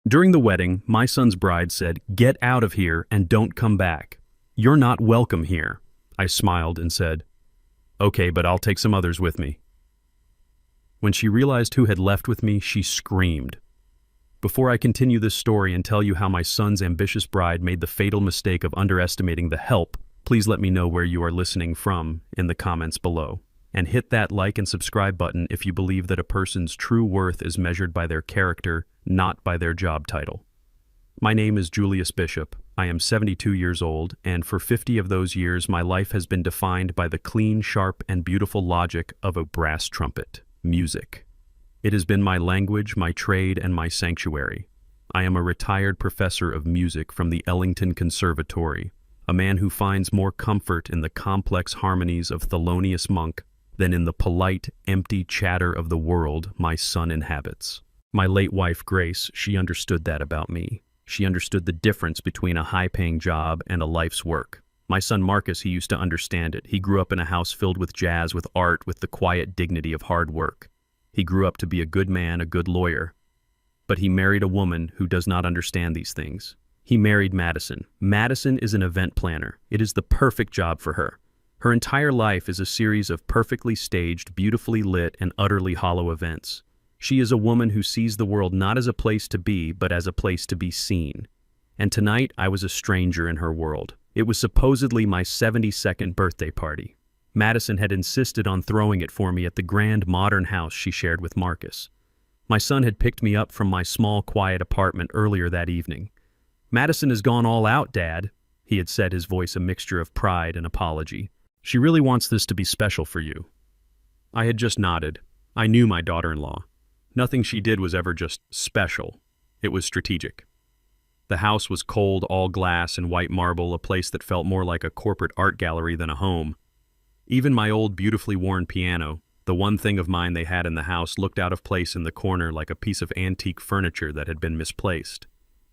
During the wedding, my son's bride said, "Get out of here and don't come back. You're not welcome here." I smiled and said, "Okay, but I'll take some others with me." When she realized who had left with me, she screamed. Before I continue this story and tell you how my son's ambitious bride made the fatal mistake of underestimating the help, please let me know where you are listening from in the comments below. And hit that like and subscribe button if you believe that a person's true worth is measured by their character, not by their job title. My name is Julius Bishop. I am 72 years old, and for 50 of those years my life has been defined by the clean, sharp, and beautiful logic of a brass trumpet, music. It has been my language, my trade, and my sanctuary. I am a retired professor of music from the Ellington Conservatory, a man who finds more comfort in the complex harmonies of Thelonious Monk than in the polite, empty chatter of the world my son inhabits. My late wife, Grace, she understood that about me. She understood the difference between a high-paying job and a life's work. My son Marcus, he used to understand it. He grew up in a house filled with jazz, with art, with the quiet dignity of hard work. He grew up to be a good man, a good lawyer. But he married a woman who does not understand these things. He married Madison. Madison is an event planner. It is the perfect job for her. Her entire life is a series of perfectly staged, beautifully lit, and utterly hollow events. She is a woman who sees the world not as a place to be, but as a place to be seen. And tonight, I was a stranger in her world. It was supposedly my 72nd birthday party. Madison had insisted on throwing it for me at the grand modern house she shared with Marcus. My son had picked me up from my small, quiet apartment earlier that evening. "Madison has gone all out, Dad," he had said, his voice a mixture of pride and apology. "She really wants this to be special for you." I had just nodded. I knew my daughter-in-law. Nothing she did was ever just special. It was strategic. The house was cold, all glass and white marble, a place that felt more like a corporate art gallery than a home. Even my old, beautifully worn piano, the one thing of mine they had in the house, looked out of place in the corner like a piece of antique furniture that had been misplaced.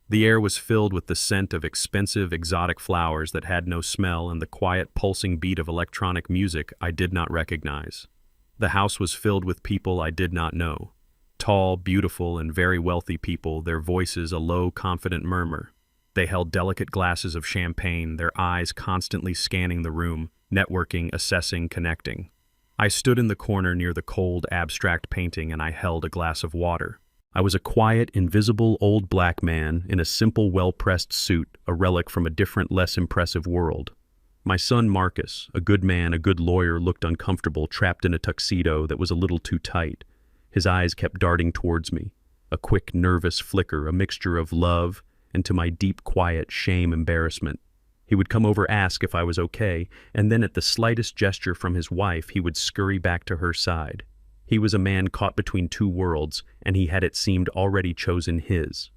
The air was filled with the scent of expensive, exotic flowers that had no smell and the quiet, pulsing beat of electronic music I did not recognize. The house was filled with people I did not know. Tall, beautiful, and very wealthy people, their voices a low, confident murmur. They held delicate glasses of champagne, their eyes constantly scanning the room, networking, assessing, connecting. I stood in the corner near the cold, abstract painting and I held a glass of water. I was a quiet, invisible old black man in a simple, well-pressed suit, a relic from a different, less impressive world. My son Marcus, a good man, a good lawyer, looked uncomfortable, trapped in a tuxedo that was a little too tight. His eyes kept darting towards me, a quick, nervous flicker, a mixture of love and, to my deep, quiet shame, embarrassment. He would come over, ask if I was okay, and then at the slightest gesture from his wife, he would scurry back to her side. He was a man caught between two worlds, and he had, it seemed, already chosen his.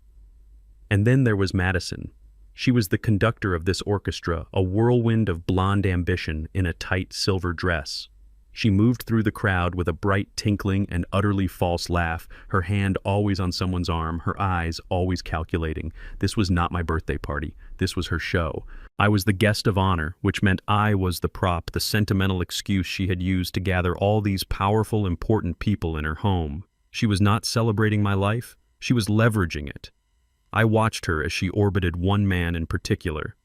And then there was Madison. She was the conductor of this orchestra, a whirlwind of blonde ambition in a tight silver dress. She moved through the crowd with a bright, tinkling, and utterly false laugh, her hand always on someone's arm, her eyes always calculating. This was not my birthday party. This was her show. I was the guest of honor, which meant I was the prop, the sentimental excuse she had used to gather all these powerful, important people in her home. She was not celebrating my life. She was leveraging it. I watched her as she orbited one man in particular.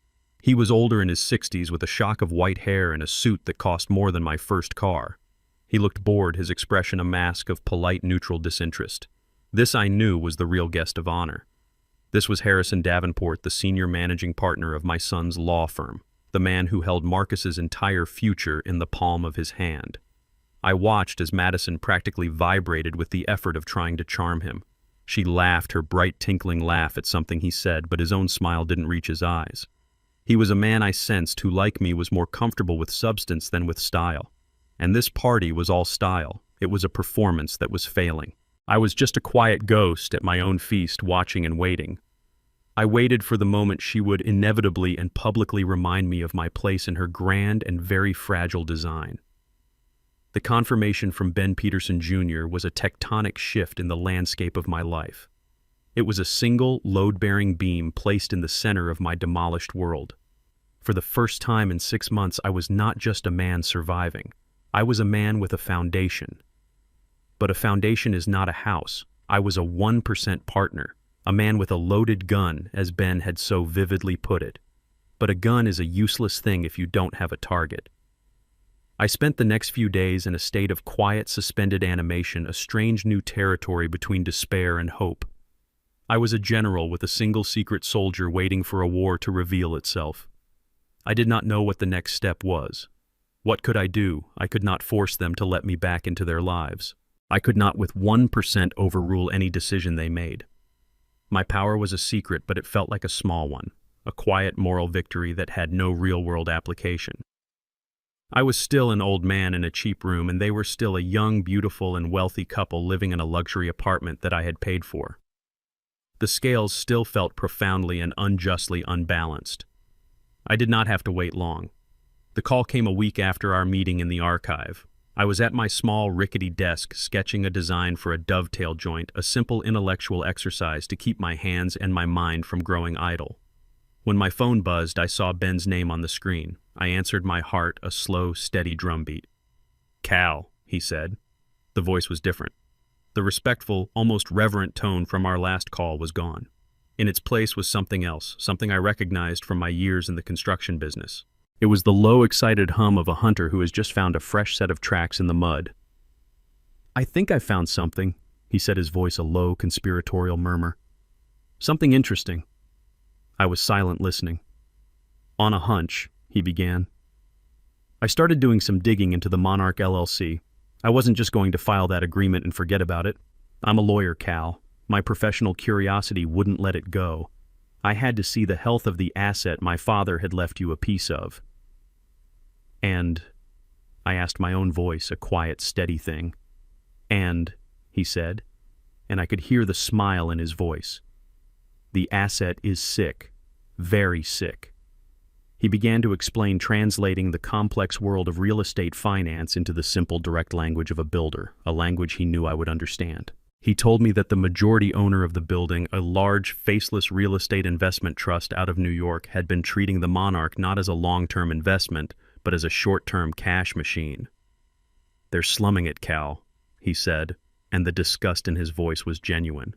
He was older, in his 60s, with a shock of white hair and a suit that cost more than my first car. He looked bored, his expression a mask of polite, neutral disinterest. This, I knew, was the real guest of honor. This was Harrison Davenport, the senior managing partner of my son's law firm, the man who held Marcus's entire future in the palm of his hand. I watched as Madison practically vibrated with the effort of trying to charm him. She laughed her bright, tinkling laugh at something he said, but his own smile didn't reach his eyes. He was a man I sensed who, like me, was more comfortable with substance than with style. And this party was all style. It was a performance that was failing. I was just a quiet ghost at my own feast, watching and waiting. I waited for the moment she would inevitably and publicly remind me of my place in her grand and very fragile design. The confirmation from Ben Peterson Jr. was a tectonic shift in the landscape of my life. It was a single, load-bearing beam placed in the center of my demolished world. For the first time in 6 months, I was not just a man surviving. I was a man with a foundation. But a foundation is not a house. I was a 1% partner. A man with a loaded gun, as Ben had so vividly put it. But a gun is a useless thing if you don't have a target. I spent the next few days in a state of quiet, suspended animation, a strange new territory between despair and hope. I was a general with a single secret soldier waiting for a war to reveal itself. I did not know what the next step was. What could I do? I could not force them to let me back into their lives. I could not with 1% overrule any decision they made. My power was a secret, but it felt like a small one, a quiet moral victory that had no real-world application. I was still an old man in a cheap room, and they were still a young, beautiful, and wealthy couple living in a luxury apartment that I had paid for. The scales still felt profoundly and unjustly unbalanced. I did not have to wait long. The call came a week after our meeting in the archive. I was at my small, rickety desk sketching a design for a dovetail joint, a simple intellectual exercise to keep my hands and my mind from growing idle. When my phone buzzed, I saw Ben's name on the screen. I answered, my heart a slow, steady drumbeat. "Cal," he said. The voice was different. The respectful, almost reverent tone from our last call was gone. In its place was something else, something I recognized from my years in the construction business. It was the low, excited hum of a hunter who has just found a fresh set of tracks in the mud. "I think I found something," he said, his voice a low, conspiratorial murmur. "Something interesting." I was silent, listening. "On a hunch," he began. "I started doing some digging into the Monarch LLC. I wasn't just going to file that agreement and forget about it. I'm a lawyer, Cal. My professional curiosity wouldn't let it go. I had to see the health of the asset my father had left you a piece of." "And?" I asked, my own voice, a quiet, steady thing. "And," he said, and I could hear the smile in his voice. "The asset is sick, very sick." He began to explain, translating the complex world of real estate finance into the simple, direct language of a builder, a language he knew I would understand. He told me that the majority owner of the building, a large, faceless real estate investment trust out of New York, had been treating the Monarch not as a long-term investment, but as a short-term cash machine. "They're slumming it, Cal," he said, and the disgust in his voice was genuine.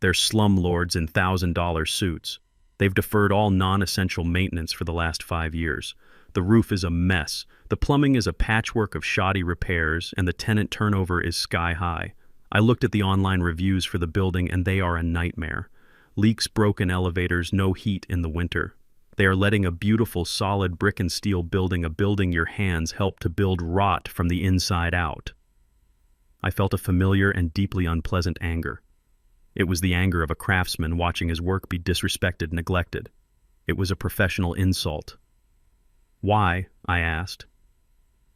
"They're slumlords in $1,000 suits. They've deferred all non-essential maintenance for the last 5 years. The roof is a mess, the plumbing is a patchwork of shoddy repairs, and the tenant turnover is sky-high. I looked at the online reviews for the building, and they are a nightmare. Leaks, broken elevators, no heat in the winter. They are letting a beautiful, solid brick and steel building, a building your hands help to build, rot from the inside out." I felt a familiar and deeply unpleasant anger. It was the anger of a craftsman watching his work be disrespected, neglected. It was a professional insult. "Why?" I asked.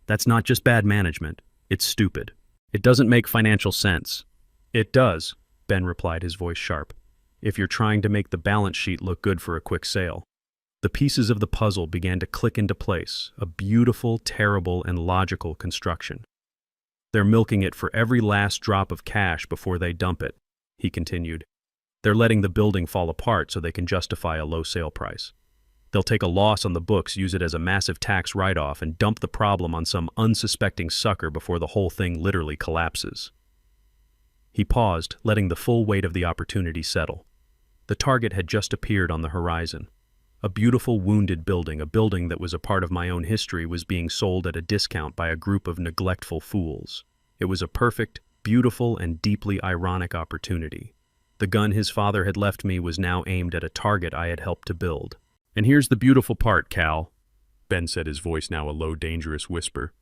"That's not just bad management. It's stupid. It doesn't make financial sense." "It does," Ben replied, his voice sharp, "if you're trying to make the balance sheet look good for a quick sale." The pieces of the puzzle began to click into place, a beautiful, terrible, and logical construction. "They're milking it for every last drop of cash before they dump it," he continued. "They're letting the building fall apart so they can justify a low sale price. They'll take a loss on the books, use it as a massive tax write-off, and dump the problem on some unsuspecting sucker before the whole thing literally collapses." He paused, letting the full weight of the opportunity settle. The target had just appeared on the horizon. A beautiful, wounded building, a building that was a part of my own history, was being sold at a discount by a group of neglectful fools. It was a perfect, beautiful, and deeply ironic opportunity. The gun his father had left me was now aimed at a target I had helped to build. "And here's the beautiful part, Cal," Ben said, his voice now a low, dangerous whisper.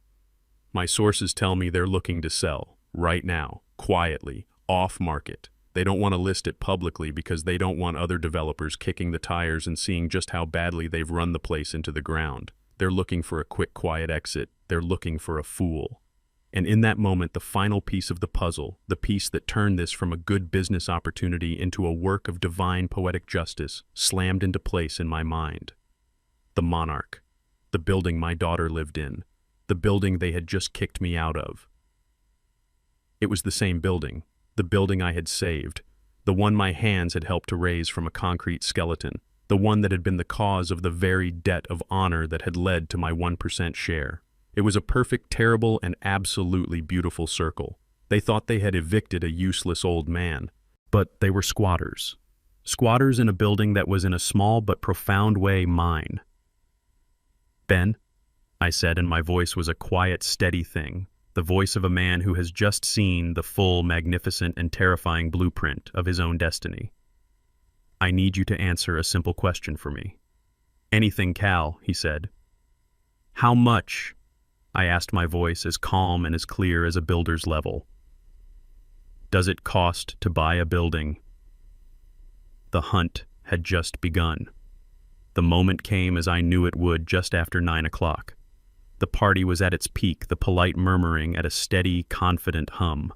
"My sources tell me they're looking to sell, right now, quietly, off-market. They don't want to list it publicly because they don't want other developers kicking the tires and seeing just how badly they've run the place into the ground. They're looking for a quick, quiet exit. They're looking for a fool." And in that moment, the final piece of the puzzle, the piece that turned this from a good business opportunity into a work of divine poetic justice, slammed into place in my mind. The Monarch. The building my daughter lived in. The building they had just kicked me out of. It was the same building. The building I had saved. The one my hands had helped to raise from a concrete skeleton. The one that had been the cause of the very debt of honor that had led to my 1% share. It was a perfect, terrible, and absolutely beautiful circle. They thought they had evicted a useless old man. But they were squatters. Squatters in a building that was in a small but profound way mine. Ben, I said, and my voice was a quiet, steady thing, the voice of a man who has just seen the full, magnificent, and terrifying blueprint of his own destiny. I need you to answer a simple question for me. Anything, Cal, he said. How much? I asked, my voice as calm and as clear as a builder's level. Does it cost to buy a building? The hunt had just begun. The moment came as I knew it would just after 9 o'clock. The party was at its peak, the polite murmuring at a steady, confident hum.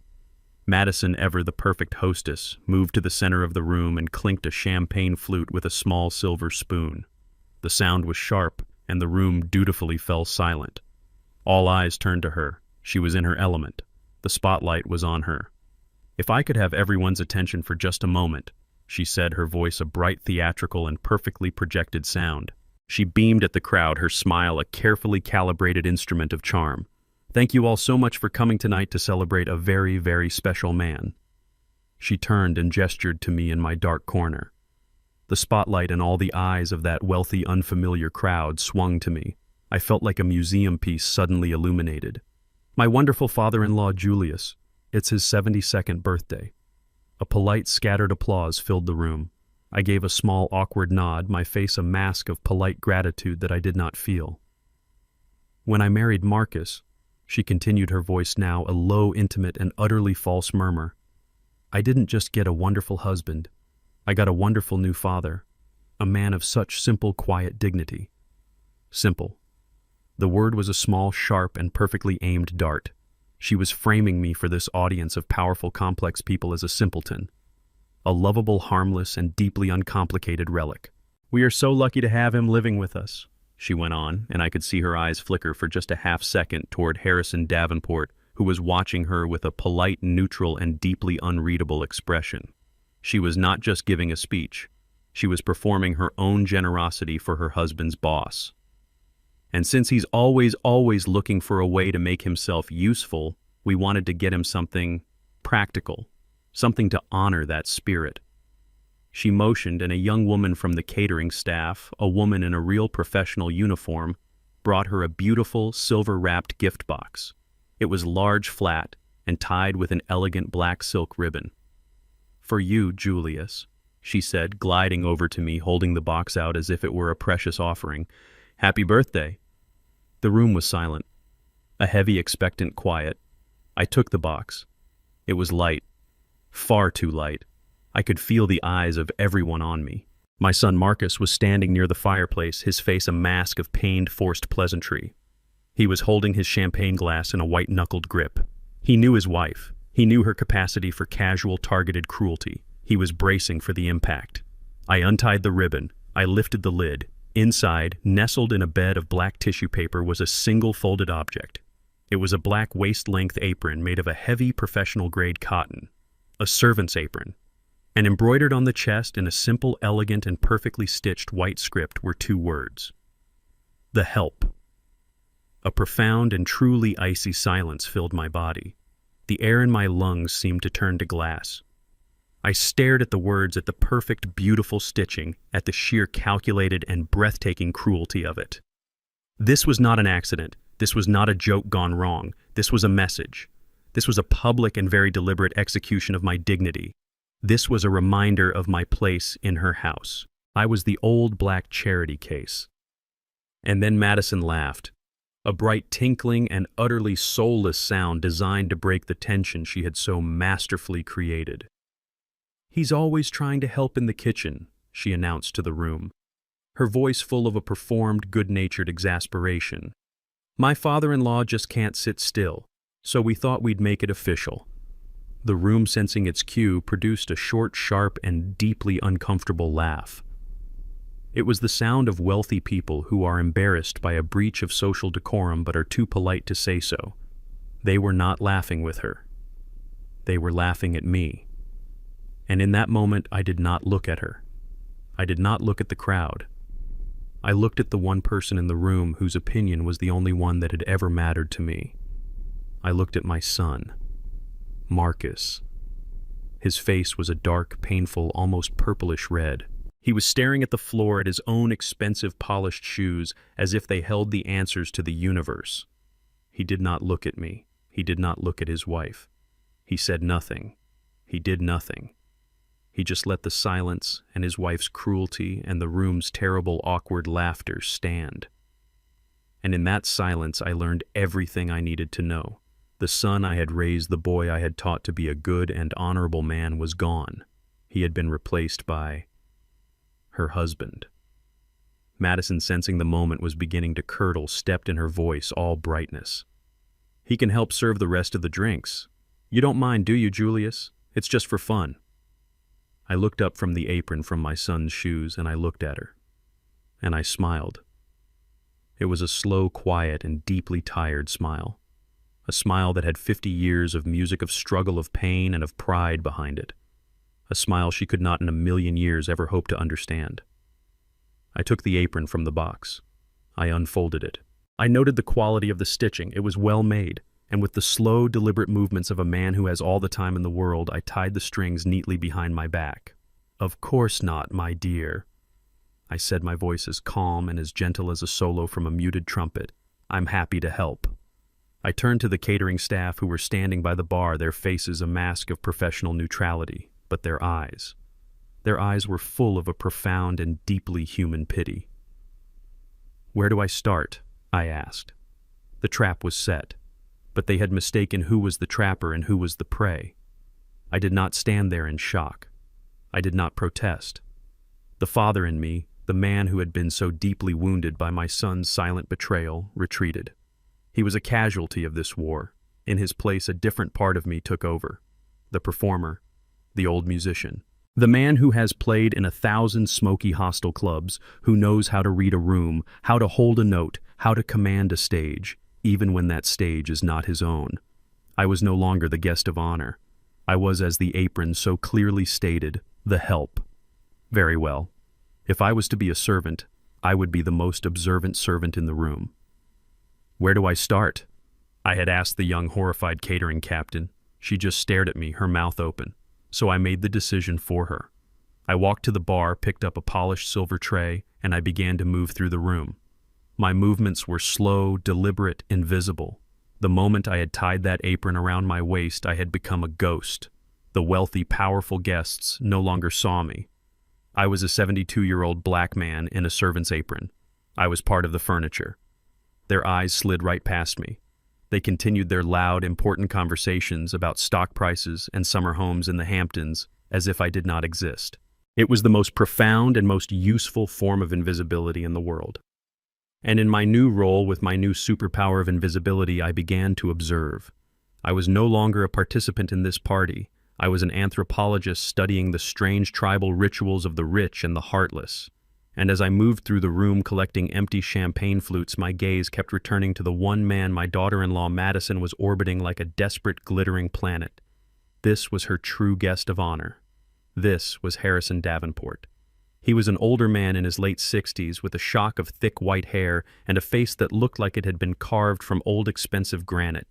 Madison, ever the perfect hostess, moved to the center of the room and clinked a champagne flute with a small silver spoon. The sound was sharp, and the room dutifully fell silent. All eyes turned to her. She was in her element. The spotlight was on her. If I could have everyone's attention for just a moment, she said, her voice a bright, theatrical, and perfectly projected sound. She beamed at the crowd, her smile a carefully calibrated instrument of charm. Thank you all so much for coming tonight to celebrate a very, very special man. She turned and gestured to me in my dark corner. The spotlight and all the eyes of that wealthy, unfamiliar crowd swung to me. I felt like a museum piece suddenly illuminated. My wonderful father-in-law, Julius. It's his 72nd birthday. A polite, scattered applause filled the room. I gave a small, awkward nod, my face a mask of polite gratitude that I did not feel. When I married Marcus, she continued, her voice now a low, intimate, and utterly false murmur, I didn't just get a wonderful husband. I got a wonderful new father, a man of such simple, quiet dignity. Simple. The word was a small, sharp, and perfectly aimed dart. She was framing me for this audience of powerful, complex people as a simpleton. A lovable, harmless, and deeply uncomplicated relic. We are so lucky to have him living with us, she went on, and I could see her eyes flicker for just a half-second toward Harrison Davenport, who was watching her with a polite, neutral, and deeply unreadable expression. She was not just giving a speech. She was performing her own generosity for her husband's boss. And since he's always looking for a way to make himself useful, we wanted to get him something practical, something to honor that spirit. She motioned, and a young woman from the catering staff, a woman in a real professional uniform, brought her a beautiful, silver-wrapped gift box. It was large, flat, and tied with an elegant black silk ribbon. For you, Julius, she said, gliding over to me, holding the box out as if it were a precious offering. Happy birthday. The room was silent, a heavy, expectant quiet. I took the box. It was light, far too light. I could feel the eyes of everyone on me. My son Marcus was standing near the fireplace, his face a mask of pained, forced pleasantry. He was holding his champagne glass in a white-knuckled grip. He knew his wife. He knew her capacity for casual, targeted cruelty. He was bracing for the impact. I untied the ribbon. I lifted the lid. Inside, nestled in a bed of black tissue paper, was a single folded object. It was a black waist-length apron made of a heavy professional-grade cotton, a servant's apron. And embroidered on the chest in a simple, elegant, and perfectly stitched white script were 2 words. The Help. A profound and truly icy silence filled my body. The air in my lungs seemed to turn to glass. I stared at the words, at the perfect, beautiful stitching, at the sheer calculated and breathtaking cruelty of it. This was not an accident. This was not a joke gone wrong. This was a message. This was a public and very deliberate execution of my dignity. This was a reminder of my place in her house. I was the old black charity case. And then Madison laughed, a bright tinkling and utterly soulless sound designed to break the tension she had so masterfully created. He's always trying to help in the kitchen, she announced to the room, her voice full of a performed, good-natured exasperation. My father-in-law just can't sit still, so we thought we'd make it official. The room, sensing its cue, produced a short, sharp, and deeply uncomfortable laugh. It was the sound of wealthy people who are embarrassed by a breach of social decorum but are too polite to say so. They were not laughing with her. They were laughing at me. And in that moment, I did not look at her. I did not look at the crowd. I looked at the one person in the room whose opinion was the only one that had ever mattered to me. I looked at my son, Marcus. His face was a dark, painful, almost purplish red. He was staring at the floor at his own expensive polished shoes as if they held the answers to the universe. He did not look at me. He did not look at his wife. He said nothing. He did nothing. He just let the silence and his wife's cruelty and the room's terrible, awkward laughter stand. And in that silence I learned everything I needed to know. The son I had raised, the boy I had taught to be a good and honorable man, was gone. He had been replaced by her husband. Madison, sensing the moment was beginning to curdle, stepped in, her voice all brightness. "He can help serve the rest of the drinks. You don't mind, do you, Julius? It's just for fun." I looked up from the apron from my son's shoes, and I looked at her. And I smiled. It was a slow, quiet, and deeply tired smile. A smile that had 50 years of music, of struggle, of pain, and of pride behind it. A smile she could not in a million years ever hope to understand. I took the apron from the box. I unfolded it. I noted the quality of the stitching. It was well made, and with the slow, deliberate movements of a man who has all the time in the world, I tied the strings neatly behind my back. "Of course not, my dear," I said, my voice as calm and as gentle as a solo from a muted trumpet. "I'm happy to help." I turned to the catering staff who were standing by the bar, their faces a mask of professional neutrality, but their eyes were full of a profound and deeply human pity. "Where do I start?" I asked. The trap was set, but they had mistaken who was the trapper and who was the prey. I did not stand there in shock. I did not protest. The father in me, the man who had been so deeply wounded by my son's silent betrayal, retreated. He was a casualty of this war. In his place, a different part of me took over. The performer, the old musician. The man who has played in 1,000 smoky hostile clubs, who knows how to read a room, how to hold a note, how to command a stage, even when that stage is not his own. I was no longer the guest of honor. I was, as the apron so clearly stated, the help. Very well. If I was to be a servant, I would be the most observant servant in the room. "Where do I start?" I had asked the young, horrified catering captain. She just stared at me, her mouth open. So I made the decision for her. I walked to the bar, picked up a polished silver tray, and I began to move through the room. My movements were slow, deliberate, invisible. The moment I had tied that apron around my waist, I had become a ghost. The wealthy, powerful guests no longer saw me. I was a 72-year-old black man in a servant's apron. I was part of the furniture. Their eyes slid right past me. They continued their loud, important conversations about stock prices and summer homes in the Hamptons as if I did not exist. It was the most profound and most useful form of invisibility in the world. And in my new role, with my new superpower of invisibility, I began to observe. I was no longer a participant in this party. I was an anthropologist studying the strange tribal rituals of the rich and the heartless. And as I moved through the room collecting empty champagne flutes, my gaze kept returning to the one man my daughter-in-law Madison was orbiting like a desperate, glittering planet. This was her true guest of honor. This was Harrison Davenport. He was an older man in his late 60s with a shock of thick white hair and a face that looked like it had been carved from old expensive granite.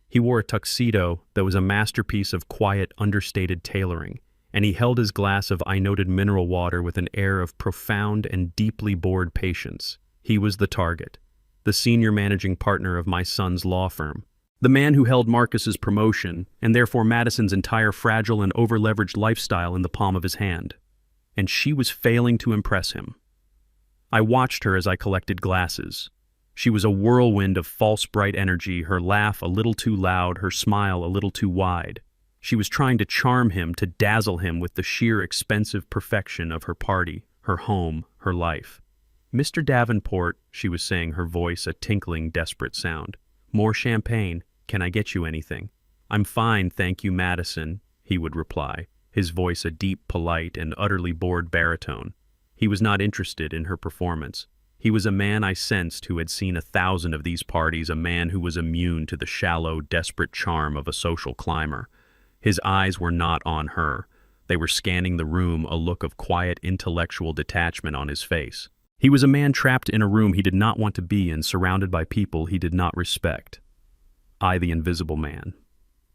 He wore a tuxedo that was a masterpiece of quiet, understated tailoring, and he held his glass of I-noted mineral water with an air of profound and deeply bored patience. He was the target, the senior managing partner of my son's law firm, the man who held Marcus's promotion, and therefore Madison's entire fragile and over-leveraged lifestyle in the palm of his hand. And she was failing to impress him. I watched her as I collected glasses. She was a whirlwind of false bright energy, her laugh a little too loud, her smile a little too wide. She was trying to charm him, to dazzle him with the sheer expensive perfection of her party, her home, her life. "Mr. Davenport," she was saying, her voice a tinkling, desperate sound. "More champagne. Can I get you anything?" "I'm fine, thank you, Madison," he would reply, his voice a deep, polite, and utterly bored baritone. He was not interested in her performance. He was a man I sensed who had seen 1,000 of these parties, a man who was immune to the shallow, desperate charm of a social climber. His eyes were not on her. They were scanning the room, a look of quiet, intellectual detachment on his face. He was a man trapped in a room he did not want to be in, surrounded by people he did not respect. I, the invisible man.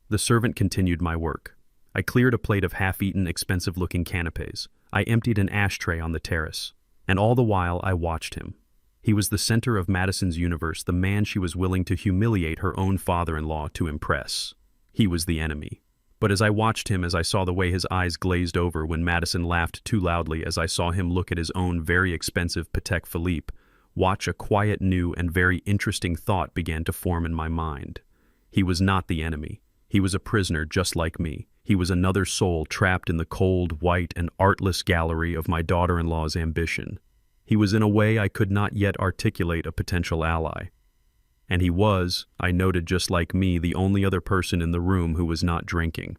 The servant continued my work. I cleared a plate of half-eaten, expensive-looking canapes. I emptied an ashtray on the terrace. And all the while, I watched him. He was the center of Madison's universe, the man she was willing to humiliate her own father-in-law to impress. He was the enemy. But as I watched him, as I saw the way his eyes glazed over when Madison laughed too loudly, as I saw him look at his own very expensive Patek Philippe, watch, a quiet, new, and very interesting thought began to form in my mind. He was not the enemy. He was a prisoner just like me. He was another soul trapped in the cold, white, and artless gallery of my daughter-in-law's ambition. He was in a way I could not yet articulate a potential ally. And he was, I noted, just like me, the only other person in the room who was not drinking.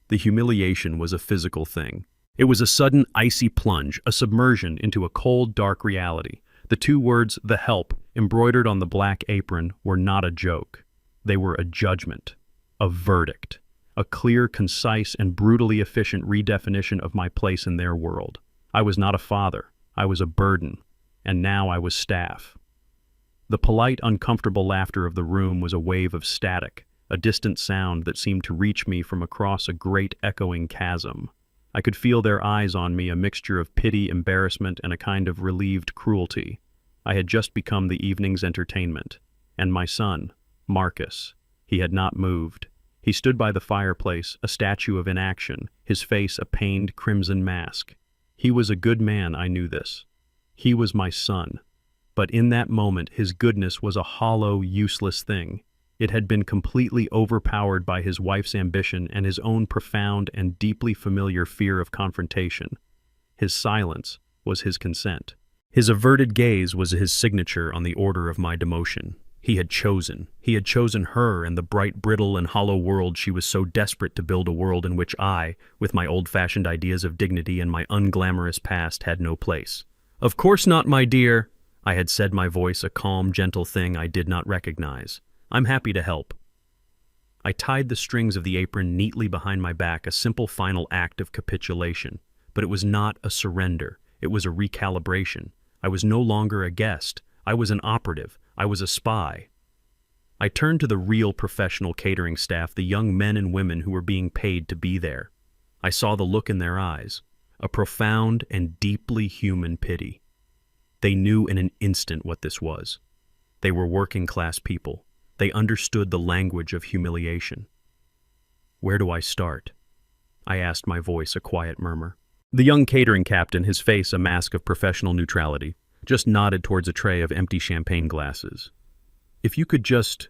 The humiliation was a physical thing. It was a sudden, icy plunge, a submersion into a cold, dark reality. The two words, "the help," embroidered on the black apron, were not a joke. They were a judgment, a verdict, a clear, concise, and brutally efficient redefinition of my place in their world. I was not a father. I was a burden, and now I was staff. The polite, uncomfortable laughter of the room was a wave of static, a distant sound that seemed to reach me from across a great echoing chasm. I could feel their eyes on me, a mixture of pity, embarrassment, and a kind of relieved cruelty. I had just become the evening's entertainment. And my son, Marcus, he had not moved. He stood by the fireplace, a statue of inaction, his face a pained crimson mask. He was a good man, I knew this. He was my son. But in that moment, his goodness was a hollow, useless thing. It had been completely overpowered by his wife's ambition and his own profound and deeply familiar fear of confrontation. His silence was his consent. His averted gaze was his signature on the order of my demotion. He had chosen her and the bright, brittle, and hollow world she was so desperate to build, a world in which I, with my old-fashioned ideas of dignity and my unglamorous past, had no place. "Of course not, my dear," I had said, my voice a calm, gentle thing I did not recognize. "I'm happy to help." I tied the strings of the apron neatly behind my back, a simple final act of capitulation. But it was not a surrender. It was a recalibration. I was no longer a guest. I was an operative. I was a spy. I turned to the real professional catering staff, the young men and women who were being paid to be there. I saw the look in their eyes, a profound and deeply human pity. They knew in an instant what this was. They were working-class people. They understood the language of humiliation. "Where do I start?" I asked, my voice a quiet murmur. The young catering captain, his face a mask of professional neutrality, just nodded towards a tray of empty champagne glasses. "If you could just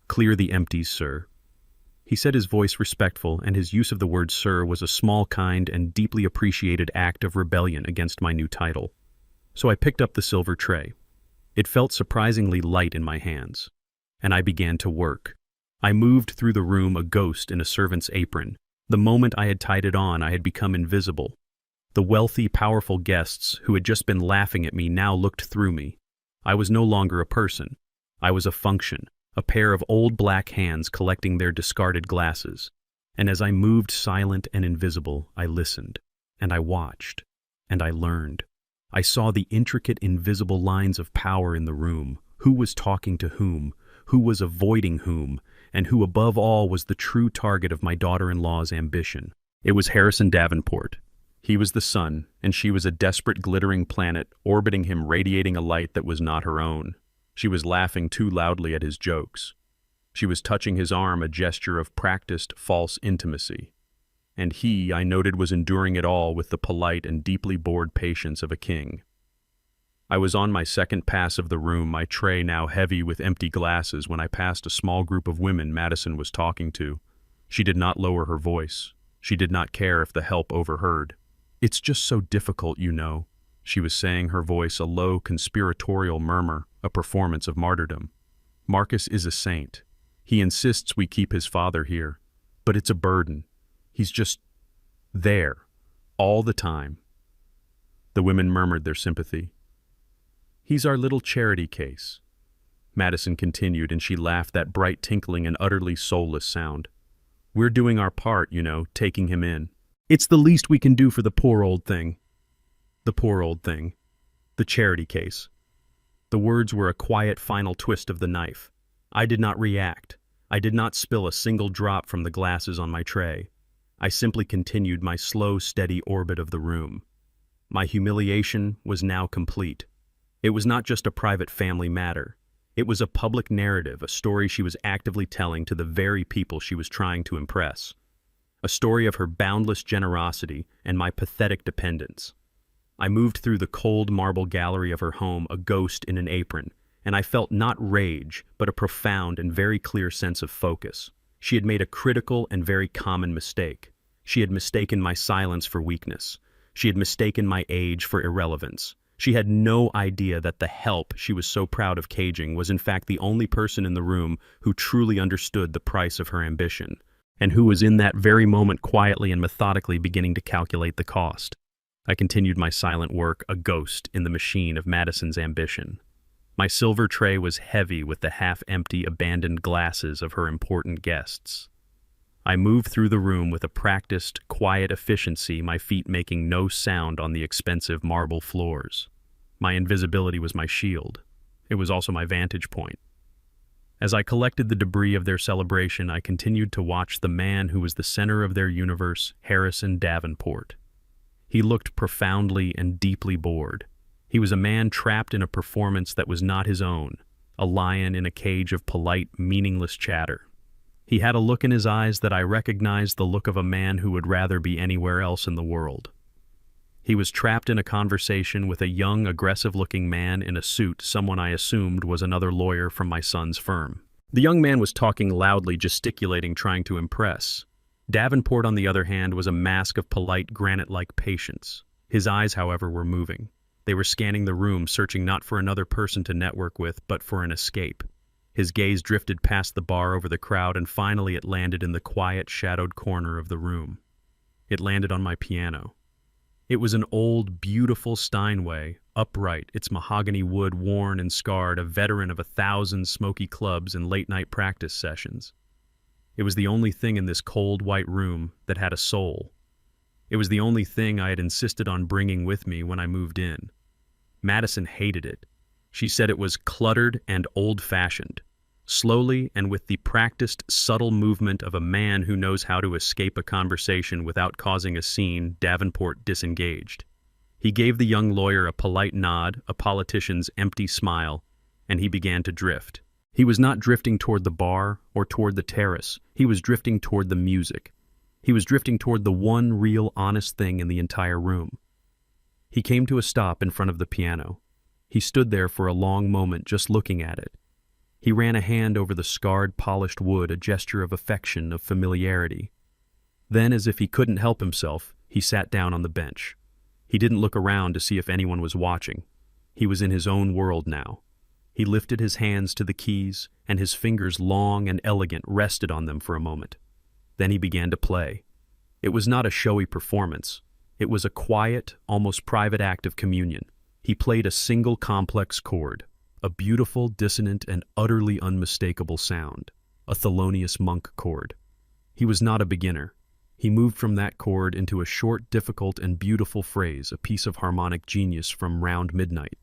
clear the empties, sir." He said, his voice respectful, and his use of the word sir was a small, kind, and deeply appreciated act of rebellion against my new title. So I picked up the silver tray. It felt surprisingly light in my hands, and I began to work. I moved through the room, a ghost in a servant's apron. The moment I had tied it on, I had become invisible. The wealthy, powerful guests who had just been laughing at me now looked through me. I was no longer a person. I was a function, a pair of old black hands collecting their discarded glasses. And as I moved silent and invisible, I listened, and I watched, and I learned. I saw the intricate, invisible lines of power in the room, who was talking to whom, who was avoiding whom, and who above all was the true target of my daughter-in-law's ambition. It was Harrison Davenport. He was the sun, and she was a desperate, glittering planet orbiting him, radiating a light that was not her own. She was laughing too loudly at his jokes. She was touching his arm, a gesture of practiced, false intimacy. And he, I noted, was enduring it all with the polite and deeply bored patience of a king. I was on my second pass of the room, my tray now heavy with empty glasses, when I passed a small group of women Madison was talking to. She did not lower her voice. She did not care if the help overheard. "It's just so difficult, you know," she was saying, her voice a low, conspiratorial murmur, a performance of martyrdom. "Marcus is a saint. He insists we keep his father here. But it's a burden. He's just there, all the time." The women murmured their sympathy. "He's our little charity case," Madison continued, and she laughed, that bright, tinkling, and utterly soulless sound. "We're doing our part, you know, taking him in. It's the least we can do for the poor old thing." The poor old thing. The charity case. The words were a quiet, final twist of the knife. I did not react. I did not spill a single drop from the glasses on my tray. I simply continued my slow, steady orbit of the room. My humiliation was now complete. It was not just a private family matter. It was a public narrative, a story she was actively telling to the very people she was trying to impress. A story of her boundless generosity and my pathetic dependence. I moved through the cold marble gallery of her home, a ghost in an apron, and I felt not rage, but a profound and very clear sense of focus. She had made a critical and very common mistake. She had mistaken my silence for weakness. She had mistaken my age for irrelevance. She had no idea that the help she was so proud of caging was in fact the only person in the room who truly understood the price of her ambition, and who was in that very moment quietly and methodically beginning to calculate the cost. I continued my silent work, a ghost in the machine of Madison's ambition. My silver tray was heavy with the half-empty, abandoned glasses of her important guests. I moved through the room with a practiced, quiet efficiency, my feet making no sound on the expensive marble floors. My invisibility was my shield. It was also my vantage point. As I collected the debris of their celebration, I continued to watch the man who was the center of their universe, Harrison Davenport. He looked profoundly and deeply bored. He was a man trapped in a performance that was not his own, a lion in a cage of polite, meaningless chatter. He had a look in his eyes that I recognized the look of a man who would rather be anywhere else in the world. He was trapped in a conversation with a young, aggressive-looking man in a suit, someone I assumed was another lawyer from my son's firm. The young man was talking loudly, gesticulating, trying to impress. Davenport, on the other hand, was a mask of polite, granite-like patience. His eyes, however, were moving. They were scanning the room, searching not for another person to network with, but for an escape. His gaze drifted past the bar over the crowd, and finally it landed in the quiet, shadowed corner of the room. It landed on my piano. It was an old, beautiful Steinway, upright, its mahogany wood worn and scarred, a veteran of 1,000 smoky clubs and late-night practice sessions. It was the only thing in this cold, white room that had a soul. It was the only thing I had insisted on bringing with me when I moved in. Madison hated it. She said it was cluttered and old-fashioned. Slowly and with the practiced, subtle movement of a man who knows how to escape a conversation without causing a scene, Davenport disengaged. He gave the young lawyer a polite nod, a politician's empty smile, and he began to drift. He was not drifting toward the bar or toward the terrace. He was drifting toward the music. He was drifting toward the one real, honest thing in the entire room. He came to a stop in front of the piano. He stood there for a long moment, just looking at it. He ran a hand over the scarred, polished wood, a gesture of affection, of familiarity. Then, as if he couldn't help himself, he sat down on the bench. He didn't look around to see if anyone was watching. He was in his own world now. He lifted his hands to the keys, and his fingers, long and elegant, rested on them for a moment. Then he began to play. It was not a showy performance. It was a quiet, almost private act of communion. He played a single complex chord, a beautiful, dissonant, and utterly unmistakable sound, a Thelonious Monk chord. He was not a beginner. He moved from that chord into a short, difficult, and beautiful phrase, a piece of harmonic genius from Round Midnight.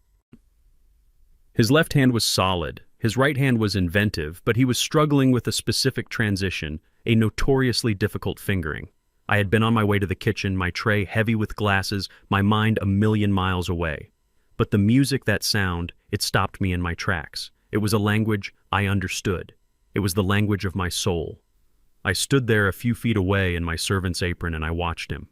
His left hand was solid. His right hand was inventive, but he was struggling with a specific transition, a notoriously difficult fingering. I had been on my way to the kitchen, my tray heavy with glasses, my mind a million miles away. But the music, that sound, it stopped me in my tracks. It was a language I understood. It was the language of my soul. I stood there a few feet away in my servant's apron, and I watched him.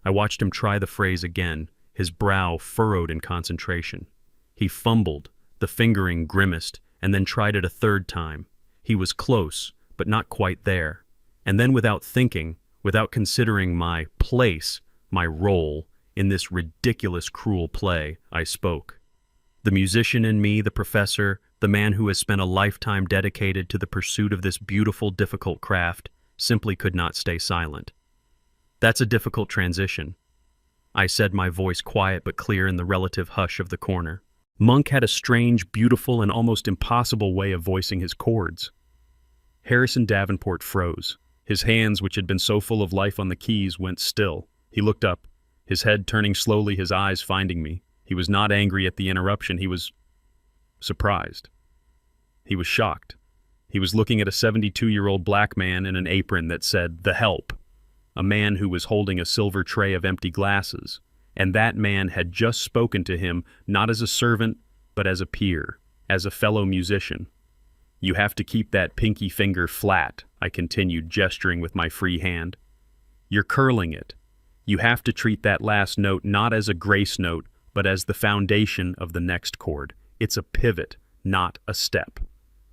I watched him try the phrase again, his brow furrowed in concentration. He fumbled, the fingering grimaced, and then tried it a third time. He was close, but not quite there. And then, without thinking, without considering my place, my role, in this ridiculous, cruel play, I spoke. The musician in me, the professor, the man who has spent a lifetime dedicated to the pursuit of this beautiful, difficult craft, simply could not stay silent. That's a difficult transition. I said, my voice quiet but clear in the relative hush of the corner. Monk had a strange, beautiful, and almost impossible way of voicing his chords. Harrison Davenport froze. His hands, which had been so full of life on the keys, went still. He looked up, his head turning slowly, his eyes finding me. He was not angry at the interruption. He was surprised. He was shocked. He was looking at a 72-year-old black man in an apron that said, "The Help." a man who was holding a silver tray of empty glasses, and that man had just spoken to him not as a servant, but as a peer, as a fellow musician. "You have to keep that pinky finger flat," I continued, gesturing with my free hand. "You're curling it. You have to treat that last note not as a grace note, but as the foundation of the next chord. It's a pivot, not a step."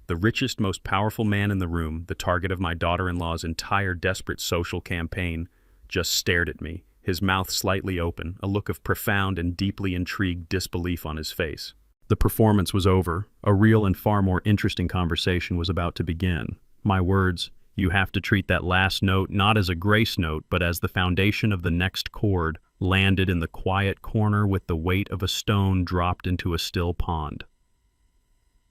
The richest, most powerful man in the room, the target of my daughter-in-law's entire desperate social campaign, just stared at me, his mouth slightly open, a look of profound and deeply intrigued disbelief on his face. The performance was over. A real and far more interesting conversation was about to begin. My words, "You have to treat that last note not as a grace note, but as the foundation of the next chord," landed in the quiet corner with the weight of a stone dropped into a still pond.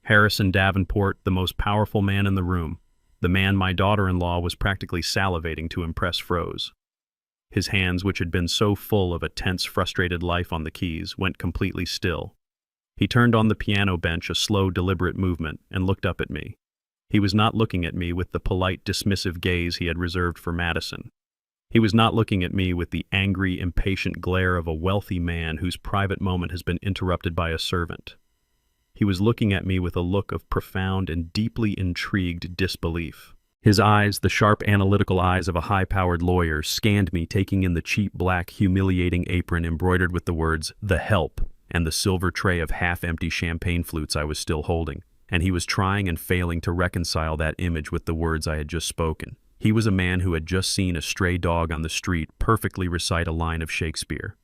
Harrison Davenport, the most powerful man in the room, the man my daughter-in-law was practically salivating to impress, froze. His hands, which had been so full of a tense, frustrated life on the keys, went completely still. He turned on the piano bench, a slow, deliberate movement, and looked up at me. He was not looking at me with the polite, dismissive gaze he had reserved for Madison. He was not looking at me with the angry, impatient glare of a wealthy man whose private moment has been interrupted by a servant. He was looking at me with a look of profound and deeply intrigued disbelief. His eyes, the sharp analytical eyes of a high-powered lawyer, scanned me, taking in the cheap black, humiliating apron embroidered with the words, "The Help," and the silver tray of half-empty champagne flutes I was still holding, and he was trying and failing to reconcile that image with the words I had just spoken. He was a man who had just seen a stray dog on the street perfectly recite a line of Shakespeare.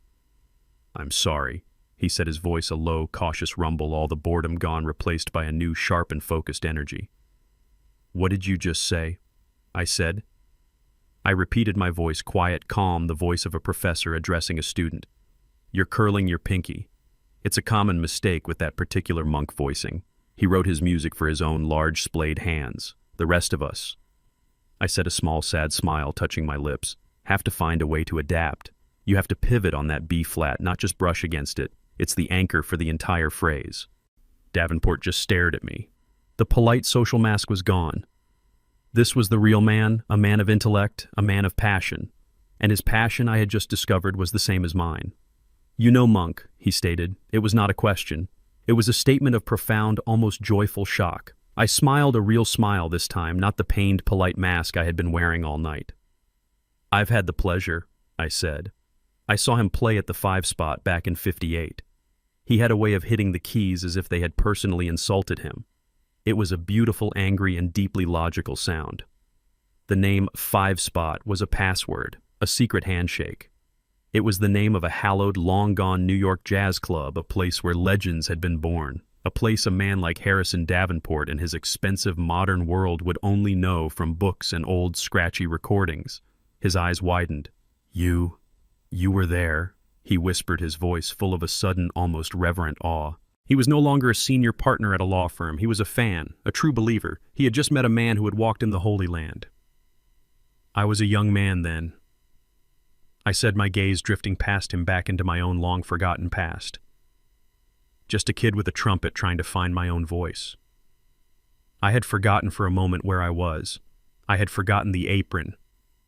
"I'm sorry," he said, his voice a low, cautious rumble, all the boredom gone, replaced by a new, sharp and focused energy. "What did you just say?" I said. I repeated, my voice quiet, calm, the voice of a professor addressing a student. "You're curling your pinky." It's a common mistake with that particular monk voicing. He wrote his music for his own large, splayed hands. The rest of us, I said, a small, sad smile touching my lips, have to find a way to adapt. You have to pivot on that B flat, not just brush against it. It's the anchor for the entire phrase. Davenport just stared at me. The polite social mask was gone. This was the real man, a man of intellect, a man of passion. And his passion, I had just discovered, was the same as mine. "You know, Monk," he stated, it was not a question. It was a statement of profound, almost joyful shock. I smiled, a real smile this time, not the pained, polite mask I had been wearing all night. "I've had the pleasure," I said. I saw him play at the 5-spot back in '58. He had a way of hitting the keys as if they had personally insulted him. It was a beautiful, angry, and deeply logical sound. The name 5-spot was a password, a secret handshake. It was the name of a hallowed, long-gone New York jazz club, a place where legends had been born, a place a man like Harrison Davenport in his expensive modern world would only know from books and old, scratchy recordings. His eyes widened. You were there," he whispered, his voice full of a sudden, almost reverent awe. He was no longer a senior partner at a law firm. He was a fan, a true believer. He had just met a man who had walked in the Holy Land. "I was a young man then," I said, my gaze drifting past him back into my own long-forgotten past. "Just a kid with a trumpet trying to find my own voice." I had forgotten for a moment where I was. I had forgotten the apron.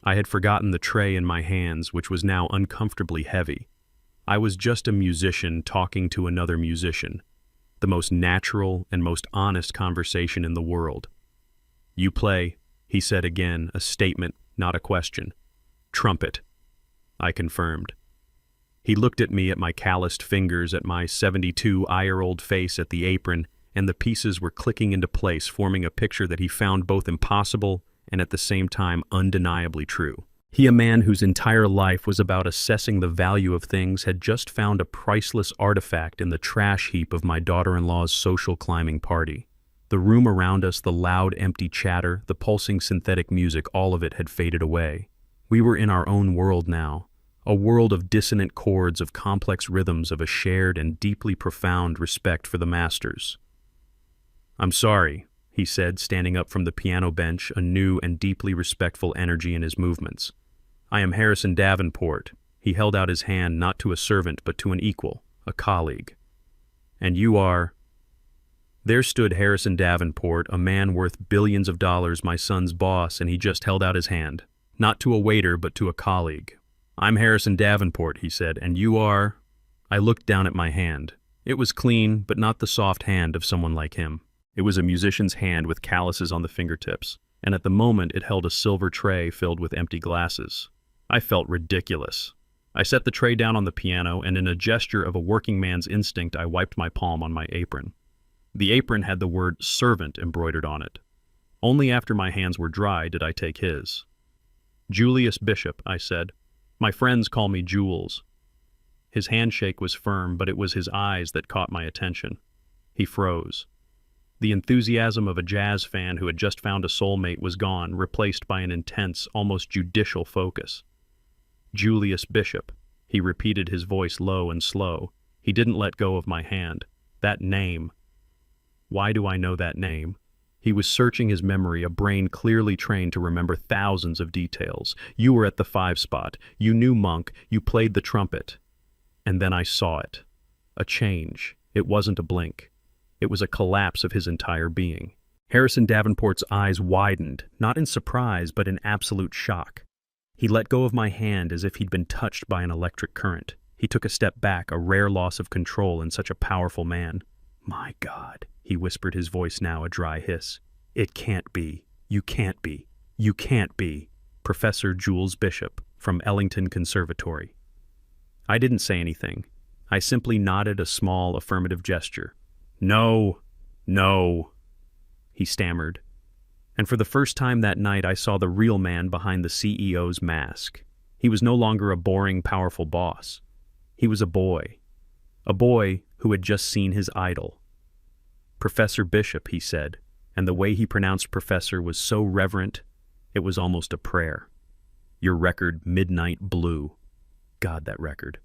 I had forgotten the tray in my hands, which was now uncomfortably heavy. I was just a musician talking to another musician. The most natural and most honest conversation in the world. "You play," he said again, a statement, not a question. "Trumpet," I confirmed. He looked at me, at my calloused fingers, at my 72-year-old face, at the apron, and the pieces were clicking into place, forming a picture that he found both impossible and at the same time undeniably true. He, a man whose entire life was about assessing the value of things, had just found a priceless artifact in the trash heap of my daughter-in-law's social climbing party. The room around us, the loud, empty chatter, the pulsing synthetic music, all of it had faded away. We were in our own world now, a world of dissonant chords, of complex rhythms, of a shared and deeply profound respect for the masters. "I'm sorry," he said, standing up from the piano bench, a new and deeply respectful energy in his movements. "I am Harrison Davenport." He held out his hand not to a servant but to an equal, a colleague. "And you are—" There stood Harrison Davenport, a man worth billions of dollars, my son's boss, and he just held out his hand. Not to a waiter, but to a colleague. "I'm Harrison Davenport," he said, "and you are—" I looked down at my hand. It was clean, but not the soft hand of someone like him. It was a musician's hand with calluses on the fingertips, and at the moment it held a silver tray filled with empty glasses. I felt ridiculous. I set the tray down on the piano, and in a gesture of a working man's instinct, I wiped my palm on my apron. The apron had the word servant embroidered on it. Only after my hands were dry did I take his. "Julius Bishop," I said. "My friends call me Jules." His handshake was firm, but it was his eyes that caught my attention. He froze. The enthusiasm of a jazz fan who had just found a soulmate was gone, replaced by an intense, almost judicial focus. "Julius Bishop," he repeated, his voice low and slow. He didn't let go of my hand. That name. Why do I know that name? He was searching his memory, a brain clearly trained to remember thousands of details. "You were at the 5 spot. You knew Monk. You played the trumpet." And then I saw it. A change. It wasn't a blink. It was a collapse of his entire being. Harrison Davenport's eyes widened, not in surprise, but in absolute shock. He let go of my hand as if he'd been touched by an electric current. He took a step back, a rare loss of control in such a powerful man. "My God," he whispered, his voice now a dry hiss. "It can't be. You can't be. You can't be. Professor Jules Bishop, from Ellington Conservatory." I didn't say anything. I simply nodded a small affirmative gesture. "No, no," he stammered. And for the first time that night I saw the real man behind the CEO's mask. He was no longer a boring, powerful boss. He was a boy who had just seen his idol. "Professor Bishop," he said, and the way he pronounced professor was so reverent, it was almost a prayer. "Your record, Midnight Blue." God, that record.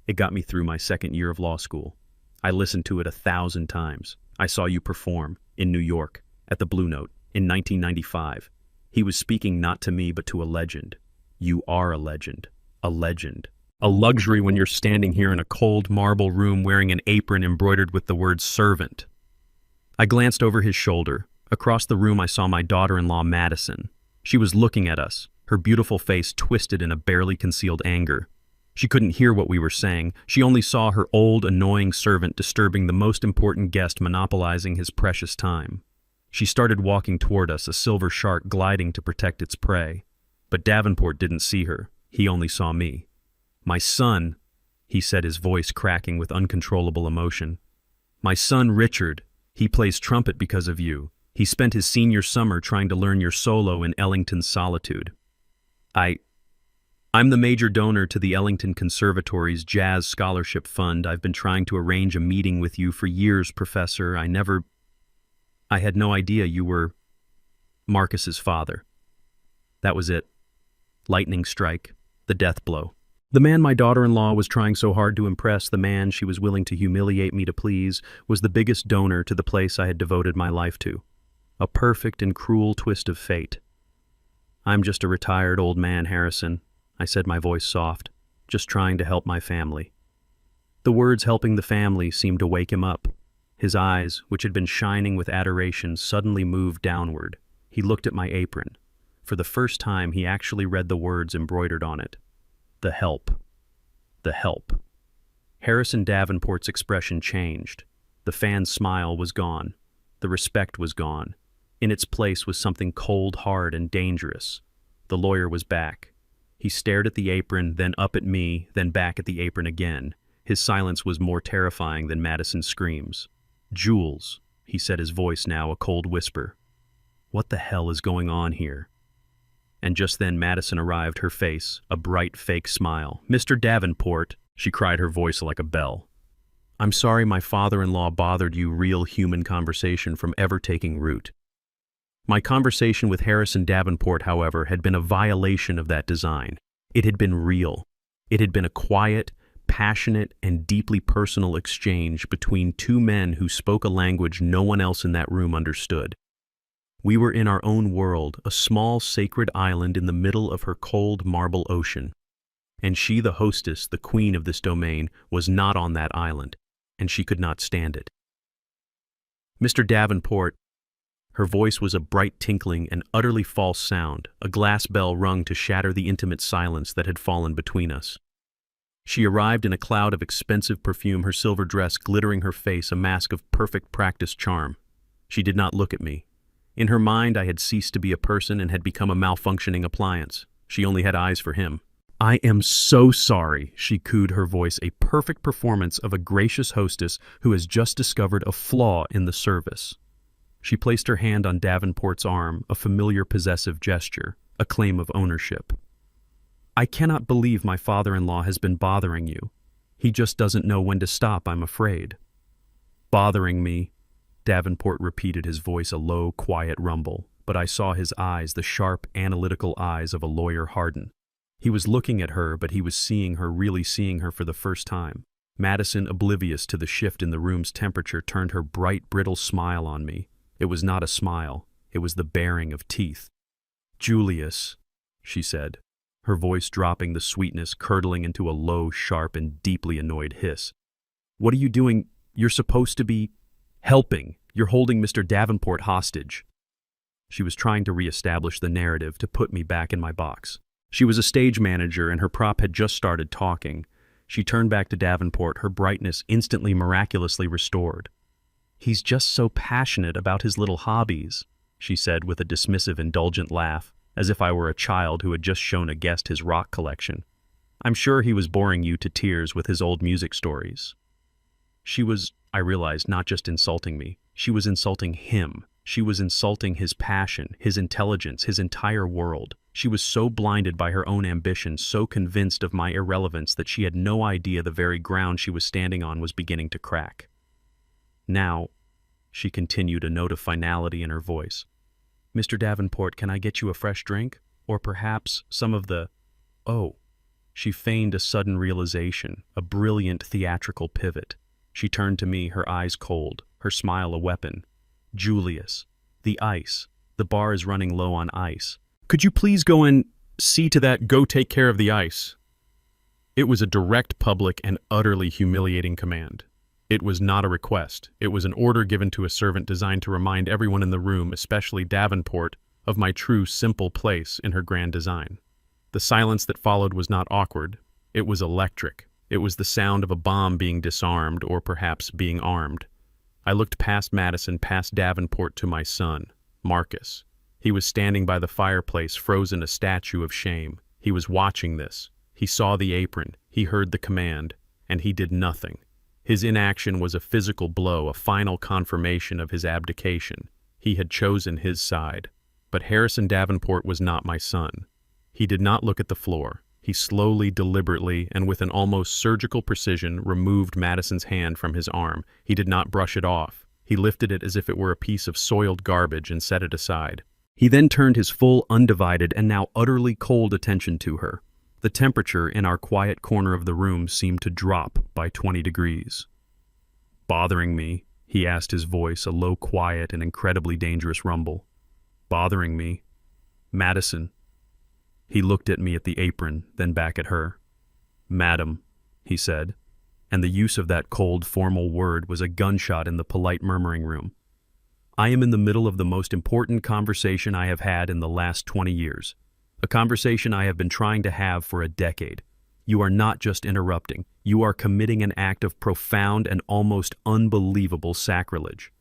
It got me through my second year of law school. I listened to it 1,000 times. I saw you perform in New York at the Blue Note in 1995. He was speaking not to me but to a legend. You are a legend. A legend. A luxury when you're standing here in a cold marble room wearing an apron embroidered with the word servant. I glanced over his shoulder. Across the room I saw my daughter-in-law Madison. She was looking at us, her beautiful face twisted in a barely concealed anger. She couldn't hear what we were saying. She only saw her old, annoying servant disturbing the most important guest, monopolizing his precious time. She started walking toward us, a silver shark gliding to protect its prey. But Davenport didn't see her. He only saw me. "My son," he said, his voice cracking with uncontrollable emotion. "My son Richard, he plays trumpet because of you. He spent his senior summer trying to learn your solo in Ellington's solitude. I'm the major donor to the Ellington Conservatory's Jazz Scholarship Fund. I've been trying to arrange a meeting with you for years, Professor. I had no idea you were Marcus's father." That was it. Lightning strike. The death blow. The man my daughter-in-law was trying so hard to impress, the man she was willing to humiliate me to please, was the biggest donor to the place I had devoted my life to. A perfect and cruel twist of fate. "I'm just a retired old man, Harrison," I said, my voice soft, "just trying to help my family." The words "helping the family" seemed to wake him up. His eyes, which had been shining with adoration, suddenly moved downward. He looked at my apron. For the first time, he actually read the words embroidered on it. The help. The help. Harrison Davenport's expression changed. The fan's smile was gone. The respect was gone. In its place was something cold, hard, and dangerous. The lawyer was back. He stared at the apron, then up at me, then back at the apron again. His silence was more terrifying than Madison's screams. "Jules," he said, his voice now a cold whisper. "What the hell is going on here?" And just then Madison arrived, her face a bright fake smile. "Mr. Davenport," she cried, her voice like a bell. "I'm sorry my father-in-law bothered you. Real human conversation from ever taking root." My conversation with Harrison Davenport, however, had been a violation of that design. It had been real. It had been a quiet, passionate, and deeply personal exchange between two men who spoke a language no one else in that room understood. We were in our own world, a small sacred island in the middle of her cold marble ocean. And she, the hostess, the queen of this domain, was not on that island, and she could not stand it. "Mr. Davenport," Her voice was a bright tinkling and utterly false sound, a glass bell rung to shatter the intimate silence that had fallen between us. She arrived in a cloud of expensive perfume, her silver dress glittering, her face a mask of perfect practiced charm. She did not look at me. In her mind, I had ceased to be a person and had become a malfunctioning appliance. She only had eyes for him. "I am so sorry," she cooed, her voice a perfect performance of a gracious hostess who has just discovered a flaw in the service. She placed her hand on Davenport's arm, a familiar possessive gesture, a claim of ownership. "I cannot believe my father-in-law has been bothering you. He just doesn't know when to stop, I'm afraid." "Bothering me?" Davenport repeated, his voice a low, quiet rumble, but I saw his eyes, the sharp, analytical eyes of a lawyer, harden. He was looking at her, but he was seeing her, really seeing her for the first time. Madison, oblivious to the shift in the room's temperature, turned her bright, brittle smile on me. It was not a smile. It was the baring of teeth. "Julius," she said, her voice dropping, the sweetness curdling into a low, sharp, and deeply annoyed hiss. "What are you doing? You're supposed to be helping. You're holding Mr. Davenport hostage." She was trying to reestablish the narrative, to put me back in my box. She was a stage manager, and her prop had just started talking. She turned back to Davenport, her brightness instantly miraculously restored. "He's just so passionate about his little hobbies," she said with a dismissive, indulgent laugh, as if I were a child who had just shown a guest his rock collection. "I'm sure he was boring you to tears with his old music stories." She was, I realized, not just insulting me. She was insulting him. She was insulting his passion, his intelligence, his entire world. She was so blinded by her own ambition, so convinced of my irrelevance that she had no idea the very ground she was standing on was beginning to crack. "Now," she continued, a note of finality in her voice, "Mr. Davenport, can I get you a fresh drink? Or perhaps some of the— Oh." She feigned a sudden realization, a brilliant theatrical pivot. She turned to me, her eyes cold, her smile a weapon. "Julius, the ice. The bar is running low on ice. Could you please go and see to that? Go take care of the ice." It was a direct, public, and utterly humiliating command. It was not a request. It was an order given to a servant designed to remind everyone in the room, especially Davenport, of my true, simple place in her grand design. The silence that followed was not awkward. It was electric. It was the sound of a bomb being disarmed, or perhaps being armed. I looked past Madison, past Davenport, to my son, Marcus. He was standing by the fireplace, frozen, a statue of shame. He was watching this. He saw the apron. He heard the command. And he did nothing. His inaction was a physical blow, a final confirmation of his abdication. He had chosen his side. But Harrison Davenport was not my son. He did not look at the floor. He slowly, deliberately, and with an almost surgical precision, removed Madison's hand from his arm. He did not brush it off. He lifted it as if it were a piece of soiled garbage and set it aside. He then turned his full, undivided, and now utterly cold attention to her. The temperature in our quiet corner of the room seemed to drop by 20 degrees. "Bothering me?" he asked, his voice a low, quiet, and incredibly dangerous rumble. "Bothering me? Madison." He looked at me, at the apron, then back at her. "Madam," he said, and the use of that cold, formal word was a gunshot in the polite murmuring room. "I am in the middle of the most important conversation I have had in the last 20 years. A conversation I have been trying to have for a decade. You are not just interrupting. You are committing an act of profound and almost unbelievable sacrilege."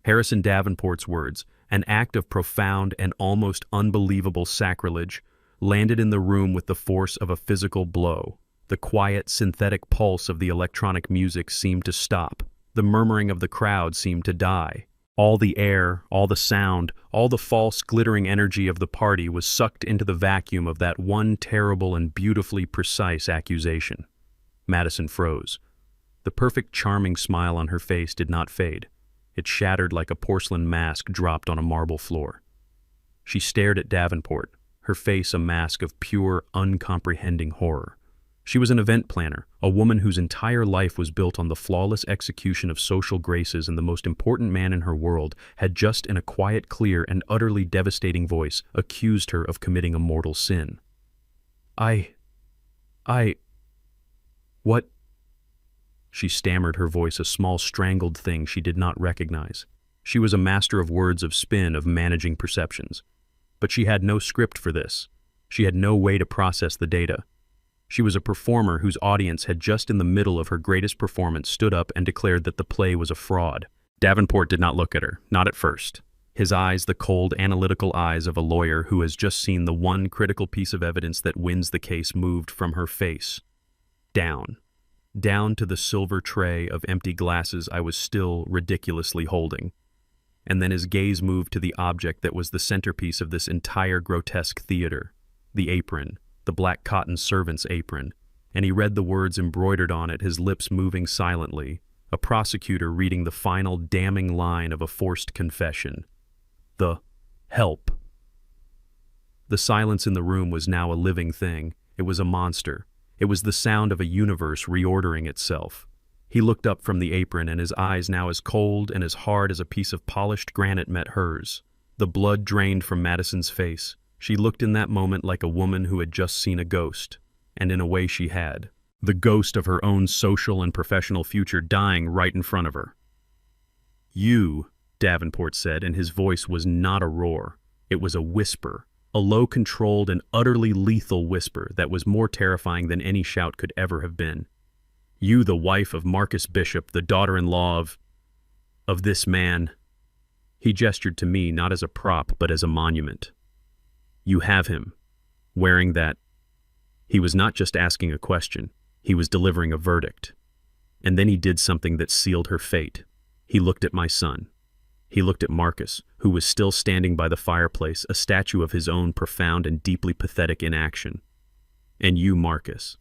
Harrison Davenport's words, "an act of profound and almost unbelievable sacrilege," landed in the room with the force of a physical blow. The quiet, synthetic pulse of the electronic music seemed to stop. The murmuring of the crowd seemed to die. All the air, all the sound, all the false, glittering energy of the party was sucked into the vacuum of that one terrible and beautifully precise accusation. Madison froze. The perfect, charming smile on her face did not fade. It shattered like a porcelain mask dropped on a marble floor. She stared at Davenport, her face a mask of pure, uncomprehending horror. She was an event planner, a woman whose entire life was built on the flawless execution of social graces, and the most important man in her world had just, in a quiet, clear, and utterly devastating voice, accused her of committing a mortal sin. What? She stammered, her voice a small, strangled thing she did not recognize. She was a master of words, of spin, of managing perceptions. But she had no script for this. She had no way to process the data. She was a performer whose audience had just in the middle of her greatest performance stood up and declared that the play was a fraud. Davenport did not look at her, not at first. His eyes, the cold, analytical eyes of a lawyer who has just seen the one critical piece of evidence that wins the case, moved from her face. Down to the silver tray of empty glasses I was still ridiculously holding. And then his gaze moved to the object that was the centerpiece of this entire grotesque theater, the apron, the black cotton servant's apron, and he read the words embroidered on it, his lips moving silently, a prosecutor reading the final damning line of a forced confession. The help. The silence in the room was now a living thing. It was a monster. It was the sound of a universe reordering itself. He looked up from the apron, and his eyes, now as cold and as hard as a piece of polished granite, met hers. The blood drained from Madison's face. She looked in that moment like a woman who had just seen a ghost, and in a way she had. The ghost of her own social and professional future dying right in front of her. "You," Davenport said, and his voice was not a roar. It was a whisper, a low-controlled and utterly lethal whisper that was more terrifying than any shout could ever have been. "You, the wife of Marcus Bishop, the daughter-in-law of this man." He gestured to me not as a prop but as a monument. "You have him, wearing that." He was not just asking a question, he was delivering a verdict. And then he did something that sealed her fate. He looked at my son. He looked at Marcus, who was still standing by the fireplace, a statue of his own profound and deeply pathetic inaction. "And you, Marcus,"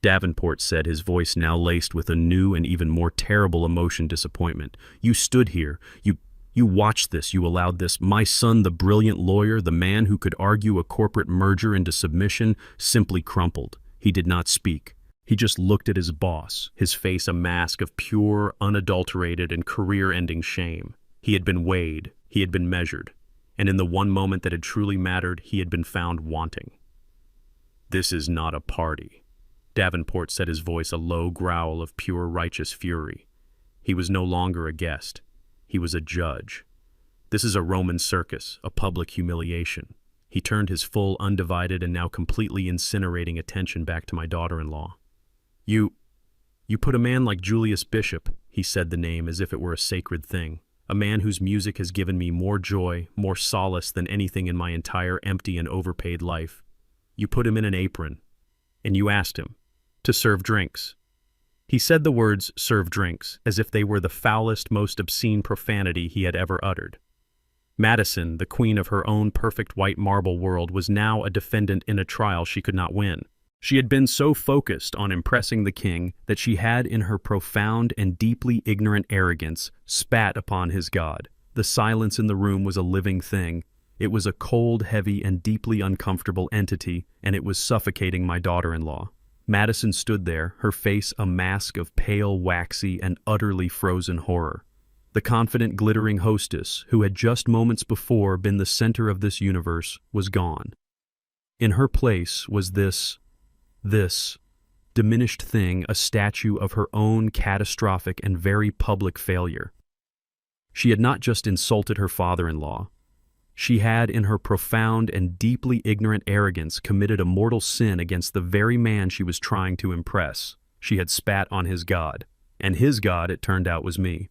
Davenport said, his voice now laced with a new and even more terrible emotion, disappointment. "You stood here. You watched this. You allowed this. My son, the brilliant lawyer, the man who could argue a corporate merger into submission, simply crumpled. He did not speak. He just looked at his boss, his face a mask of pure, unadulterated, and career-ending shame. He had been weighed. He had been measured. And in the one moment that had truly mattered, he had been found wanting. "This is not a party," Davenport said, his voice a low growl of pure righteous fury. He was no longer a guest. He was a judge. "This is a Roman circus, a public humiliation." He turned his full, undivided, and now completely incinerating attention back to my daughter-in-law. You put a man like Julius Bishop," he said the name as if it were a sacred thing, "a man whose music has given me more joy, more solace than anything in my entire empty and overpaid life. You put him in an apron, and you asked him to serve drinks." He said the words "serve drinks" as if they were the foulest, most obscene profanity he had ever uttered. Madison, the queen of her own perfect white marble world, was now a defendant in a trial she could not win. She had been so focused on impressing the king that she had, in her profound and deeply ignorant arrogance, spat upon his God. The silence in the room was a living thing. It was a cold, heavy, and deeply uncomfortable entity, and it was suffocating my daughter-in-law. Madison stood there, her face a mask of pale, waxy, and utterly frozen horror. The confident, glittering hostess, who had just moments before been the center of this universe, was gone. In her place was this diminished thing, a statue of her own catastrophic and very public failure. She had not just insulted her father-in-law. She had, in her profound and deeply ignorant arrogance, committed a mortal sin against the very man she was trying to impress. She had spat on his God. And his God, it turned out, was me.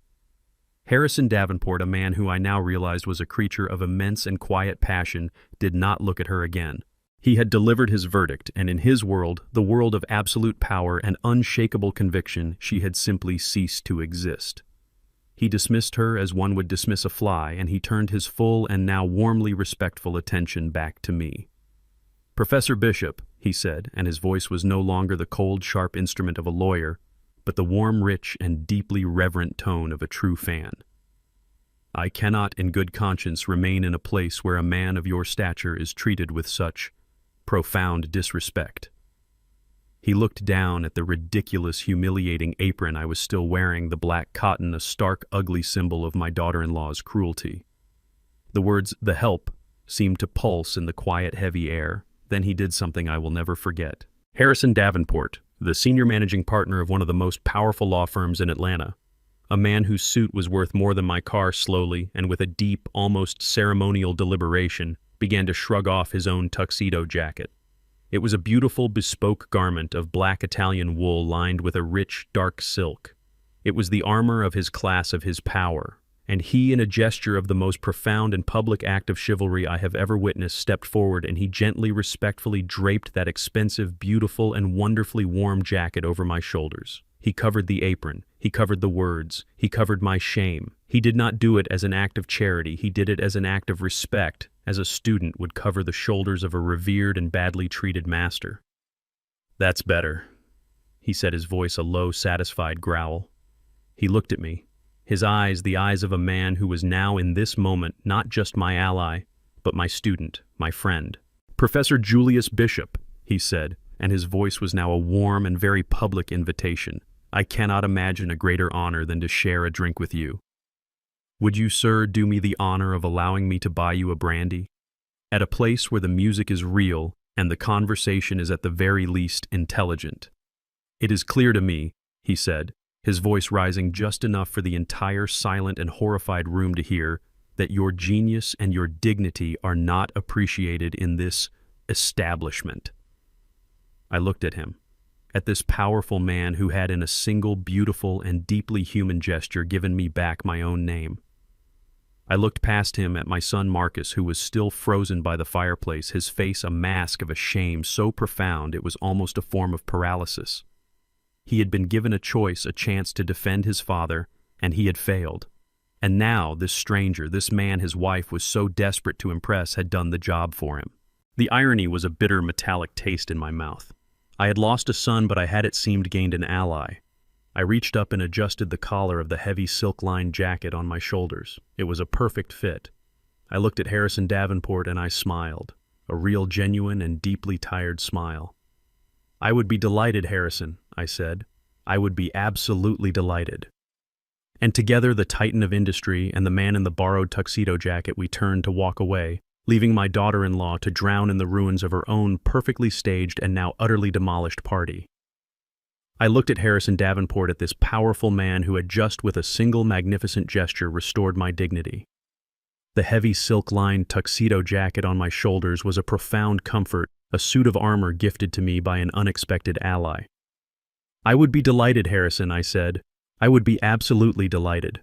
Harrison Davenport, a man who I now realized was a creature of immense and quiet passion, did not look at her again. He had delivered his verdict, and in his world, the world of absolute power and unshakable conviction, she had simply ceased to exist. He dismissed her as one would dismiss a fly, and he turned his full and now warmly respectful attention back to me. "Professor Bishop," he said, and his voice was no longer the cold, sharp instrument of a lawyer, but the warm, rich, and deeply reverent tone of a true fan. "I cannot in good conscience remain in a place where a man of your stature is treated with such profound disrespect." He looked down at the ridiculous, humiliating apron I was still wearing, the black cotton, a stark, ugly symbol of my daughter-in-law's cruelty. The words, "the help," seemed to pulse in the quiet, heavy air. Then he did something I will never forget. "Harrison Davenport, the senior managing partner of one of the most powerful law firms in Atlanta, A man whose suit was worth more than my car slowly, and with a deep, almost ceremonial deliberation, began to shrug off his own tuxedo jacket. It was a beautiful, bespoke garment of black Italian wool lined with a rich, dark silk. It was the armor of his class, of his power, and he, in a gesture of the most profound and public act of chivalry I have ever witnessed, stepped forward, and he gently, respectfully draped that expensive, beautiful, and wonderfully warm jacket over my shoulders. He covered the apron, he covered the words, he covered my shame. He did not do it as an act of charity, he did it as an act of respect, as a student would cover the shoulders of a revered and badly treated master. "That's better," he said, his voice a low, satisfied growl. He looked at me, his eyes the eyes of a man who was now in this moment not just my ally, but my student, my friend. "Professor Julius Bishop," he said, and his voice was now a warm and very public invitation. "I cannot imagine a greater honor than to share a drink with you. Would you, sir, do me the honor of allowing me to buy you a brandy? At a place where the music is real and the conversation is at the very least intelligent. It is clear to me," he said, his voice rising just enough for the entire silent and horrified room to hear, "that your genius and your dignity are not appreciated in this establishment." I looked at him, at this powerful man who had in a single beautiful and deeply human gesture given me back my own name. I looked past him at my son Marcus, who was still frozen by the fireplace, his face a mask of a shame so profound it was almost a form of paralysis. He had been given a choice, a chance to defend his father, and he had failed. And now this stranger, this man his wife was so desperate to impress, had done the job for him. The irony was a bitter metallic taste in my mouth. I had lost a son, but I had, it seemed, gained an ally. I reached up and adjusted the collar of the heavy silk-lined jacket on my shoulders. It was a perfect fit. I looked at Harrison Davenport and I smiled, a real, genuine, and deeply tired smile. "I would be delighted, Harrison," I said. "I would be absolutely delighted." And together, the titan of industry and the man in the borrowed tuxedo jacket, we turned to walk away, leaving my daughter-in-law to drown in the ruins of her own perfectly staged and now utterly demolished party. I looked at Harrison Davenport, at this powerful man who had just with a single magnificent gesture restored my dignity. The heavy silk-lined tuxedo jacket on my shoulders was a profound comfort, a suit of armor gifted to me by an unexpected ally. "I would be delighted, Harrison," I said. "I would be absolutely delighted."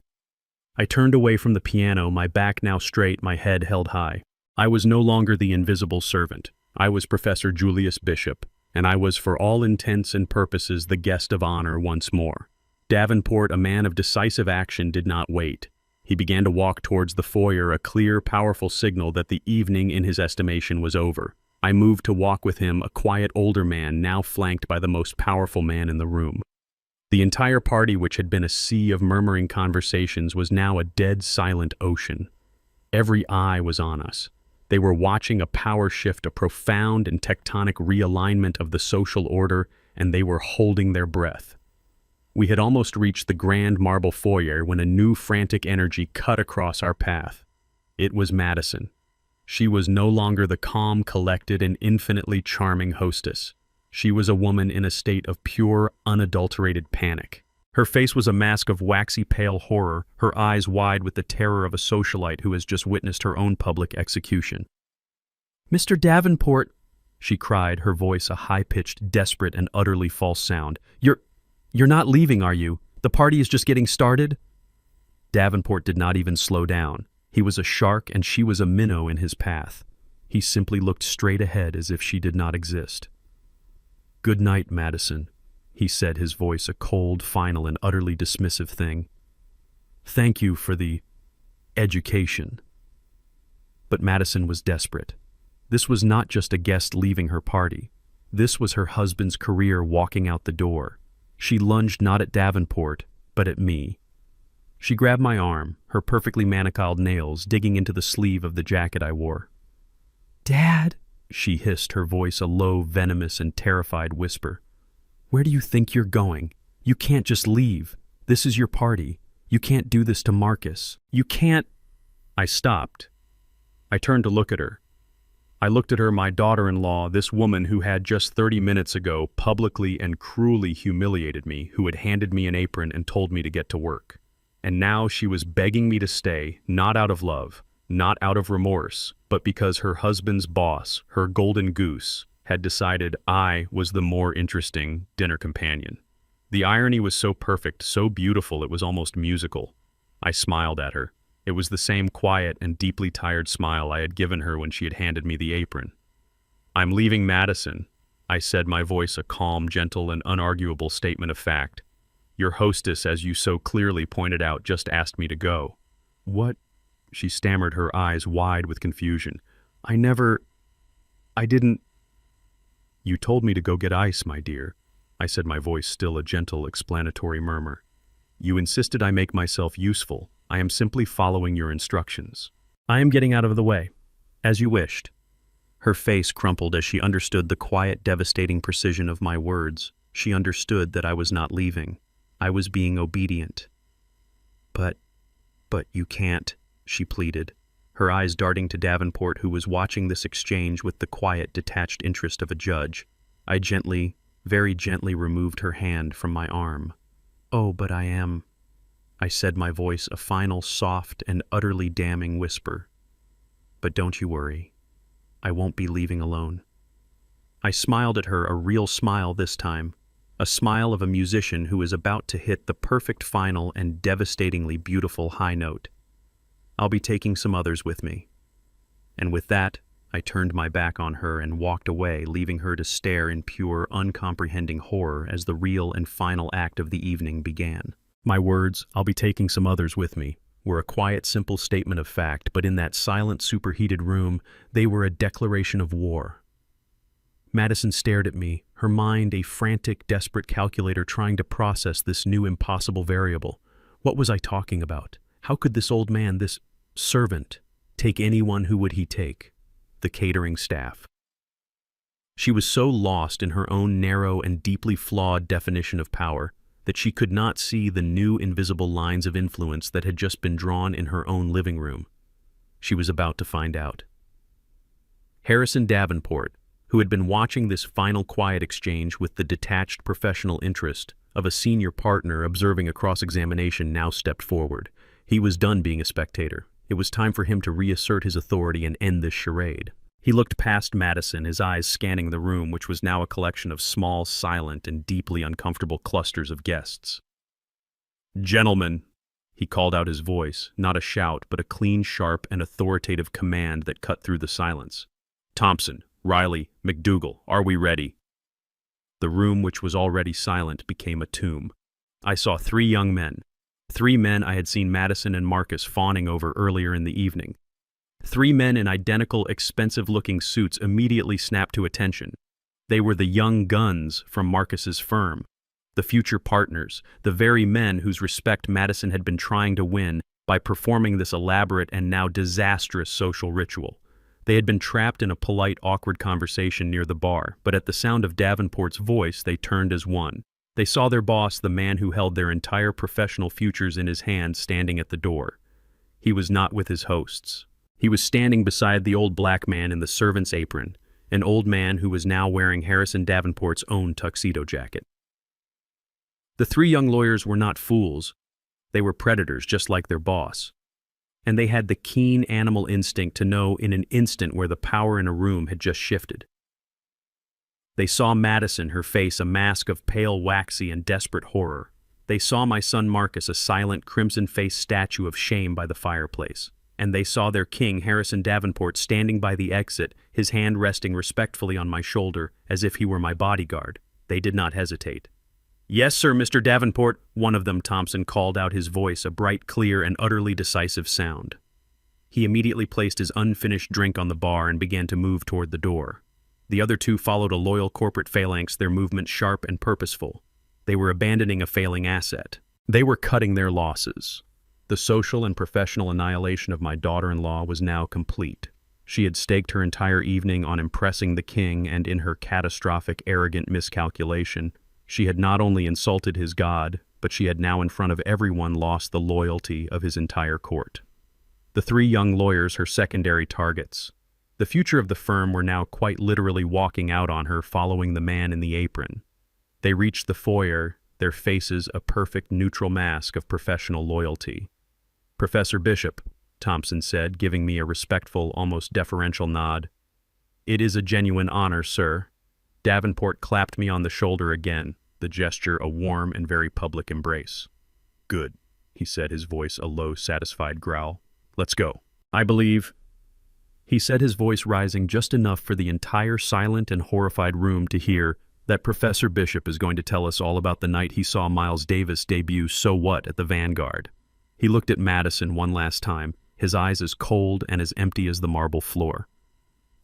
I turned away from the piano, my back now straight, my head held high. I was no longer the invisible servant. I was Professor Julius Bishop, and I was for all intents and purposes the guest of honor once more. Davenport, a man of decisive action, did not wait. He began to walk towards the foyer, a clear, powerful signal that the evening, in his estimation, was over. I moved to walk with him, a quiet older man, now flanked by the most powerful man in the room. The entire party, which had been a sea of murmuring conversations, was now a dead, silent ocean. Every eye was on us. They were watching a power shift, a profound and tectonic realignment of the social order, and they were holding their breath. We had almost reached the grand marble foyer when a new frantic energy cut across our path. It was Madison. She was no longer the calm, collected, and infinitely charming hostess. She was a woman in a state of pure, unadulterated panic. Her face was a mask of waxy pale horror, her eyes wide with the terror of a socialite who has just witnessed her own public execution. "Mr. Davenport," she cried, her voice a high-pitched, desperate, and utterly false sound. You're not leaving, are you? The party is just getting started?" Davenport did not even slow down. He was a shark and she was a minnow in his path. He simply looked straight ahead as if she did not exist. "Good night, Madison," he said, his voice a cold, final, and utterly dismissive thing. "Thank you for the education." But Madison was desperate. This was not just a guest leaving her party. This was her husband's career walking out the door. She lunged not at Davenport, but at me. She grabbed my arm, her perfectly manicaled nails digging into the sleeve of the jacket I wore. "Dad," she hissed, her voice a low, venomous, and terrified whisper. "Where do you think you're going? You can't just leave. This is your party. You can't do this to Marcus. You can't—" I stopped. I turned to look at her. I looked at her, my daughter-in-law, this woman who had just 30 minutes ago publicly and cruelly humiliated me, who had handed me an apron and told me to get to work. And now she was begging me to stay, not out of love, not out of remorse, but because her husband's boss, her golden goose, had decided I was the more interesting dinner companion. The irony was so perfect, so beautiful, it was almost musical. I smiled at her. It was the same quiet and deeply tired smile I had given her when she had handed me the apron. "I'm leaving Madison," I said, my voice a calm, gentle, and unarguable statement of fact. "Your hostess, as you so clearly pointed out, just asked me to go." "What?" she stammered, her eyes wide with confusion. I didn't." "You told me to go get ice, my dear," I said, my voice still a gentle, explanatory murmur. "You insisted I make myself useful. I am simply following your instructions." "I am getting out of the way, as you wished." Her face crumpled as she understood the quiet, devastating precision of my words. She understood that I was not leaving. I was being obedient. But you can't," she pleaded, her eyes darting to Davenport, who was watching this exchange with the quiet, detached interest of a judge. I gently, very gently removed her hand from my arm. "Oh, but I am," I said, my voice a final, soft, and utterly damning whisper. "But don't you worry. I won't be leaving alone." I smiled at her, a real smile this time, a smile of a musician who is about to hit the perfect final and devastatingly beautiful high note. "I'll be taking some others with me." And with that, I turned my back on her and walked away, leaving her to stare in pure, uncomprehending horror as the real and final act of the evening began. My words, "I'll be taking some others with me," were a quiet, simple statement of fact, but in that silent, superheated room, they were a declaration of war. Madison stared at me, her mind a frantic, desperate calculator trying to process this new impossible variable. What was I talking about? How could this old man, this servant, take anyone? Who would he take? The catering staff. She was so lost in her own narrow and deeply flawed definition of power that she could not see the new invisible lines of influence that had just been drawn in her own living room. She was about to find out. Harrison Davenport, who had been watching this final quiet exchange with the detached professional interest of a senior partner observing a cross-examination, now stepped forward. He was done being a spectator. It was time for him to reassert his authority and end this charade. He looked past Madison, his eyes scanning the room, which was now a collection of small, silent, and deeply uncomfortable clusters of guests. "Gentlemen," he called out, his voice, not a shout, but a clean, sharp, and authoritative command that cut through the silence. "Thompson, Riley, McDougal, are we ready?" The room, which was already silent, became a tomb. I saw three young men. 3 men I had seen Madison and Marcus fawning over earlier in the evening. 3 men in identical, expensive-looking suits immediately snapped to attention. They were the young guns from Marcus's firm, the future partners, the very men whose respect Madison had been trying to win by performing this elaborate and now disastrous social ritual. They had been trapped in a polite, awkward conversation near the bar, but at the sound of Davenport's voice, they turned as one. They saw their boss, the man who held their entire professional futures in his hand, standing at the door. He was not with his hosts. He was standing beside the old black man in the servant's apron, an old man who was now wearing Harrison Davenport's own tuxedo jacket. The 3 young lawyers were not fools. They were predators, just like their boss. And they had the keen animal instinct to know in an instant where the power in a room had just shifted. They saw Madison, her face a mask of pale, waxy, and desperate horror. They saw my son Marcus, a silent, crimson-faced statue of shame by the fireplace. And they saw their king, Harrison Davenport, standing by the exit, his hand resting respectfully on my shoulder, as if he were my bodyguard. They did not hesitate. "Yes, sir, Mr. Davenport," one of them, Thompson, called out, his voice a bright, clear, and utterly decisive sound. He immediately placed his unfinished drink on the bar and began to move toward the door. The other 2 followed a loyal corporate phalanx, their movement sharp and purposeful. They were abandoning a failing asset. They were cutting their losses. The social and professional annihilation of my daughter-in-law was now complete. She had staked her entire evening on impressing the king, and in her catastrophic, arrogant miscalculation, she had not only insulted his god, but she had now in front of everyone lost the loyalty of his entire court. The 3 young lawyers, her secondary targets. The future of the firm were now quite literally walking out on her, following the man in the apron. They reached the foyer, their faces a perfect neutral mask of professional loyalty. "Professor Bishop," Thompson said, giving me a respectful, almost deferential nod. "It is a genuine honor, sir." Davenport clapped me on the shoulder again, the gesture a warm and very public embrace. "Good," he said, his voice a low, satisfied growl. "Let's go." "I believe," he said, his voice rising just enough for the entire silent and horrified room to hear, "that Professor Bishop is going to tell us all about the night he saw Miles Davis debut So What at the Vanguard." He looked at Madison one last time, his eyes as cold and as empty as the marble floor.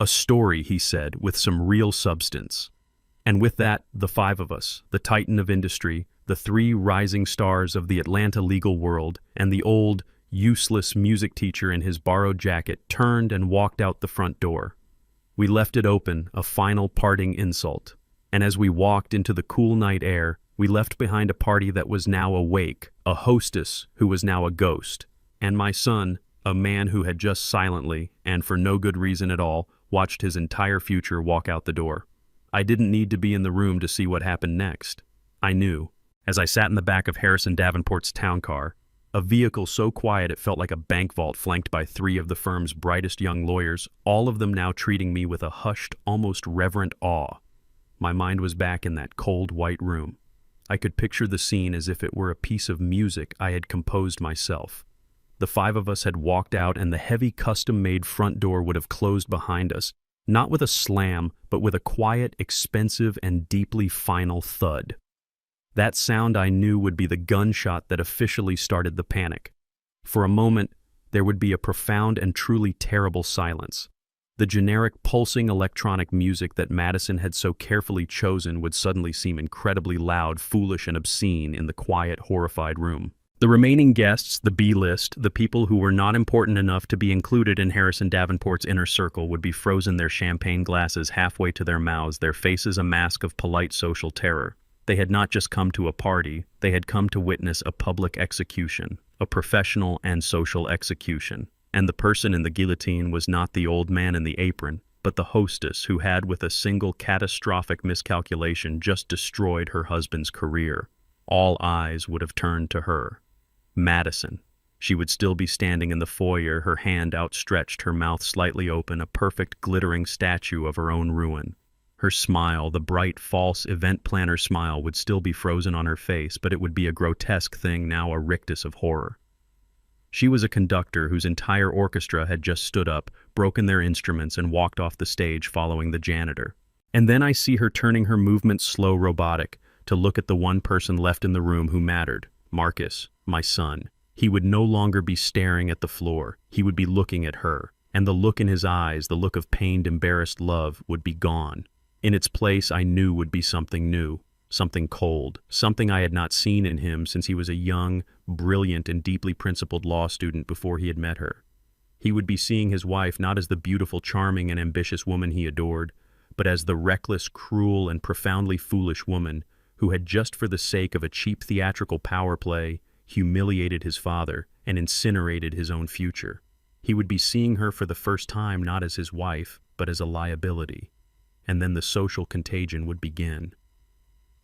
"A story," he said, "with some real substance." And with that, the five of us, the titan of industry, the three rising stars of the Atlanta legal world, and the old, useless music teacher in his borrowed jacket, turned and walked out the front door. We left it open, a final parting insult. And as we walked into the cool night air, we left behind a party that was now awake, a hostess who was now a ghost, and my son, a man who had just silently, and for no good reason at all, watched his entire future walk out the door. I didn't need to be in the room to see what happened next. I knew. As I sat in the back of Harrison Davenport's town car, a vehicle so quiet it felt like a bank vault flanked by three of the firm's brightest young lawyers, all of them now treating me with a hushed, almost reverent awe. My mind was back in that cold, white room. I could picture the scene as if it were a piece of music I had composed myself. The five of us had walked out, and the heavy custom-made front door would have closed behind us, not with a slam, but with a quiet, expensive, and deeply final thud. That sound I knew would be the gunshot that officially started the panic. For a moment, there would be a profound and truly terrible silence. The generic pulsing electronic music that Madison had so carefully chosen would suddenly seem incredibly loud, foolish, and obscene in the quiet, horrified room. The remaining guests, the B-list, the people who were not important enough to be included in Harrison Davenport's inner circle, would be frozen, their champagne glasses halfway to their mouths, their faces a mask of polite social terror. They had not just come to a party, they had come to witness a public execution, a professional and social execution. And the person in the guillotine was not the old man in the apron, but the hostess who had, with a single catastrophic miscalculation, just destroyed her husband's career. All eyes would have turned to her. Madison. She would still be standing in the foyer, her hand outstretched, her mouth slightly open, a perfect glittering statue of her own ruin. Her smile, the bright, false event planner smile, would still be frozen on her face, but it would be a grotesque thing now, a rictus of horror. She was a conductor whose entire orchestra had just stood up, broken their instruments, and walked off the stage following the janitor. And then I see her turning her movements slow, robotic, to look at the one person left in the room who mattered, Marcus, my son. He would no longer be staring at the floor. He would be looking at her, and the look in his eyes, the look of pained, embarrassed love, would be gone. In its place, I knew would be something new, something cold, something I had not seen in him since he was a young, brilliant, and deeply principled law student before he had met her. He would be seeing his wife not as the beautiful, charming, and ambitious woman he adored, but as the reckless, cruel, and profoundly foolish woman who had, just for the sake of a cheap theatrical power play, humiliated his father and incinerated his own future. He would be seeing her for the first time not as his wife, but as a liability. And then the social contagion would begin.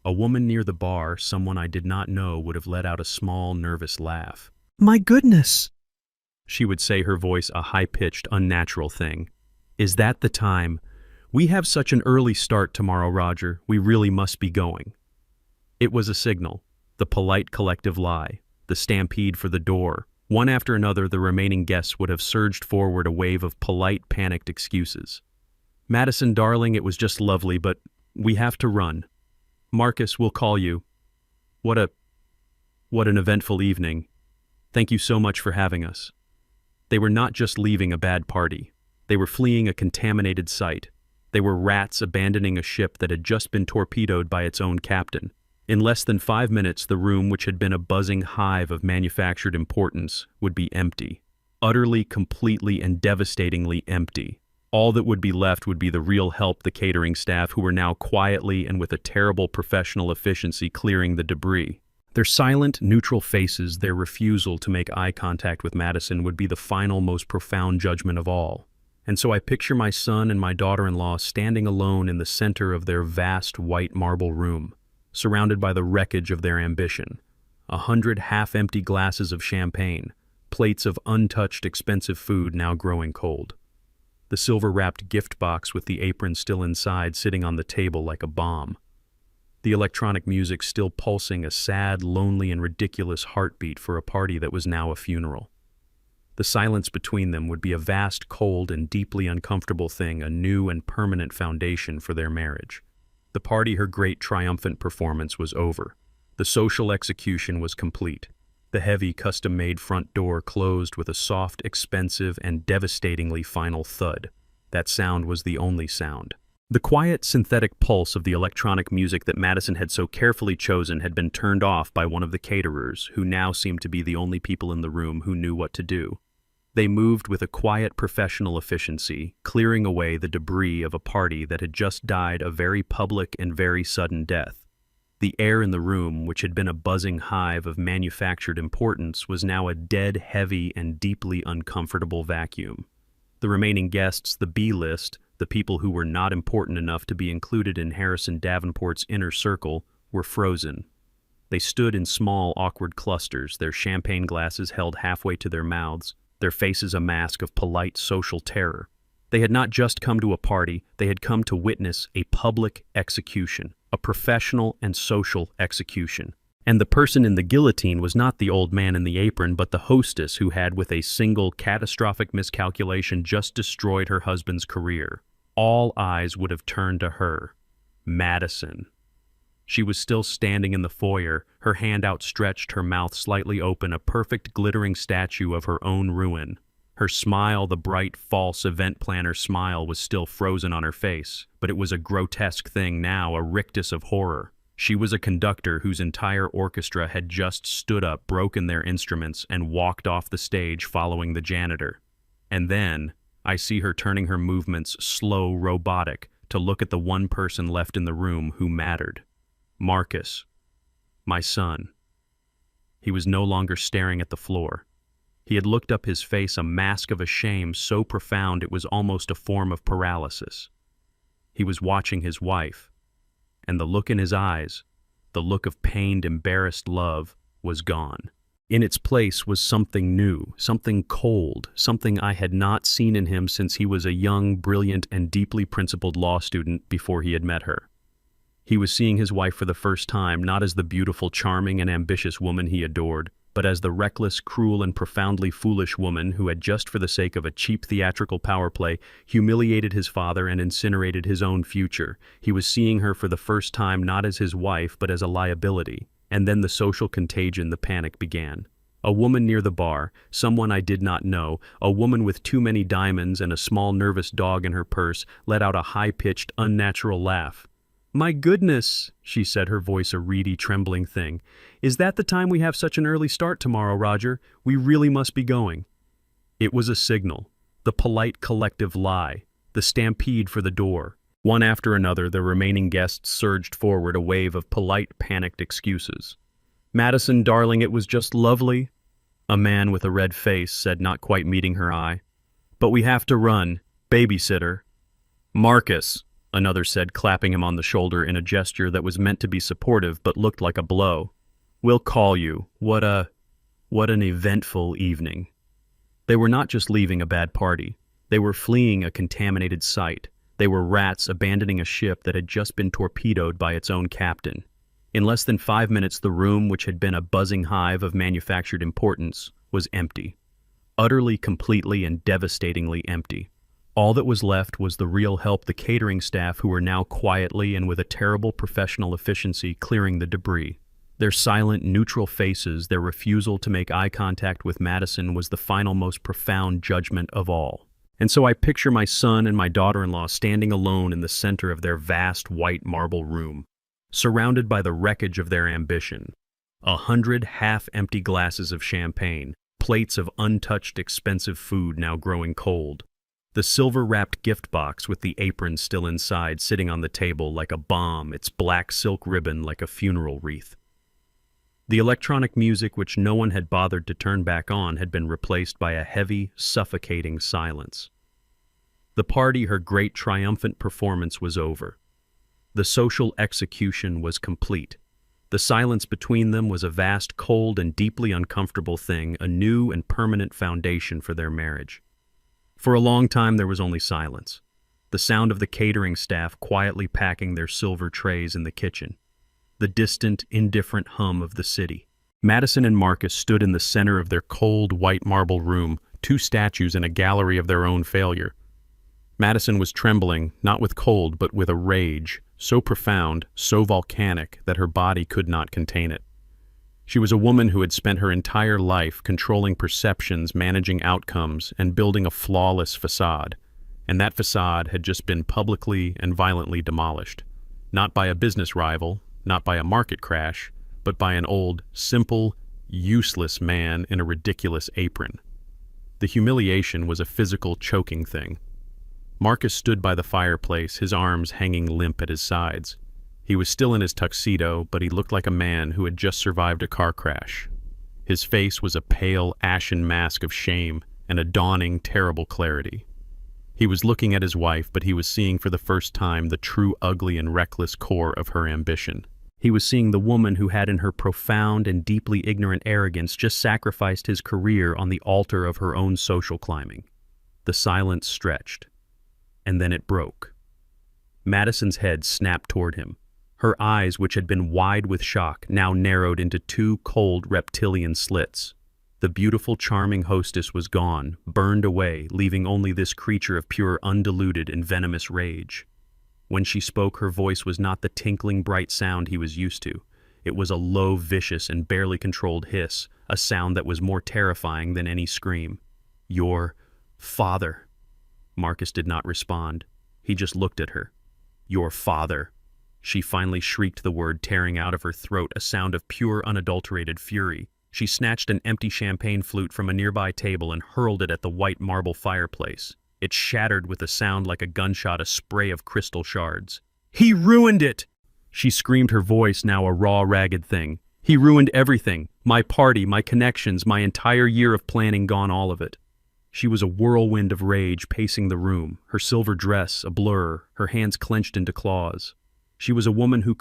A woman near the bar, someone I did not know, would have let out a small, nervous laugh. "My goodness," she would say, her voice a high-pitched, unnatural thing. "Is that the time? We have such an early start tomorrow, Roger. We really must be going." It was a signal, the polite collective lie, the stampede for the door. One after another, the remaining guests would have surged forward, a wave of polite, panicked excuses. "Madison, darling, it was just lovely, but we have to run. Marcus, we'll call you. What an eventful evening. Thank you so much for having us." They were not just leaving a bad party. They were fleeing a contaminated site. They were rats abandoning a ship that had just been torpedoed by its own captain. In less than 5 minutes, the room, which had been a buzzing hive of manufactured importance, would be empty. Utterly, completely, and devastatingly empty. All that would be left would be the real help, the catering staff, who were now quietly and with a terrible professional efficiency clearing the debris. Their silent, neutral faces, their refusal to make eye contact with Madison, would be the final, most profound judgment of all. And so I picture my son and my daughter-in-law standing alone in the center of their vast white marble room. surrounded by the wreckage of their ambition. 100 half-empty glasses of champagne, plates of untouched expensive food now growing cold. The silver-wrapped gift box with the apron still inside sitting on the table like a bomb. The electronic music still pulsing a sad, lonely, and ridiculous heartbeat for a party that was now a funeral. The silence between them would be a vast, cold, and deeply uncomfortable thing, a new and permanent foundation for their marriage. The party, her great triumphant performance, was over. The social execution was complete. The heavy, custom-made front door closed with a soft, expensive, and devastatingly final thud. That sound was the only sound. The quiet, synthetic pulse of the electronic music that Madison had so carefully chosen had been turned off by one of the caterers, who now seemed to be the only people in the room who knew what to do. They moved with a quiet, professional efficiency, clearing away the debris of a party that had just died a very public and very sudden death. The air in the room, which had been a buzzing hive of manufactured importance, was now a dead, heavy, and deeply uncomfortable vacuum. The remaining guests, the B-list, the people who were not important enough to be included in Harrison Davenport's inner circle, were frozen. They stood in small, awkward clusters, their champagne glasses held halfway to their mouths, their faces a mask of polite social terror. They had not just come to a party, they had come to witness a public execution, a professional and social execution. And the person in the guillotine was not the old man in the apron, but the hostess who had, with a single catastrophic miscalculation, just destroyed her husband's career. All eyes would have turned to her. Madison. She was still standing in the foyer, her hand outstretched, her mouth slightly open, a perfect glittering statue of her own ruin. Her smile, the bright, false event planner smile, was still frozen on her face, but it was a grotesque thing now, a rictus of horror. She was a conductor whose entire orchestra had just stood up, broken their instruments, and walked off the stage following the janitor. And then, I see her turning her movements slow, robotic, to look at the one person left in the room who mattered. Marcus. My son. He was no longer staring at the floor. He had looked up, his face a mask of a shame so profound it was almost a form of paralysis. He was watching his wife, and the look in his eyes, the look of pained, embarrassed love, was gone. In its place was something new, something cold, something I had not seen in him since he was a young, brilliant, and deeply principled law student before he had met her. He was seeing his wife for the first time, not as the beautiful, charming, and ambitious woman he adored, but as the reckless, cruel, and profoundly foolish woman who had, just for the sake of a cheap theatrical power play, humiliated his father and incinerated his own future. He was seeing her for the first time not as his wife, but as a liability. And then the social contagion, the panic began. A woman near the bar, someone I did not know, a woman with too many diamonds and a small nervous dog in her purse, let out a high-pitched, unnatural laugh. "My goodness," she said, her voice a reedy, trembling thing. "Is that the time we have such an early start tomorrow, Roger? We really must be going." It was a signal. The polite collective lie. The stampede for the door. One after another, the remaining guests surged forward, a wave of polite, panicked excuses. "Madison, darling, it was just lovely," a man with a red face said, not quite meeting her eye. "But we have to run. Babysitter." "Marcus," another said, clapping him on the shoulder in a gesture that was meant to be supportive but looked like a blow. "We'll call you. What an eventful evening." They were not just leaving a bad party. They were fleeing a contaminated site. They were rats abandoning a ship that had just been torpedoed by its own captain. In less than 5 minutes, the room, which had been a buzzing hive of manufactured importance, was empty. Utterly, completely, and devastatingly empty. All that was left was the real help, the catering staff, who were now quietly and with a terrible professional efficiency clearing the debris. Their silent, neutral faces, their refusal to make eye contact with Madison was the final, most profound judgment of all. And so I picture my son and my daughter-in-law standing alone in the center of their vast white marble room, surrounded by the wreckage of their ambition. 100 half-empty glasses of champagne, plates of untouched expensive food now growing cold. The silver-wrapped gift box with the apron still inside sitting on the table like a bomb, its black silk ribbon like a funeral wreath. The electronic music, which no one had bothered to turn back on, had been replaced by a heavy, suffocating silence. The party, her great triumphant performance, was over. The social execution was complete. The silence between them was a vast, cold, and deeply uncomfortable thing, a new and permanent foundation for their marriage. For a long time there was only silence. The sound of the catering staff quietly packing their silver trays in the kitchen. The distant, indifferent hum of the city. Madison and Marcus stood in the center of their cold, white marble room, two statues in a gallery of their own failure. Madison was trembling, not with cold, but with a rage, so profound, so volcanic, that her body could not contain it. She was a woman who had spent her entire life controlling perceptions, managing outcomes, and building a flawless facade. And that facade had just been publicly and violently demolished. Not by a business rival, not by a market crash, but by an old, simple, useless man in a ridiculous apron. The humiliation was a physical, choking thing. Marcus stood by the fireplace, his arms hanging limp at his sides. He was still in his tuxedo, but he looked like a man who had just survived a car crash. His face was a pale, ashen mask of shame and a dawning, terrible clarity. He was looking at his wife, but he was seeing for the first time the true ugly and reckless core of her ambition. He was seeing the woman who had in her profound and deeply ignorant arrogance just sacrificed his career on the altar of her own social climbing. The silence stretched. And then it broke. Madison's head snapped toward him. Her eyes, which had been wide with shock, now narrowed into two cold reptilian slits. The beautiful, charming hostess was gone, burned away, leaving only this creature of pure, undiluted, and venomous rage. When she spoke, her voice was not the tinkling, bright sound he was used to. It was a low, vicious, and barely controlled hiss, a sound that was more terrifying than any scream. "Your father." Marcus did not respond. He just looked at her. "Your father." She finally shrieked the word, tearing out of her throat, a sound of pure, unadulterated fury. She snatched an empty champagne flute from a nearby table and hurled it at the white marble fireplace. It shattered with a sound like a gunshot, a spray of crystal shards. "He ruined it!" She screamed, her voice now a raw, ragged thing. "He ruined everything. My party, my connections, my entire year of planning gone, all of it." She was a whirlwind of rage pacing the room, her silver dress a blur, her hands clenched into claws. She was a woman who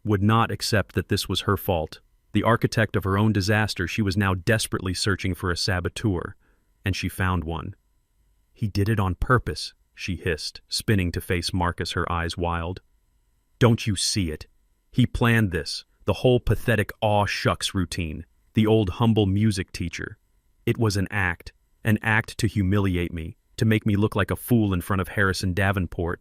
would not accept that this was her fault. The architect of her own disaster, she was now desperately searching for a saboteur, and she found one. "He did it on purpose," she hissed, spinning to face Marcus, her eyes wild. "Don't you see it? He planned this, the whole pathetic aw-shucks routine, the old humble music teacher. It was an act to humiliate me, to make me look like a fool in front of Harrison Davenport."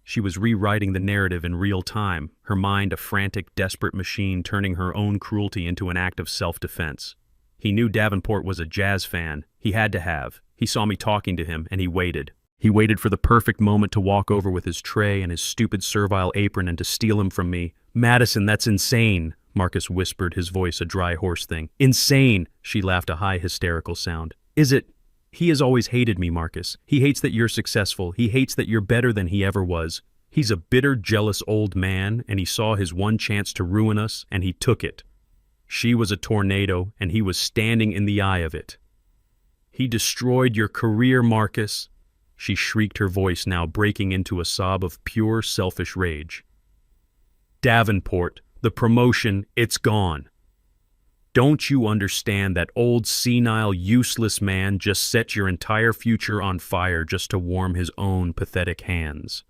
She was rewriting the narrative in real time, her mind a frantic, desperate machine, turning her own cruelty into an act of self-defense. He knew Davenport was a jazz fan. He had to have. He saw me talking to him, and he waited. He waited for the perfect moment to walk over with his tray and his stupid servile apron and to steal him from me. "Madison, that's insane," Marcus whispered, his voice a dry, hoarse thing. "Insane!" She laughed, a high, hysterical sound. "Is it? He has always hated me, Marcus. He hates that you're successful. He hates that you're better than he ever was. He's a bitter, jealous old man, and he saw his one chance to ruin us, and he took it. She was a tornado, and he was standing in the eye of it. He destroyed your career, Marcus." She shrieked, her voice now breaking into a sob of pure, selfish rage. "Davenport, the promotion, it's gone. Don't you understand that old, senile, useless man just set your entire future on fire just to warm his own pathetic hands?"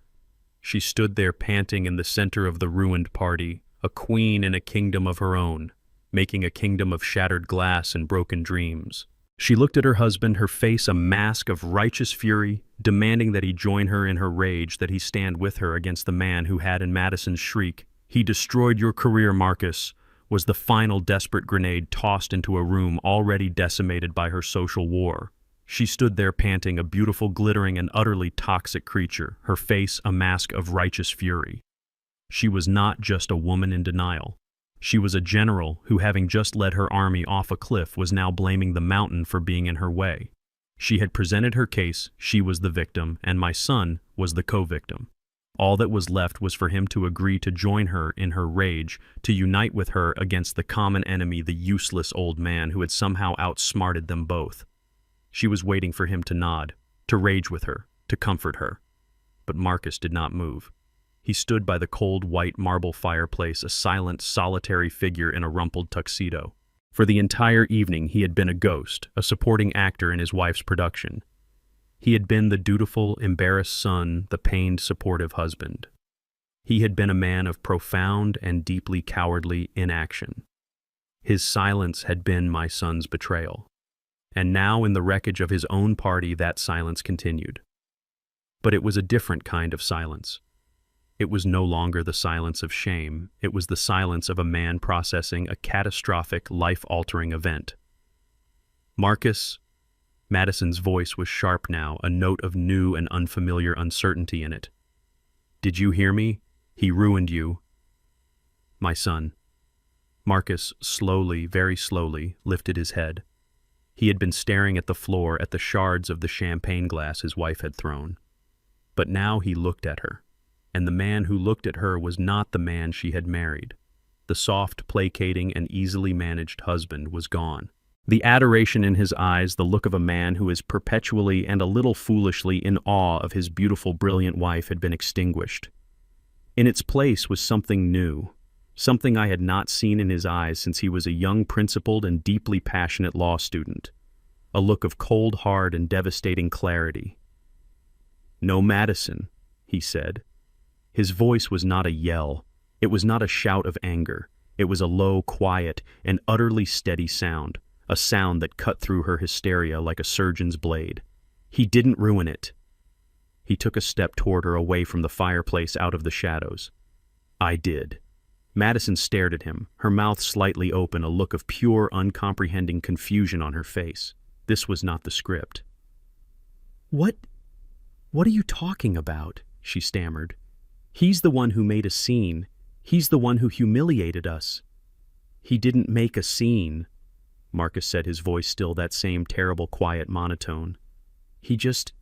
She stood there panting in the center of the ruined party, a queen in a kingdom of her own, making a kingdom of shattered glass and broken dreams. She looked at her husband, her face a mask of righteous fury, demanding that he join her in her rage, that he stand with her against the man who had, in Madison's shriek, "He destroyed your career, Marcus," was the final desperate grenade tossed into a room already decimated by her social war. She stood there panting, a beautiful, glittering, and utterly toxic creature, her face a mask of righteous fury. She was not just a woman in denial. She was a general who, having just led her army off a cliff, was now blaming the mountain for being in her way. She had presented her case, she was the victim, and my son was the co-victim. All that was left was for him to agree to join her in her rage, to unite with her against the common enemy, the useless old man who had somehow outsmarted them both. She was waiting for him to nod, to rage with her, to comfort her. But Marcus did not move. He stood by the cold white marble fireplace, a silent, solitary figure in a rumpled tuxedo. For the entire evening he had been a ghost, a supporting actor in his wife's production. He had been the dutiful, embarrassed son, the pained, supportive husband. He had been a man of profound and deeply cowardly inaction. His silence had been my son's betrayal. And now in the wreckage of his own party that silence continued. But it was a different kind of silence. It was no longer the silence of shame. It was the silence of a man processing a catastrophic, life-altering event. Marcus, Madison's voice was sharp now, a note of new and unfamiliar uncertainty in it. Did you hear me? He ruined you. My son. Marcus slowly, very slowly, lifted his head. He had been staring at the floor at the shards of the champagne glass his wife had thrown. But now he looked at her. And the man who looked at her was not the man she had married. The soft, placating, and easily managed husband was gone. The adoration in his eyes, the look of a man who is perpetually and a little foolishly in awe of his beautiful, brilliant wife had been extinguished. In its place was something new, something I had not seen in his eyes since he was a young, principled, and deeply passionate law student. A look of cold, hard, and devastating clarity. "No, Madison," he said. His voice was not a yell. It was not a shout of anger. It was a low, quiet, and utterly steady sound, a sound that cut through her hysteria like a surgeon's blade. He didn't ruin it. He took a step toward her, away from the fireplace, out of the shadows. I did. Madison stared at him, her mouth slightly open, a look of pure, uncomprehending confusion on her face. This was not the script. What are you talking about?" she stammered. "He's the one who made a scene. He's the one who humiliated us." "He didn't make a scene," Marcus said, his voice still that same terrible, quiet monotone. "He just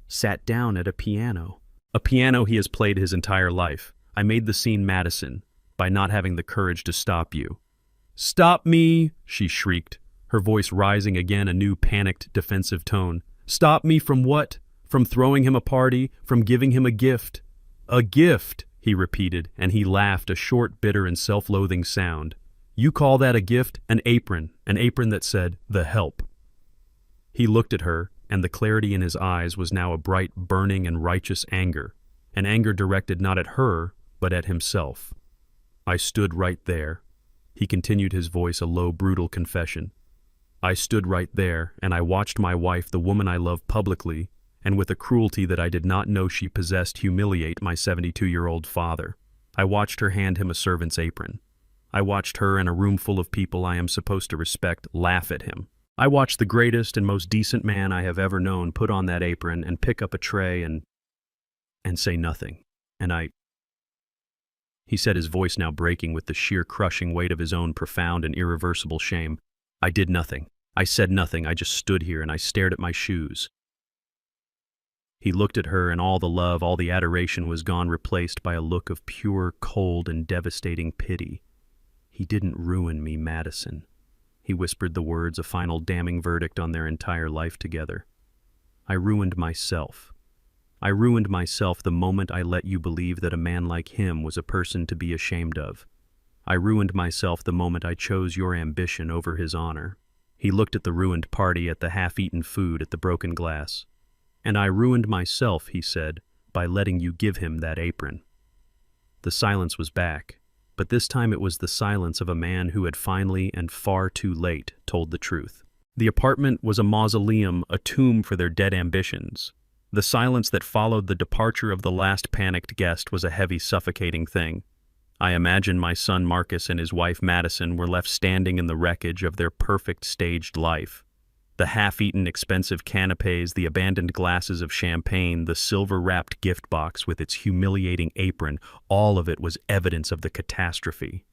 sat down at a piano." "A piano he has played his entire life. I made the scene, Madison, by not having the courage to stop you." "Stop me!" she shrieked, her voice rising again, a new panicked, defensive tone. "Stop me from what? From throwing him a party, from giving him a gift." "A gift," he repeated, and he laughed, a short, bitter, and self-loathing sound. "You call that a gift? An apron that said, 'The Help.'" He looked at her, and the clarity in his eyes was now a bright, burning, and righteous anger, an anger directed not at her, but at himself. "I stood right there," he continued, his voice a low, brutal confession. "I stood right there, and I watched my wife, the woman I love, publicly, and with a cruelty that I did not know she possessed, humiliate my 72-year-old father. I watched her hand him a servant's apron. I watched her and a room full of people I am supposed to respect laugh at him. I watched the greatest and most decent man I have ever known put on that apron and pick up a tray and say nothing. And I—" He said, his voice now breaking with the sheer crushing weight of his own profound and irreversible shame. "I did nothing. I said nothing. I just stood here and I stared at my shoes." He looked at her, and all the love, all the adoration was gone, replaced by a look of pure, cold, and devastating pity. "He didn't ruin me, Madison." He whispered the words, a final damning verdict on their entire life together. "I ruined myself. I ruined myself the moment I let you believe that a man like him was a person to be ashamed of. I ruined myself the moment I chose your ambition over his honor." He looked at the ruined party, at the half-eaten food, at the broken glass. "And I ruined myself," he said, "by letting you give him that apron." The silence was back, but this time it was the silence of a man who had finally, and far too late, told the truth. The apartment was a mausoleum, a tomb for their dead ambitions. The silence that followed the departure of the last panicked guest was a heavy, suffocating thing. I imagine my son Marcus and his wife Madison were left standing in the wreckage of their perfect staged life. The half-eaten expensive canapes, the abandoned glasses of champagne, the silver-wrapped gift box with its humiliating apron, all of it was evidence of the catastrophe.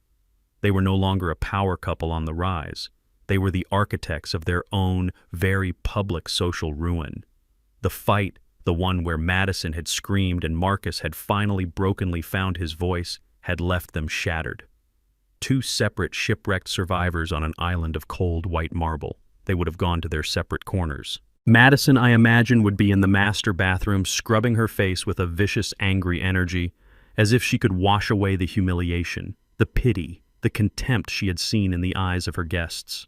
They were no longer a power couple on the rise. They were the architects of their own very public social ruin. The fight, the one where Madison had screamed and Marcus had finally brokenly found his voice, had left them shattered. Two separate shipwrecked survivors on an island of cold white marble. They would have gone to their separate corners. Madison, I imagine, would be in the master bathroom, scrubbing her face with a vicious, angry energy, as if she could wash away the humiliation, the pity, the contempt she had seen in the eyes of her guests.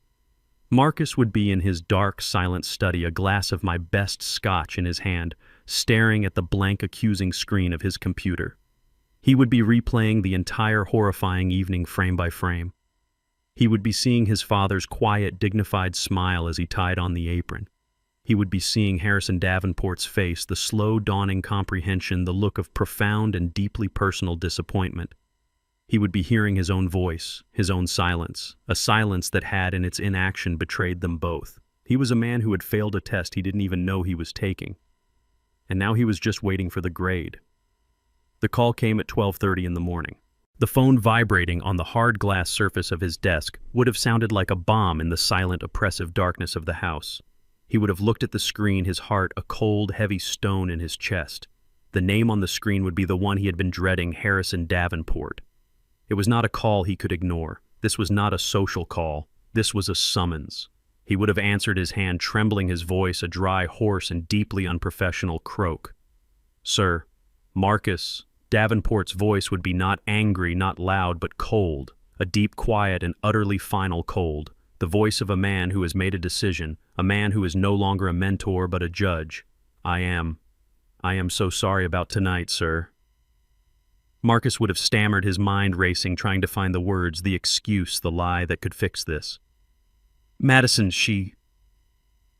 Marcus would be in his dark, silent study, a glass of my best scotch in his hand, staring at the blank, accusing screen of his computer. He would be replaying the entire horrifying evening frame by frame. He would be seeing his father's quiet, dignified smile as he tied on the apron. He would be seeing Harrison Davenport's face, the slow dawning comprehension, the look of profound and deeply personal disappointment. He would be hearing his own voice, his own silence, a silence that had in its inaction betrayed them both. He was a man who had failed a test he didn't even know he was taking. And now he was just waiting for the grade. The call came at 12:30 in the morning. The phone vibrating on the hard glass surface of his desk would have sounded like a bomb in the silent, oppressive darkness of the house. He would have looked at the screen, his heart a cold, heavy stone in his chest. The name on the screen would be the one he had been dreading, Harrison Davenport. It was not a call he could ignore. This was not a social call. This was a summons. He would have answered, his hand trembling, his voice a dry, hoarse, and deeply unprofessional croak. Sir, Marcus Davenport's voice would be not angry, not loud, but cold, a deep, quiet, and utterly final cold. The voice of a man who has made a decision, a man who is no longer a mentor but a judge. I am so sorry about tonight, sir. Marcus would have stammered, his mind racing, trying to find the words, the excuse, the lie that could fix this. Madison,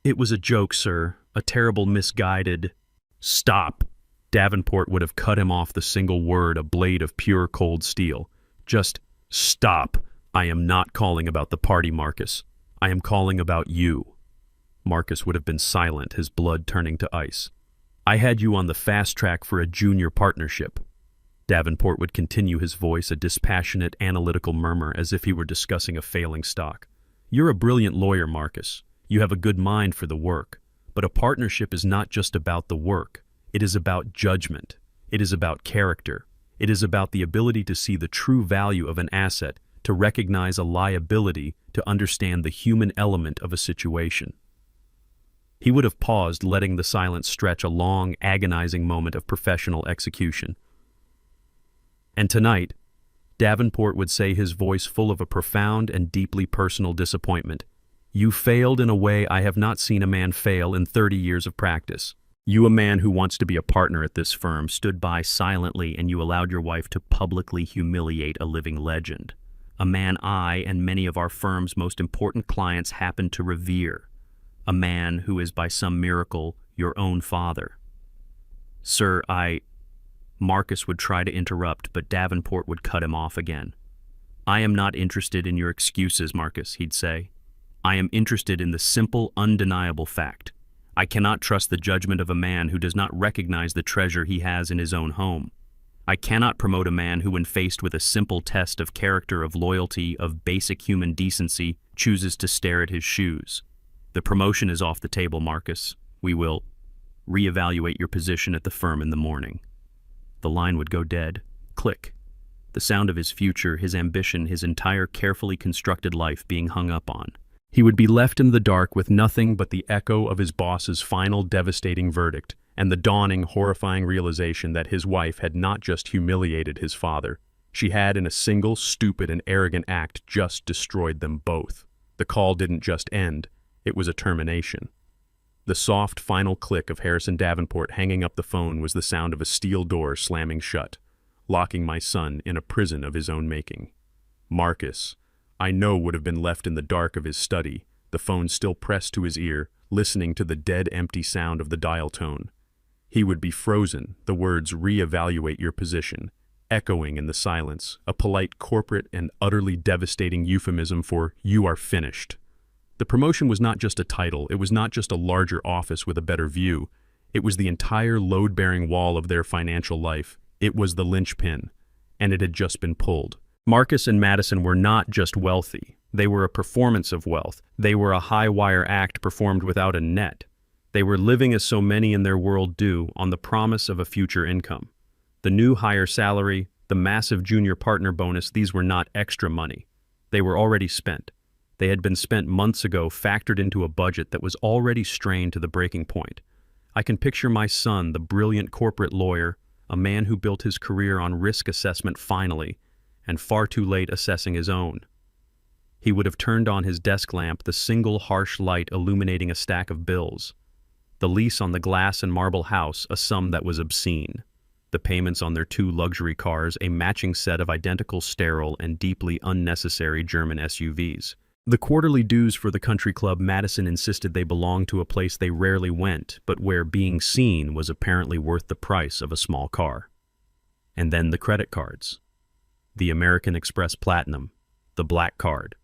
It was a joke, sir, a terrible, misguided... Stop! Davenport would have cut him off the single word, a blade of pure cold steel. Just stop! I am not calling about the party, Marcus. I am calling about you. Marcus would have been silent, his blood turning to ice. I had you on the fast track for a junior partnership. Davenport would continue, his voice a dispassionate, analytical murmur, as if he were discussing a failing stock. You're a brilliant lawyer, Marcus. You have a good mind for the work. But a partnership is not just about the work. It is about judgment. It is about character. It is about the ability to see the true value of an asset, to recognize a liability, to understand the human element of a situation. He would have paused, letting the silence stretch, a long, agonizing moment of professional execution. And tonight, Davenport would say, his voice full of a profound and deeply personal disappointment, you failed in a way I have not seen a man fail in 30 years of practice. You, a man who wants to be a partner at this firm, stood by silently and you allowed your wife to publicly humiliate a living legend. A man I and many of our firm's most important clients happen to revere. A man who is by some miracle your own father. Sir, Marcus would try to interrupt, but Davenport would cut him off again. I am not interested in your excuses, Marcus, he'd say. I am interested in the simple, undeniable fact. I cannot trust the judgment of a man who does not recognize the treasure he has in his own home. I cannot promote a man who, when faced with a simple test of character, of loyalty, of basic human decency, chooses to stare at his shoes. The promotion is off the table, Marcus. We will reevaluate your position at the firm in the morning. The line would go dead. Click. The sound of his future, his ambition, his entire carefully constructed life being hung up on. He would be left in the dark with nothing but the echo of his boss's final devastating verdict and the dawning, horrifying realization that his wife had not just humiliated his father. She had, in a single, stupid, and arrogant act, just destroyed them both. The call didn't just end. It was a termination. The soft, final click of Harrison Davenport hanging up the phone was the sound of a steel door slamming shut, locking my son in a prison of his own making. Marcus, I know, would have been left in the dark of his study, the phone still pressed to his ear, listening to the dead, empty sound of the dial tone. He would be frozen, the words "reevaluate your position," echoing in the silence, a polite, corporate, and utterly devastating euphemism for "you are finished." The promotion was not just a title, it was not just a larger office with a better view. It was the entire load-bearing wall of their financial life. It was the linchpin, and it had just been pulled. Marcus and Madison were not just wealthy. They were a performance of wealth. They were a high-wire act performed without a net. They were living as so many in their world do, on the promise of a future income. The new higher salary, the massive junior partner bonus, these were not extra money. They were already spent. They had been spent months ago, factored into a budget that was already strained to the breaking point. I can picture my son, the brilliant corporate lawyer, a man who built his career on risk assessment finally, and far too late assessing his own. He would have turned on his desk lamp, the single harsh light illuminating a stack of bills. The lease on the glass and marble house, a sum that was obscene. The payments on their 2 luxury cars, a matching set of identical sterile and deeply unnecessary German SUVs. The quarterly dues for the country club Madison insisted they belonged to a place they rarely went, but where being seen was apparently worth the price of a small car. And then the credit cards. The American Express Platinum, the Black Card.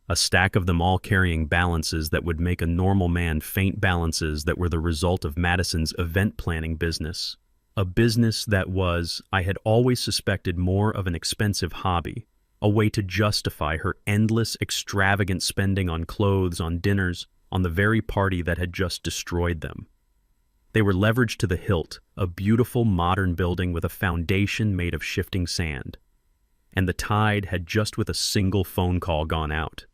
A stack of them all carrying balances that would make a normal man faint, balances that were the result of Madison's event planning business. A business that was, I had always suspected, more of an expensive hobby, a way to justify her endless, extravagant spending on clothes, on dinners, on the very party that had just destroyed them. They were leveraged to the hilt, a beautiful modern building with a foundation made of shifting sand. And the tide had just with a single phone call gone out.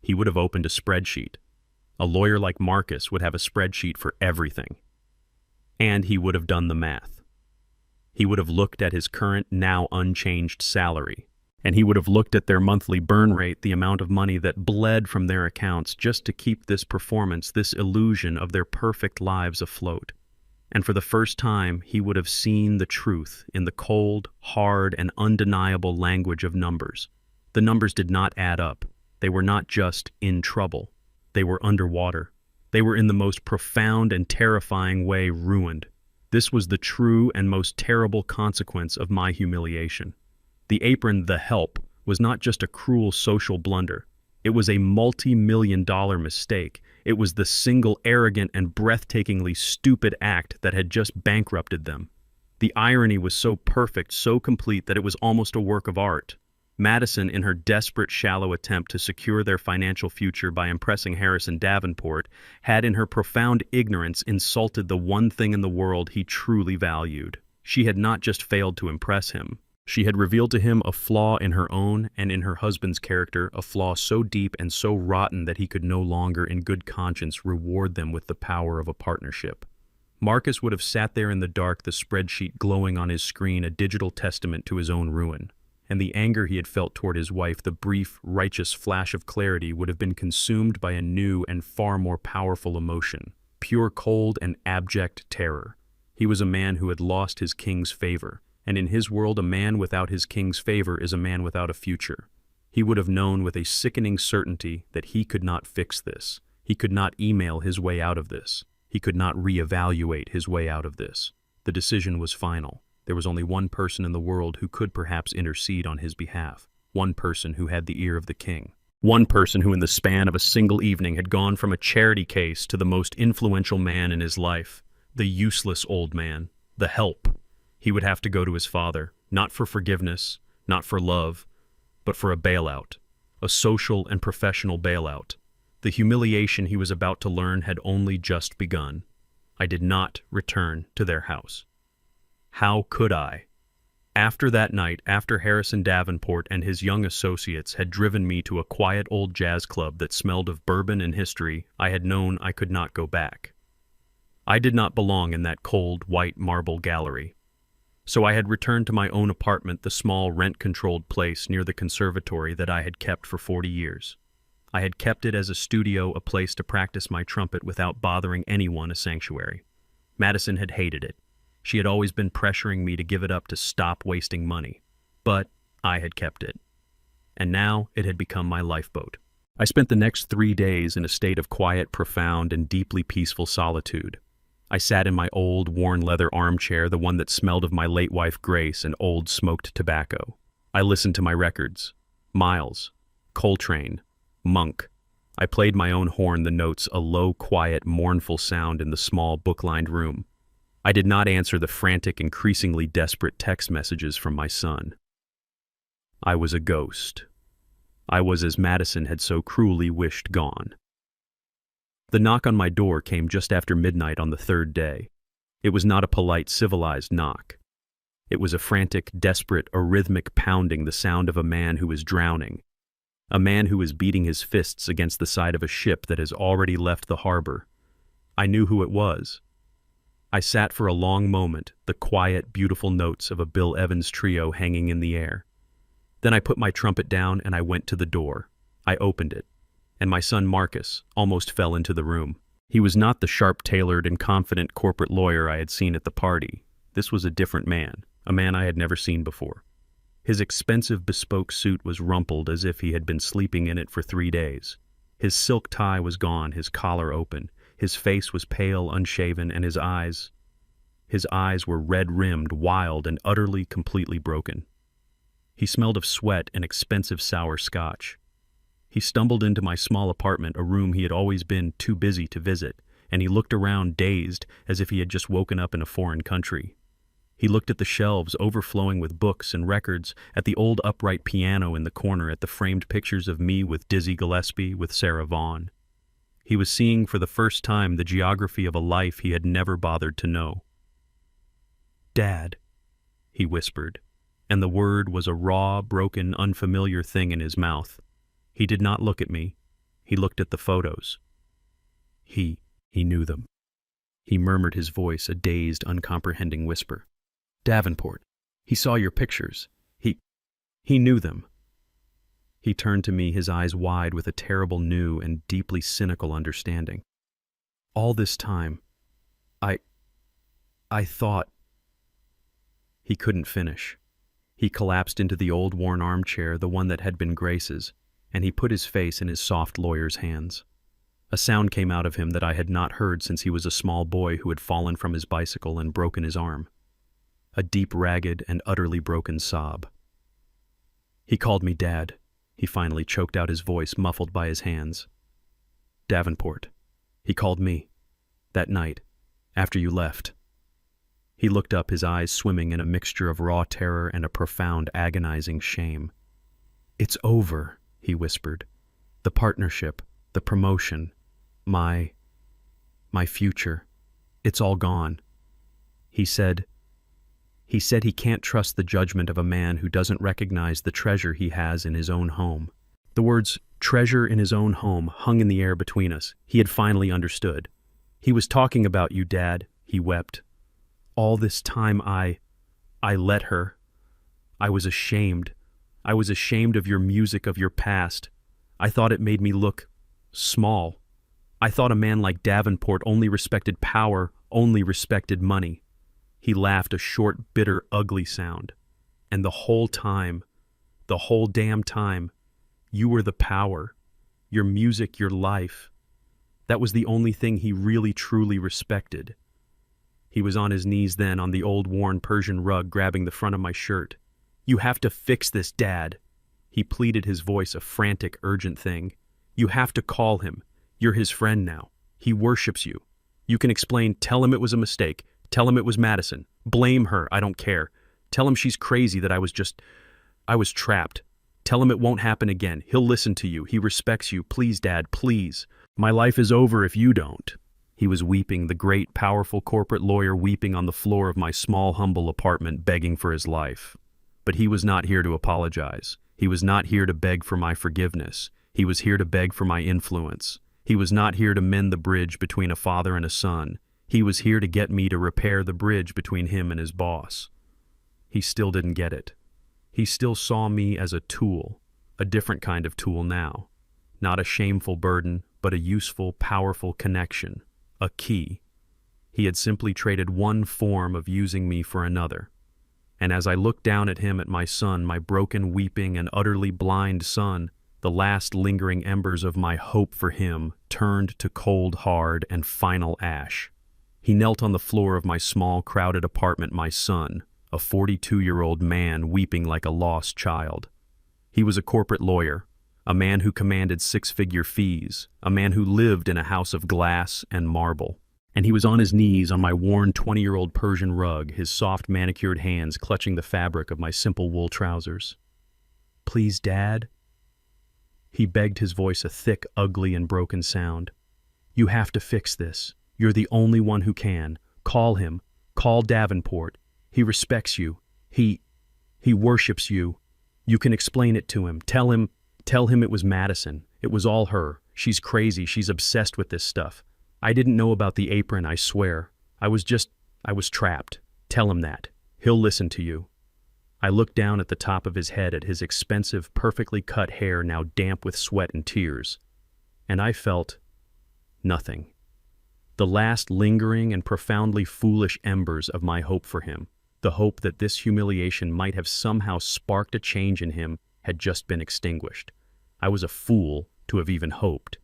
He would have opened a spreadsheet. A lawyer like Marcus would have a spreadsheet for everything. And he would have done the math. He would have looked at his current, now unchanged salary. And he would have looked at their monthly burn rate, the amount of money that bled from their accounts just to keep this performance, this illusion of their perfect lives afloat. And for the first time, he would have seen the truth in the cold, hard, and undeniable language of numbers. The numbers did not add up. They were not just in trouble. They were underwater. They were in the most profound and terrifying way ruined. This was the true and most terrible consequence of my humiliation. The apron, the help, was not just a cruel social blunder. It was a multi-million-dollar mistake. It was the single arrogant and breathtakingly stupid act that had just bankrupted them. The irony was so perfect, so complete, that it was almost a work of art. Madison, in her desperate, shallow attempt to secure their financial future by impressing Harrison Davenport, had in her profound ignorance insulted the one thing in the world he truly valued. She had not just failed to impress him. She had revealed to him a flaw in her own and in her husband's character, a flaw so deep and so rotten that he could no longer in good conscience reward them with the power of a partnership. Marcus would have sat there in the dark, the spreadsheet glowing on his screen, a digital testament to his own ruin. And the anger he had felt toward his wife, the brief, righteous flash of clarity, would have been consumed by a new and far more powerful emotion, pure cold and abject terror. He was a man who had lost his king's favor, and in his world a man without his king's favor is a man without a future. He would have known with a sickening certainty that he could not fix this. He could not email his way out of this. He could not reevaluate his way out of this. The decision was final. There was only one person in the world who could perhaps intercede on his behalf. One person who had the ear of the king. One person who in the span of a single evening had gone from a charity case to the most influential man in his life. The useless old man. The help. He would have to go to his father, not for forgiveness, not for love, but for a bailout. A social and professional bailout. The humiliation he was about to learn had only just begun. I did not return to their house. How could I? After that night, after Harrison Davenport and his young associates had driven me to a quiet old jazz club that smelled of bourbon and history, I had known I could not go back. I did not belong in that cold, white marble gallery. So I had returned to my own apartment, the small, rent-controlled place near the conservatory that I had kept for 40 years. I had kept it as a studio, a place to practice my trumpet without bothering anyone, a sanctuary. Madison had hated it. She had always been pressuring me to give it up, to stop wasting money. But I had kept it. And now it had become my lifeboat. I spent the next 3 days in a state of quiet, profound, and deeply peaceful solitude. I sat in my old, worn leather armchair, the one that smelled of my late wife Grace and old smoked tobacco. I listened to my records. Miles, Coltrane, Monk. I played my own horn, the notes, a low, quiet, mournful sound in the small, book-lined room. I did not answer the frantic, increasingly desperate text messages from my son. I was a ghost. I was as Madison had so cruelly wished gone. The knock on my door came just after midnight on the 3rd day. It was not a polite, civilized knock. It was a frantic, desperate, a rhythmic pounding, the sound of a man who is drowning. A man who is beating his fists against the side of a ship that has already left the harbor. I knew who it was. I sat for a long moment, the quiet, beautiful notes of a Bill Evans trio hanging in the air. Then I put my trumpet down and I went to the door. I opened it, and my son Marcus almost fell into the room. He was not the sharp-tailored and confident corporate lawyer I had seen at the party. This was a different man, a man I had never seen before. His expensive bespoke suit was rumpled as if he had been sleeping in it for 3 days. His silk tie was gone, his collar open. His face was pale, unshaven, and his eyes were red-rimmed, wild, and utterly, completely broken. He smelled of sweat and expensive sour scotch. He stumbled into my small apartment, a room he had always been too busy to visit, and he looked around dazed as if he had just woken up in a foreign country. He looked at the shelves overflowing with books and records, at the old upright piano in the corner, at the framed pictures of me with Dizzy Gillespie, with Sarah Vaughan. He was seeing for the first time the geography of a life he had never bothered to know. "Dad," he whispered, and the word was a raw, broken, unfamiliar thing in his mouth. He did not look at me. He looked at the photos. He knew them. He murmured, his voice a dazed, uncomprehending whisper. "Davenport. He saw your pictures. He knew them." He turned to me, his eyes wide with a terrible new and deeply cynical understanding. "All this time, I thought—" He couldn't finish. He collapsed into the old worn armchair, the one that had been Grace's, and he put his face in his soft lawyer's hands. A sound came out of him that I had not heard since he was a small boy who had fallen from his bicycle and broken his arm. A deep, ragged, and utterly broken sob. "He called me Dad." He finally choked out, his voice muffled by his hands. "Davenport. He called me. That night, after you left." He looked up, his eyes swimming in a mixture of raw terror and a profound, agonizing shame. "It's over," he whispered. "The partnership, the promotion, my future. It's all gone." He said he can't trust the judgment of a man who doesn't recognize the treasure he has in his own home. The words "treasure in his own home" hung in the air between us. He had finally understood. "He was talking about you, Dad," he wept. "All this time I let her. I was ashamed. I was ashamed of your music, of your past. I thought it made me look small. I thought a man like Davenport only respected power, only respected money." He laughed, a short, bitter, ugly sound. "And the whole time, the whole damn time, you were the power. Your music, your life. That was the only thing he really, truly respected." He was on his knees then, on the old worn Persian rug, grabbing the front of my shirt. "You have to fix this, Dad." He pleaded, his voice a frantic, urgent thing. "You have to call him. You're his friend now. He worships you. You can explain, tell him it was a mistake. Tell him it was Madison. Blame her, I don't care. Tell him she's crazy, that I was trapped. Tell him it won't happen again. He'll listen to you. He respects you. Please, Dad, please. My life is over if you don't." He was weeping, the great, powerful corporate lawyer weeping on the floor of my small, humble apartment, begging for his life. But he was not here to apologize. He was not here to beg for my forgiveness. He was here to beg for my influence. He was not here to mend the bridge between a father and a son. He was here to get me to repair the bridge between him and his boss. He still didn't get it. He still saw me as a tool, a different kind of tool now. Not a shameful burden, but a useful, powerful connection, a key. He had simply traded one form of using me for another. And as I looked down at him, at my son, my broken, weeping, and utterly blind son, the last lingering embers of my hope for him turned to cold, hard, and final ash. He knelt on the floor of my small, crowded apartment, my son, a 42-year-old man weeping like a lost child. He was a corporate lawyer, a man who commanded six-figure fees, a man who lived in a house of glass and marble. And he was on his knees on my worn 20-year-old Persian rug, his soft, manicured hands clutching the fabric of my simple wool trousers. "Please, Dad?" He begged, his voice a thick, ugly, and broken sound. "You have to fix this. You're the only one who can. Call him. Call Davenport. He respects you. He worships you. You can explain it to him. Tell him it was Madison. It was all her. She's crazy. She's obsessed with this stuff. I didn't know about the apron, I swear. I was just I was trapped. Tell him that. He'll listen to you. I looked down at the top of his head at his expensive, perfectly cut hair now damp with sweat and tears, and I felt nothing. The last lingering and profoundly foolish embers of my hope for him, the hope that this humiliation might have somehow sparked a change in him, had just been extinguished. I was a fool to have even hoped.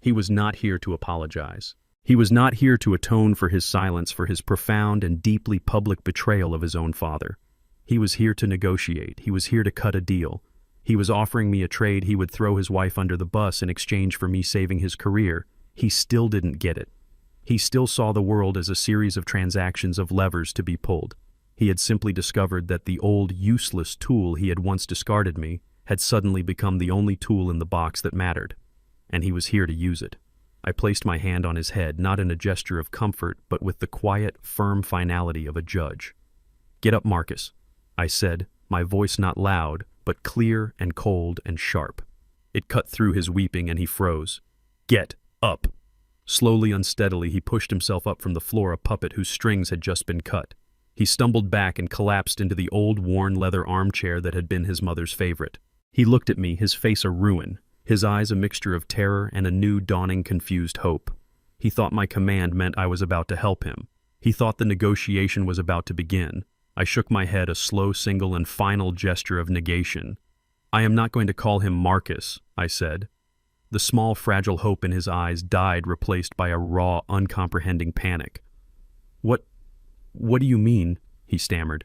He was not here to apologize. He was not here to atone for his silence, for his profound and deeply public betrayal of his own father. He was here to negotiate. He was here to cut a deal. He was offering me a trade. He would throw his wife under the bus in exchange for me saving his career. He still didn't get it. He still saw the world as a series of transactions of levers to be pulled. He had simply discovered that the old, useless tool he had once discarded me had suddenly become the only tool in the box that mattered, and he was here to use it. I placed my hand on his head, not in a gesture of comfort, but with the quiet, firm finality of a judge. "Get up, Marcus," I said, my voice not loud, but clear and cold and sharp. It cut through his weeping, and he froze. "Get up." Slowly, unsteadily, he pushed himself up from the floor, a puppet whose strings had just been cut. He stumbled back and collapsed into the old, worn leather armchair that had been his mother's favorite. He looked at me, his face a ruin, his eyes a mixture of terror and a new, dawning, confused hope. He thought my command meant I was about to help him. He thought the negotiation was about to begin. I shook my head, a slow, single, and final gesture of negation. "I am not going to call him Marcus," I said. The small, fragile hope in his eyes died, replaced by a raw, uncomprehending panic. What do you mean?" he stammered.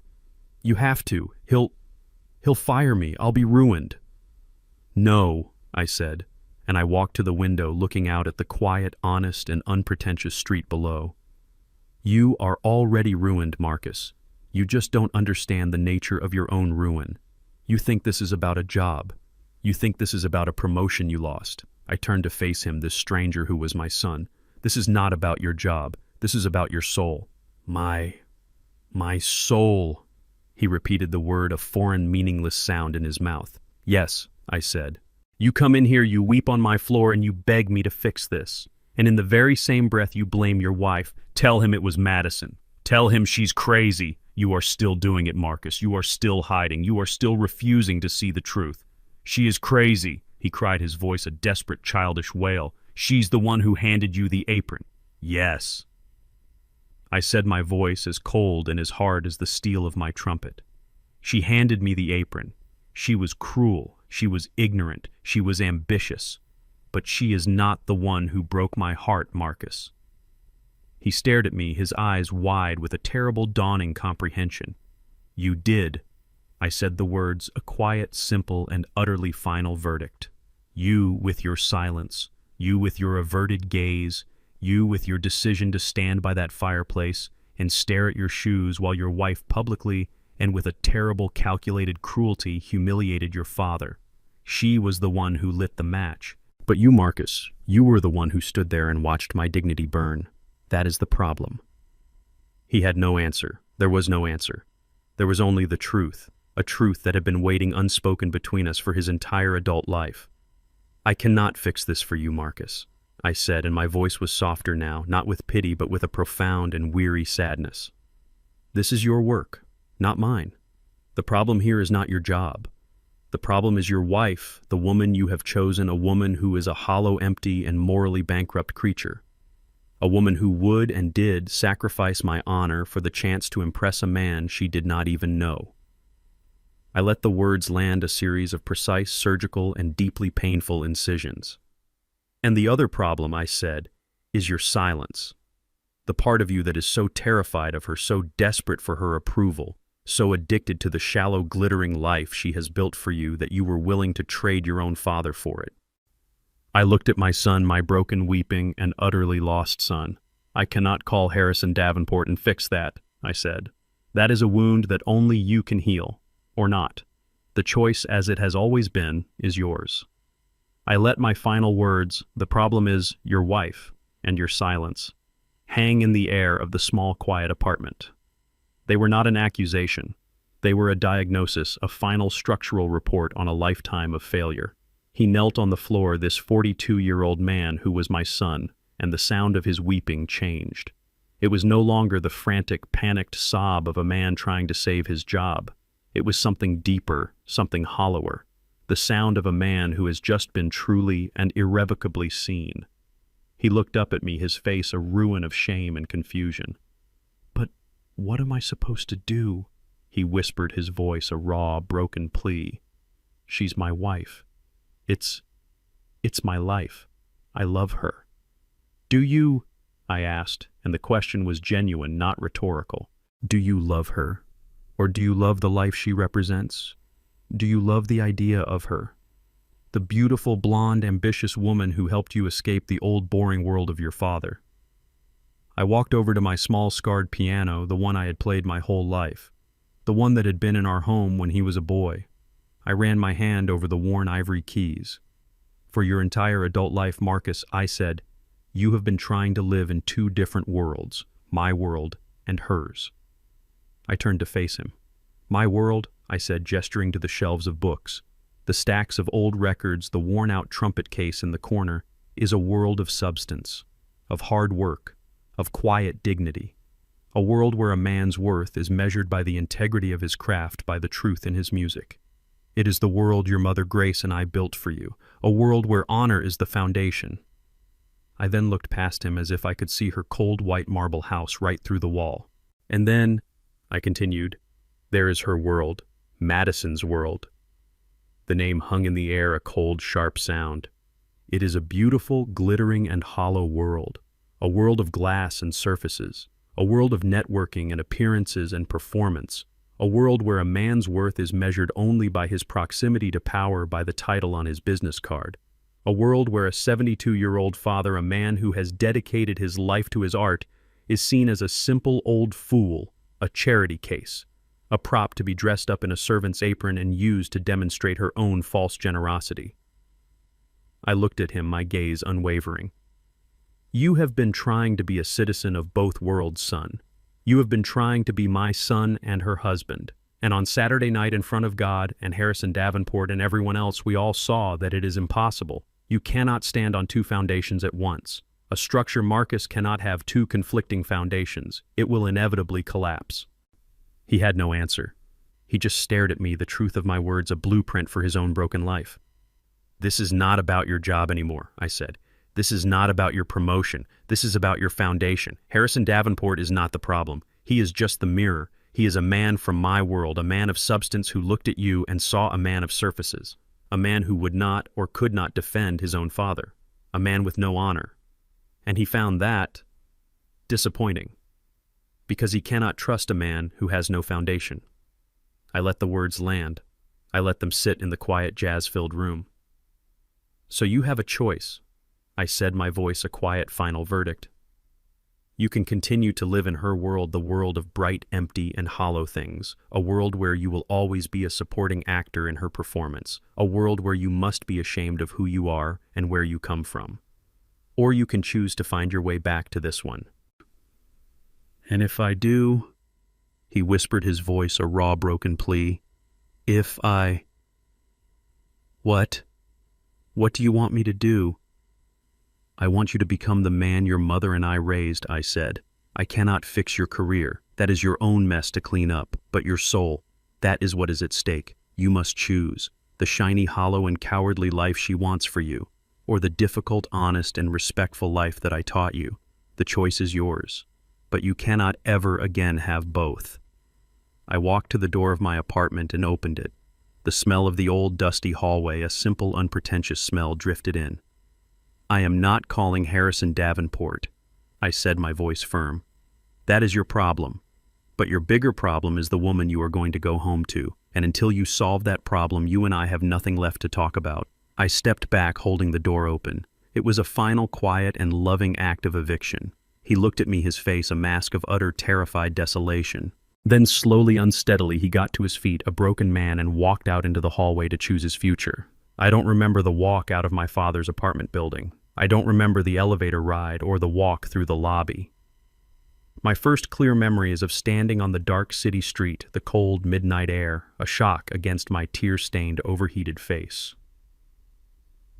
"You have to. He'll fire me. I'll be ruined." "No," I said, and I walked to the window, looking out at the quiet, honest, and unpretentious street below. "You are already ruined, Marcus. You just don't understand the nature of your own ruin. You think this is about a job. You think this is about a promotion you lost." I turned to face him, this stranger who was my son. "This is not about your job. This is about your soul." My soul," he repeated the word, a foreign, meaningless sound in his mouth. "Yes," I said. "You come in here, you weep on my floor, and you beg me to fix this. And in the very same breath you blame your wife. Tell him it was Madison. Tell him she's crazy. You are still doing it, Marcus. You are still hiding. You are still refusing to see the truth. She is crazy," he cried, his voice a desperate, childish wail. "She's the one who handed you the apron." "Yes," I said, my voice as cold and as hard as the steel of my trumpet. "She handed me the apron. She was cruel. She was ignorant. She was ambitious. But she is not the one who broke my heart, Marcus." He stared at me, his eyes wide with a terrible, dawning comprehension. "You did." I said the words, a quiet, simple, and utterly final verdict. "You with your silence, you with your averted gaze, you with your decision to stand by that fireplace and stare at your shoes while your wife publicly and with a terrible, calculated cruelty humiliated your father. She was the one who lit the match. But you, Marcus, you were the one who stood there and watched my dignity burn. That is the problem." He had no answer. There was no answer. There was only the truth, a truth that had been waiting unspoken between us for his entire adult life. "I cannot fix this for you, Marcus," I said, and my voice was softer now, not with pity, but with a profound and weary sadness. "This is your work, not mine. The problem here is not your job. The problem is your wife, the woman you have chosen, a woman who is a hollow, empty, and morally bankrupt creature. A woman who would and did sacrifice my honor for the chance to impress a man she did not even know." I let the words land, a series of precise, surgical, and deeply painful incisions. "And the other problem," I said, "is your silence. The part of you that is so terrified of her, so desperate for her approval, so addicted to the shallow, glittering life she has built for you that you were willing to trade your own father for it." I looked at my son, my broken, weeping, and utterly lost son. "I cannot call Harrison Davenport and fix that," I said. "That is a wound that only you can heal, or not. The choice, as it has always been, is yours." I let my final words, "The problem is your wife and your silence," hang in the air of the small, quiet apartment. They were not an accusation. They were a diagnosis, a final structural report on a lifetime of failure. He knelt on the floor, this 42-year-old man who was my son, and the sound of his weeping changed. It was no longer the frantic, panicked sob of a man trying to save his job. It was something deeper, something hollower, the sound of a man who has just been truly and irrevocably seen. He looked up at me, his face a ruin of shame and confusion. "But what am I supposed to do?" He whispered, his voice a raw, broken plea. "She's my wife. It's my life. I love her." "Do you?" I asked, and the question was genuine, not rhetorical. "Do you love her? Or do you love the life she represents? Do you love the idea of her? The beautiful, blonde, ambitious woman who helped you escape the old, boring world of your father?" I walked over to my small, scarred piano, the one I had played my whole life, the one that had been in our home when he was a boy. I ran my hand over the worn ivory keys. "For your entire adult life, Marcus," I said, "you have been trying to live in two different worlds, my world and hers." I turned to face him. "My world," I said, gesturing to the shelves of books, the stacks of old records, the worn-out trumpet case in the corner, "is a world of substance, of hard work, of quiet dignity. A world where a man's worth is measured by the integrity of his craft, by the truth in his music. It is the world your mother Grace and I built for you, a world where honor is the foundation." I then looked past him as if I could see her cold white marble house right through the wall. "And then," I continued, "there is her world, Madison's world." The name hung in the air, a cold, sharp sound. "It is a beautiful, glittering, and hollow world, a world of glass and surfaces, a world of networking and appearances and performance, a world where a man's worth is measured only by his proximity to power, by the title on his business card. A world where a 72-year-old father, a man who has dedicated his life to his art, is seen as a simple old fool, a charity case, a prop to be dressed up in a servant's apron and used to demonstrate her own false generosity." I looked at him, my gaze unwavering. "You have been trying to be a citizen of both worlds, son. You have been trying to be my son and her husband. And on Saturday night, in front of God and Harrison Davenport and everyone else, we all saw that it is impossible. You cannot stand on two foundations at once. A structure, Marcus, cannot have two conflicting foundations. It will inevitably collapse." He had no answer. He just stared at me, the truth of my words a blueprint for his own broken life. "This is not about your job anymore," I said. "This is not about your promotion. This is about your foundation. Harrison Davenport is not the problem. He is just the mirror. He is a man from my world, a man of substance who looked at you and saw a man of surfaces, a man who would not or could not defend his own father, a man with no honor. And he found that disappointing, because he cannot trust a man who has no foundation." I let the words land. I let them sit in the quiet, jazz-filled room. "So you have a choice," I said, my voice a quiet, final verdict. "You can continue to live in her world, the world of bright, empty, and hollow things, a world where you will always be a supporting actor in her performance, a world where you must be ashamed of who you are and where you come from. Or you can choose to find your way back to this one." "And if I do," he whispered, his voice a raw, broken plea, "if I—" "What? What do you want me to do?" "I want you to become the man your mother and I raised," I said. "I cannot fix your career. That is your own mess to clean up. But your soul, that is what is at stake. You must choose the shiny, hollow, and cowardly life she wants for you, or the difficult, honest, and respectful life that I taught you. The choice is yours. But you cannot ever again have both." I walked to the door of my apartment and opened it. The smell of the old, dusty hallway, a simple, unpretentious smell, drifted in. "I am not calling Harrison Davenport," I said, my voice firm. "That is your problem. But your bigger problem is the woman you are going to go home to, and until you solve that problem, you and I have nothing left to talk about." I stepped back, holding the door open. It was a final, quiet, and loving act of eviction. He looked at me, his face a mask of utter, terrified desolation. Then slowly, unsteadily, he got to his feet, a broken man, and walked out into the hallway to choose his future. I don't remember the walk out of my father's apartment building. I don't remember the elevator ride or the walk through the lobby. My first clear memory is of standing on the dark city street, the cold midnight air, a shock against my tear-stained, overheated face.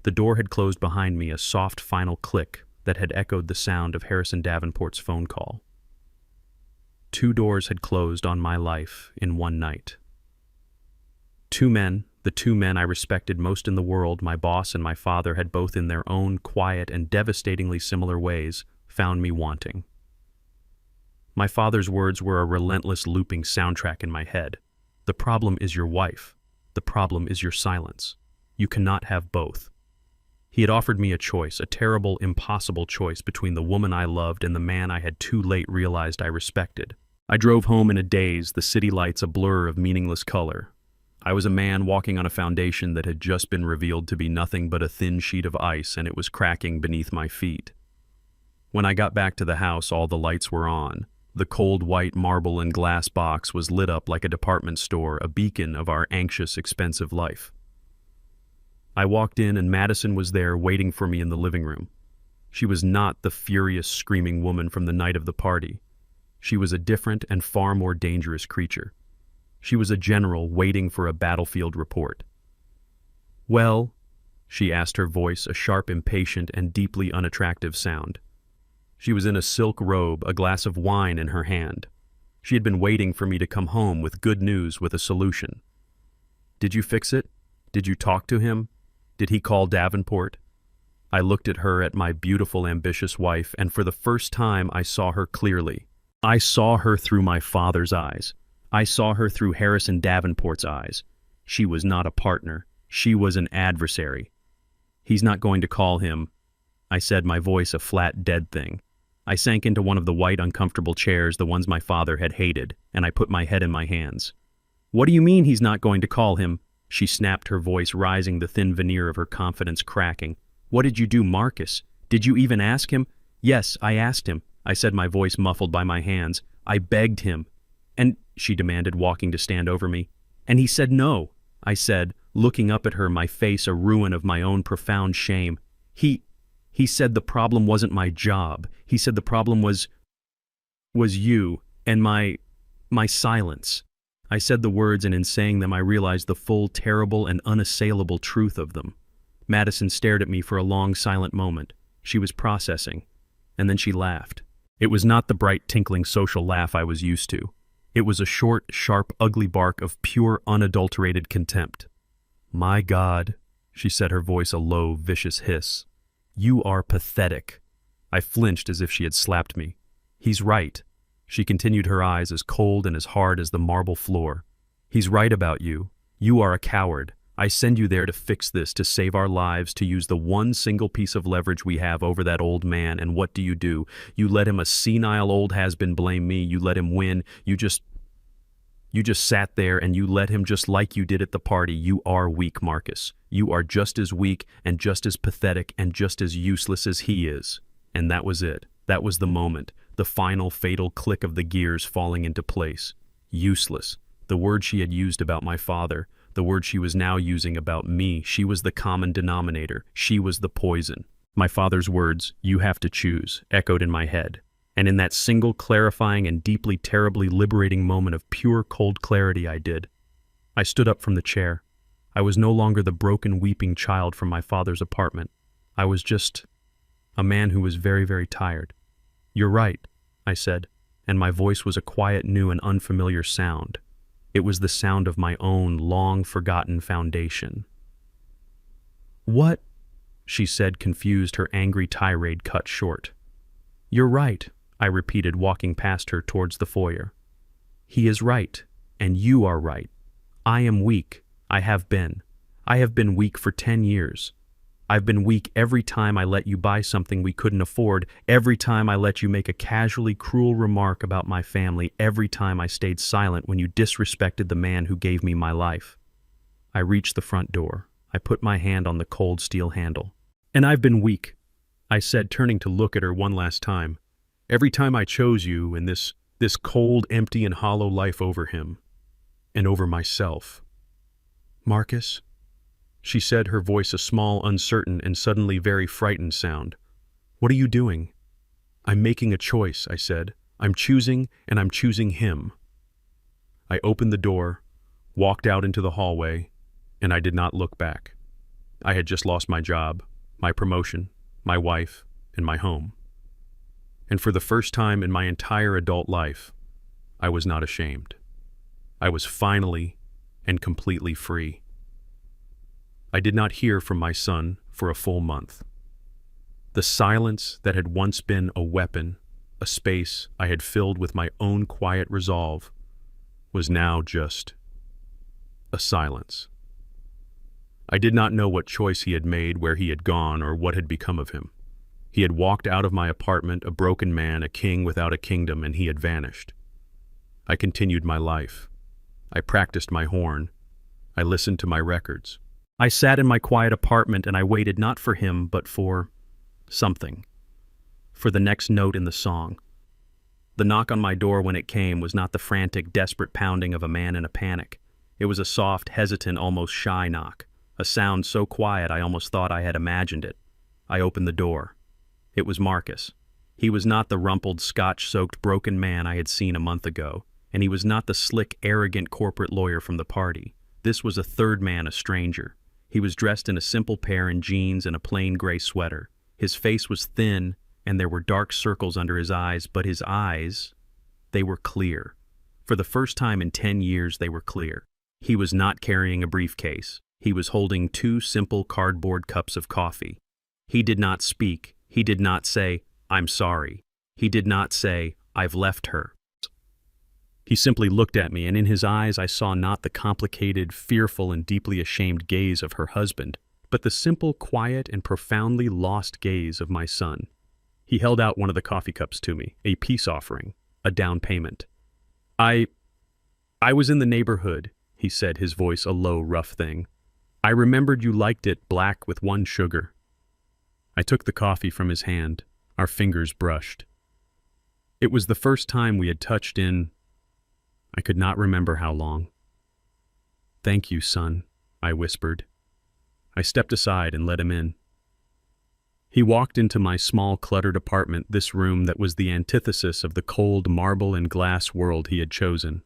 The door had closed behind me, a soft final click that had echoed the sound of Harrison Davenport's phone call. 2 doors had closed on my life in one night. 2 men, the 2 men I respected most in the world, my boss and my father, had both in their own quiet and devastatingly similar ways found me wanting. My father's words were a relentless looping soundtrack in my head. The problem is your wife. The problem is your silence. You cannot have both. He had offered me a choice, a terrible, impossible choice between the woman I loved and the man I had too late realized I respected. I drove home in a daze, the city lights a blur of meaningless color. I was a man walking on a foundation that had just been revealed to be nothing but a thin sheet of ice, and it was cracking beneath my feet. When I got back to the house, all the lights were on. The cold white marble and glass box was lit up like a department store, a beacon of our anxious, expensive life. I walked in and Madison was there waiting for me in the living room. She was not the furious, screaming woman from the night of the party. She was a different and far more dangerous creature. She was a general waiting for a battlefield report. "Well?" she asked, her voice a sharp, impatient, and deeply unattractive sound. She was in a silk robe, a glass of wine in her hand. She had been waiting for me to come home with good news, with a solution. "Did you fix it? Did you talk to him? Did he call Davenport?" I looked at her, at my beautiful, ambitious wife, and for the first time I saw her clearly. I saw her through my father's eyes. I saw her through Harrison Davenport's eyes. She was not a partner. She was an adversary. "He's not going to call him," I said, my voice a flat, dead thing. I sank into one of the white, uncomfortable chairs, the ones my father had hated, and I put my head in my hands. "What do you mean he's not going to call him?" she snapped, her voice rising, the thin veneer of her confidence cracking. "What did you do, Marcus? Did you even ask him?" "Yes, I asked him," I said, my voice muffled by my hands. "I begged him." "And," she demanded, walking to stand over me. "And he said no," I said, looking up at her, my face a ruin of my own profound shame. He said the problem wasn't my job. He said the problem was you and my silence." I said the words, and in saying them I realized the full, terrible, and unassailable truth of them. Madison stared at me for a long, silent moment. She was processing, and then she laughed. It was not the bright, tinkling social laugh I was used to. It was a short, sharp, ugly bark of pure, unadulterated contempt. "My God," she said, her voice a low, vicious hiss. "You are pathetic." I flinched as if she had slapped me. "He's right," she continued, her eyes as cold and as hard as the marble floor. "He's right about you. You are a coward. I send you there to fix this, to save our lives, to use the one single piece of leverage we have over that old man, and what do? You let him, a senile old has-been, blame me. You let him win. You just sat there and you let him, just like you did at the party. You are weak, Marcus. You are just as weak and just as pathetic and just as useless as he is." And that was it. That was the moment, the final fatal click of the gears falling into place. Useless. The word she had used about my father, the word she was now using about me. She was the common denominator. She was the poison. My father's words, "You have to choose," echoed in my head. And in that single clarifying and deeply, terribly liberating moment of pure, cold clarity, I did. I stood up from the chair. I was no longer the broken, weeping child from my father's apartment. I was just a man who was very, very tired. "You're right," I said, and my voice was a quiet, new, and unfamiliar sound. It was the sound of my own long-forgotten foundation. "What?" she said, confused, her angry tirade cut short. "You're right," I repeated, walking past her towards the foyer. "He is right, and you are right. I am weak. I have been. I have been weak for 10 years. I've been weak every time I let you buy something we couldn't afford, every time I let you make a casually cruel remark about my family, every time I stayed silent when you disrespected the man who gave me my life." I reached the front door. I put my hand on the cold steel handle. "And I've been weak," I said, turning to look at her one last time. "Every time I chose you and this cold, empty, and hollow life over him, and over myself." "Marcus?" she said, her voice a small, uncertain, and suddenly very frightened sound. "What are you doing?" "I'm making a choice," I said. "I'm choosing, and I'm choosing him." I opened the door, walked out into the hallway, and I did not look back. I had just lost my job, my promotion, my wife, and my home. And for the first time in my entire adult life, I was not ashamed. I was finally and completely free. I did not hear from my son for a full month. The silence that had once been a weapon, a space I had filled with my own quiet resolve, was now just a silence. I did not know what choice he had made, where he had gone, or what had become of him. He had walked out of my apartment, a broken man, a king without a kingdom, and he had vanished. I continued my life. I practiced my horn. I listened to my records. I sat in my quiet apartment and I waited not for him, but for something. For the next note in the song. The knock on my door when it came was not the frantic, desperate pounding of a man in a panic. It was a soft, hesitant, almost shy knock. A sound so quiet I almost thought I had imagined it. I opened the door. It was Marcus. He was not the rumpled, scotch-soaked, broken man I had seen a month ago, and he was not the slick, arrogant corporate lawyer from the party. This was a third man, a stranger. He was dressed in a simple pair in jeans and a plain gray sweater. His face was thin, and there were dark circles under his eyes, but his eyes, they were clear. For the first time in 10 years, they were clear. He was not carrying a briefcase. He was holding 2 simple cardboard cups of coffee. He did not speak. He did not say, "I'm sorry." He did not say, "I've left her." He simply looked at me, and in his eyes I saw not the complicated, fearful, and deeply ashamed gaze of her husband, but the simple, quiet, and profoundly lost gaze of my son. He held out one of the coffee cups to me, a peace offering, a down payment. I was in the neighborhood," he said, his voice a low, rough thing. "I remembered you liked it black with 1 sugar." I took the coffee from his hand. Our fingers brushed. It was the first time we had touched in, I could not remember how long. "Thank you, son," I whispered. I stepped aside and let him in. He walked into my small, cluttered apartment, this room that was the antithesis of the cold marble and glass world he had chosen.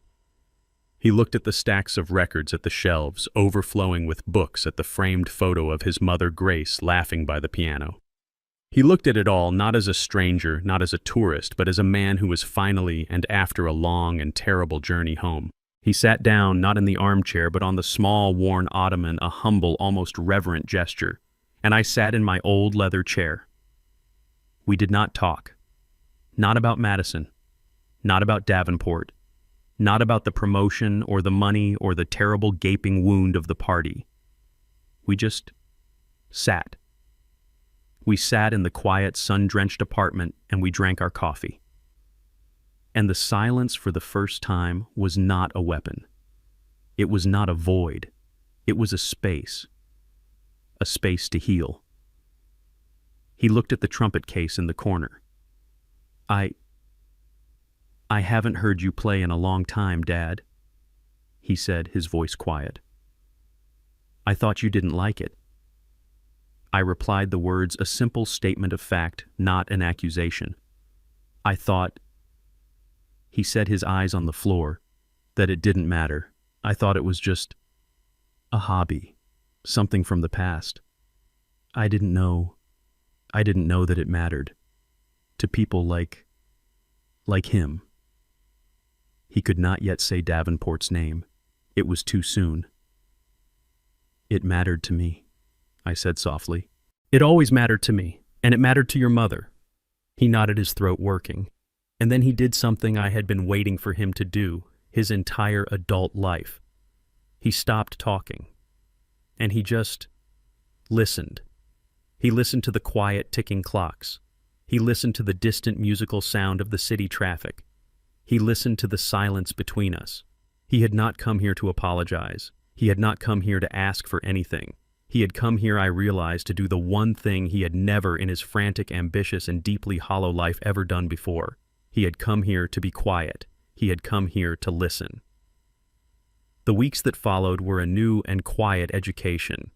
He looked at the stacks of records at the shelves, overflowing with books, at the framed photo of his mother Grace laughing by the piano. He looked at it all not as a stranger, not as a tourist, but as a man who was finally, and after a long and terrible journey home. He sat down, not in the armchair, but on the small, worn ottoman, a humble, almost reverent gesture, and I sat in my old leather chair. We did not talk. Not about Madison. Not about Davenport. Not about the promotion or the money or the terrible gaping wound of the party. We just sat. We sat in the quiet, sun-drenched apartment and we drank our coffee. And the silence for the first time was not a weapon. It was not a void. It was a space to heal. He looked at the trumpet case in the corner. I haven't heard you play in a long time, Dad," he said, his voice quiet. "I thought you didn't like it." I replied the words a simple statement of fact, not an accusation. "I thought," he set his eyes on the floor, "that it didn't matter. I thought it was just a hobby, something from the past. I didn't know that it mattered. To people like him." He could not yet say Davenport's name. It was too soon. "It mattered to me," I said softly. "It always mattered to me, and it mattered to your mother." He nodded, his throat working. And then he did something I had been waiting for him to do his entire adult life. He stopped talking, and he just listened. He listened to the quiet ticking clocks. He listened to the distant musical sound of the city traffic. He listened to the silence between us. He had not come here to apologize. He had not come here to ask for anything. He had come here, I realized, to do the one thing he had never in his frantic, ambitious, and deeply hollow life ever done before. He had come here to be quiet. He had come here to listen. The weeks that followed were a new and quiet education.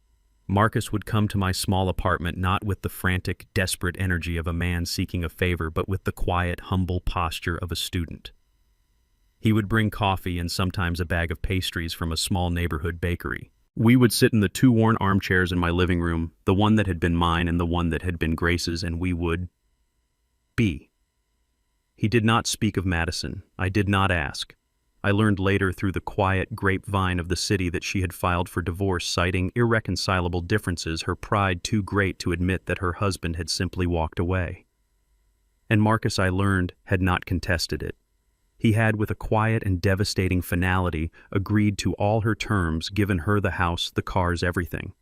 Marcus would come to my small apartment not with the frantic, desperate energy of a man seeking a favor, but with the quiet, humble posture of a student. He would bring coffee and sometimes a bag of pastries from a small neighborhood bakery. We would sit in the 2 worn armchairs in my living room, the one that had been mine and the one that had been Grace's, and we would be. He did not speak of Madison. I did not ask. I learned later through the quiet grapevine of the city that she had filed for divorce, citing irreconcilable differences, her pride too great to admit that her husband had simply walked away. And Marcus, I learned, had not contested it. He had, with a quiet and devastating finality, agreed to all her terms, given her the house, the cars, everything.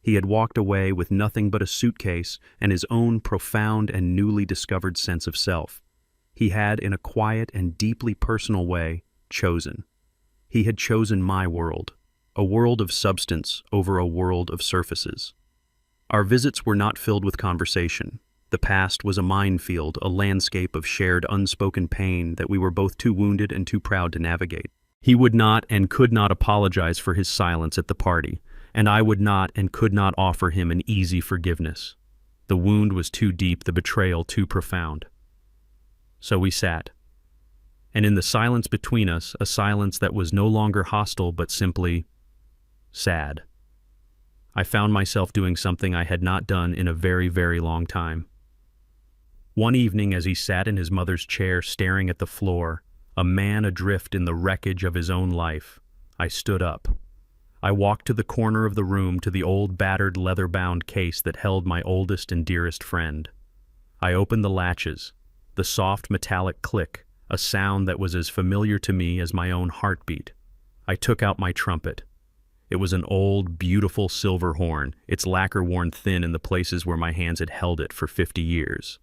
He had walked away with nothing but a suitcase and his own profound and newly discovered sense of self. He had, in a quiet and deeply personal way, chosen. He had chosen my world, a world of substance over a world of surfaces. Our visits were not filled with conversation. The past was a minefield, a landscape of shared unspoken pain that we were both too wounded and too proud to navigate. He would not and could not apologize for his silence at the party, and I would not and could not offer him an easy forgiveness. The wound was too deep, the betrayal too profound. So we sat. And in the silence between us, a silence that was no longer hostile but simply sad, I found myself doing something I had not done in a very, very long time. One evening, as he sat in his mother's chair staring at the floor, a man adrift in the wreckage of his own life, I stood up. I walked to the corner of the room, to the old battered leather-bound case that held my oldest and dearest friend. I opened the latches, the soft metallic click, a sound that was as familiar to me as my own heartbeat. I took out my trumpet. It was an old, beautiful silver horn, its lacquer worn thin in the places where my hands had held it for 50 years.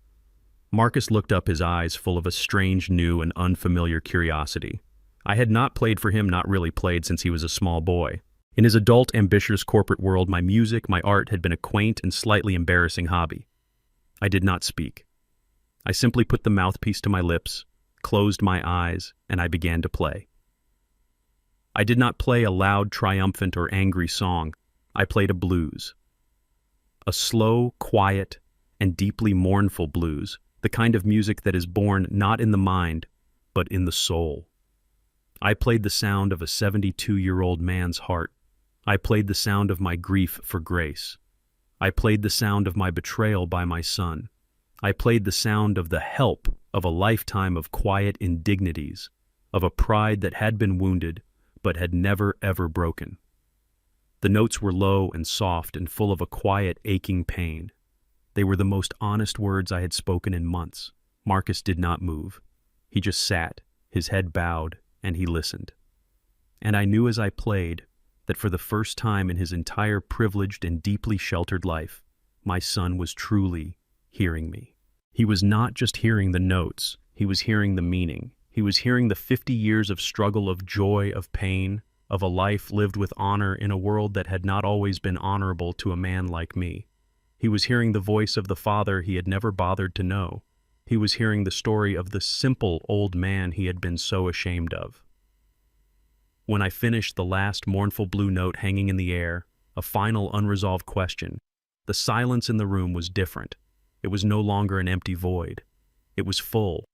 Marcus looked up, his eyes full of a strange, new, and unfamiliar curiosity. I had not played for him, not really played, since he was a small boy. In his adult, ambitious corporate world, my music, my art had been a quaint and slightly embarrassing hobby. I did not speak. I simply put the mouthpiece to my lips, closed my eyes, and I began to play. I did not play a loud, triumphant, or angry song. I played a blues. A slow, quiet, and deeply mournful blues, the kind of music that is born not in the mind, but in the soul. I played the sound of a 72-year-old man's heart. I played the sound of my grief for Grace. I played the sound of my betrayal by my son. I played the sound of the help of a lifetime of quiet indignities, of a pride that had been wounded, but had never ever broken. The notes were low and soft and full of a quiet, aching pain. They were the most honest words I had spoken in months. Marcus did not move. He just sat, his head bowed, and he listened. And I knew as I played that for the first time in his entire privileged and deeply sheltered life, my son was truly hearing me. He was not just hearing the notes, he was hearing the meaning. He was hearing the 50 years of struggle, of joy, of pain, of a life lived with honor in a world that had not always been honorable to a man like me. He was hearing the voice of the father he had never bothered to know. He was hearing the story of the simple old man he had been so ashamed of. When I finished the last mournful blue note hanging in the air, a final unresolved question, the silence in the room was different. It was no longer an empty void. It was full.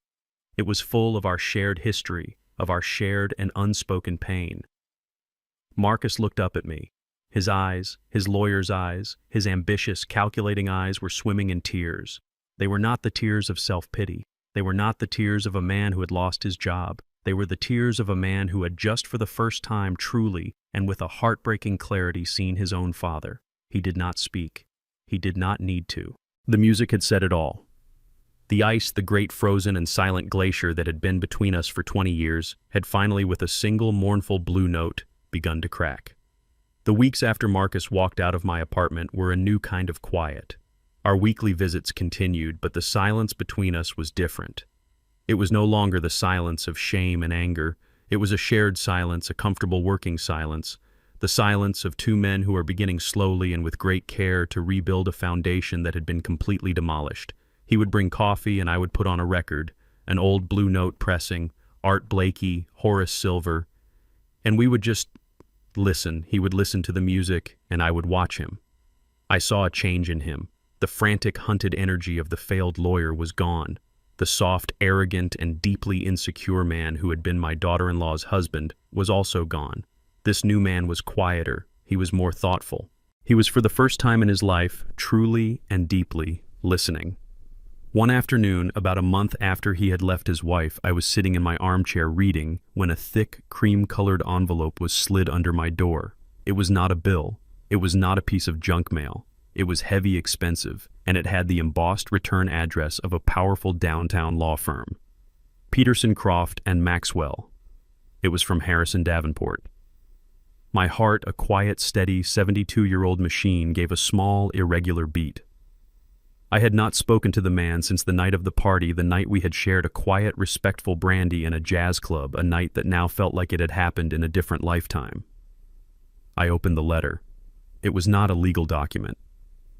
It was full of our shared history, of our shared and unspoken pain. Marcus looked up at me. His eyes, his lawyer's eyes, his ambitious, calculating eyes were swimming in tears. They were not the tears of self-pity. They were not the tears of a man who had lost his job. They were the tears of a man who had just for the first time truly and with a heartbreaking clarity seen his own father. He did not speak. He did not need to. The music had said it all. The ice, the great frozen and silent glacier that had been between us for 20 years, had finally, with a single mournful blue note, begun to crack. The weeks after Marcus walked out of my apartment were a new kind of quiet. Our weekly visits continued, but the silence between us was different. It was no longer the silence of shame and anger. It was a shared silence, a comfortable working silence, the silence of two men who are beginning slowly and with great care to rebuild a foundation that had been completely demolished. He would bring coffee and I would put on a record, an old blue note pressing, Art Blakey, Horace Silver, and we would just listen. He would listen to the music and I would watch him. I saw a change in him. The frantic, hunted energy of the failed lawyer was gone. The soft, arrogant, and deeply insecure man who had been my daughter-in-law's husband was also gone. This new man was quieter. He was more thoughtful. He was, for the first time in his life, truly and deeply listening. One afternoon, about a month after he had left his wife, I was sitting in my armchair reading when a thick, cream-colored envelope was slid under my door. It was not a bill. It was not a piece of junk mail. It was heavy, expensive, and it had the embossed return address of a powerful downtown law firm. Peterson, Croft and Maxwell. It was from Harrison Davenport. My heart, a quiet, steady, 72-year-old machine, gave a small, irregular beat. I had not spoken to the man since the night of the party, the night we had shared a quiet, respectful brandy in a jazz club, a night that now felt like it had happened in a different lifetime. I opened the letter. It was not a legal document.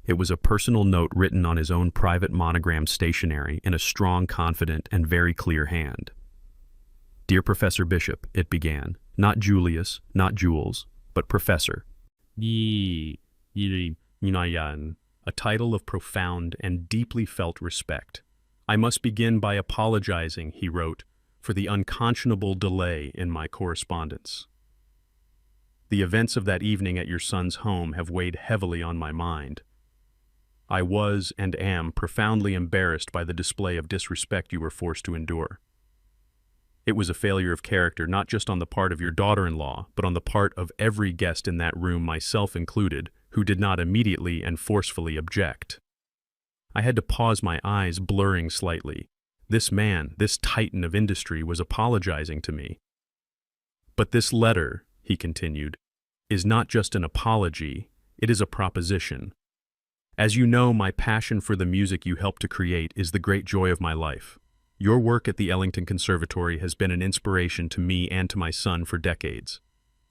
It was a personal note written on his own private monogram stationery in a strong, confident, and very clear hand. "Dear Professor Bishop," it began, not Julius, not Jules, but Professor. A title of profound and deeply felt respect. "I must begin by apologizing," he wrote, "for the unconscionable delay in my correspondence. The events of that evening at your son's home have weighed heavily on my mind. I was and am profoundly embarrassed by the display of disrespect you were forced to endure. It was a failure of character not just on the part of your daughter-in-law, but on the part of every guest in that room, myself included, who did not immediately and forcefully object." I had to pause, my eyes blurring slightly. This man, this titan of industry, was apologizing to me. "But this letter," he continued, "is not just an apology, it is a proposition. As you know, my passion for the music you helped to create is the great joy of my life. Your work at the Ellington Conservatory has been an inspiration to me and to my son for decades.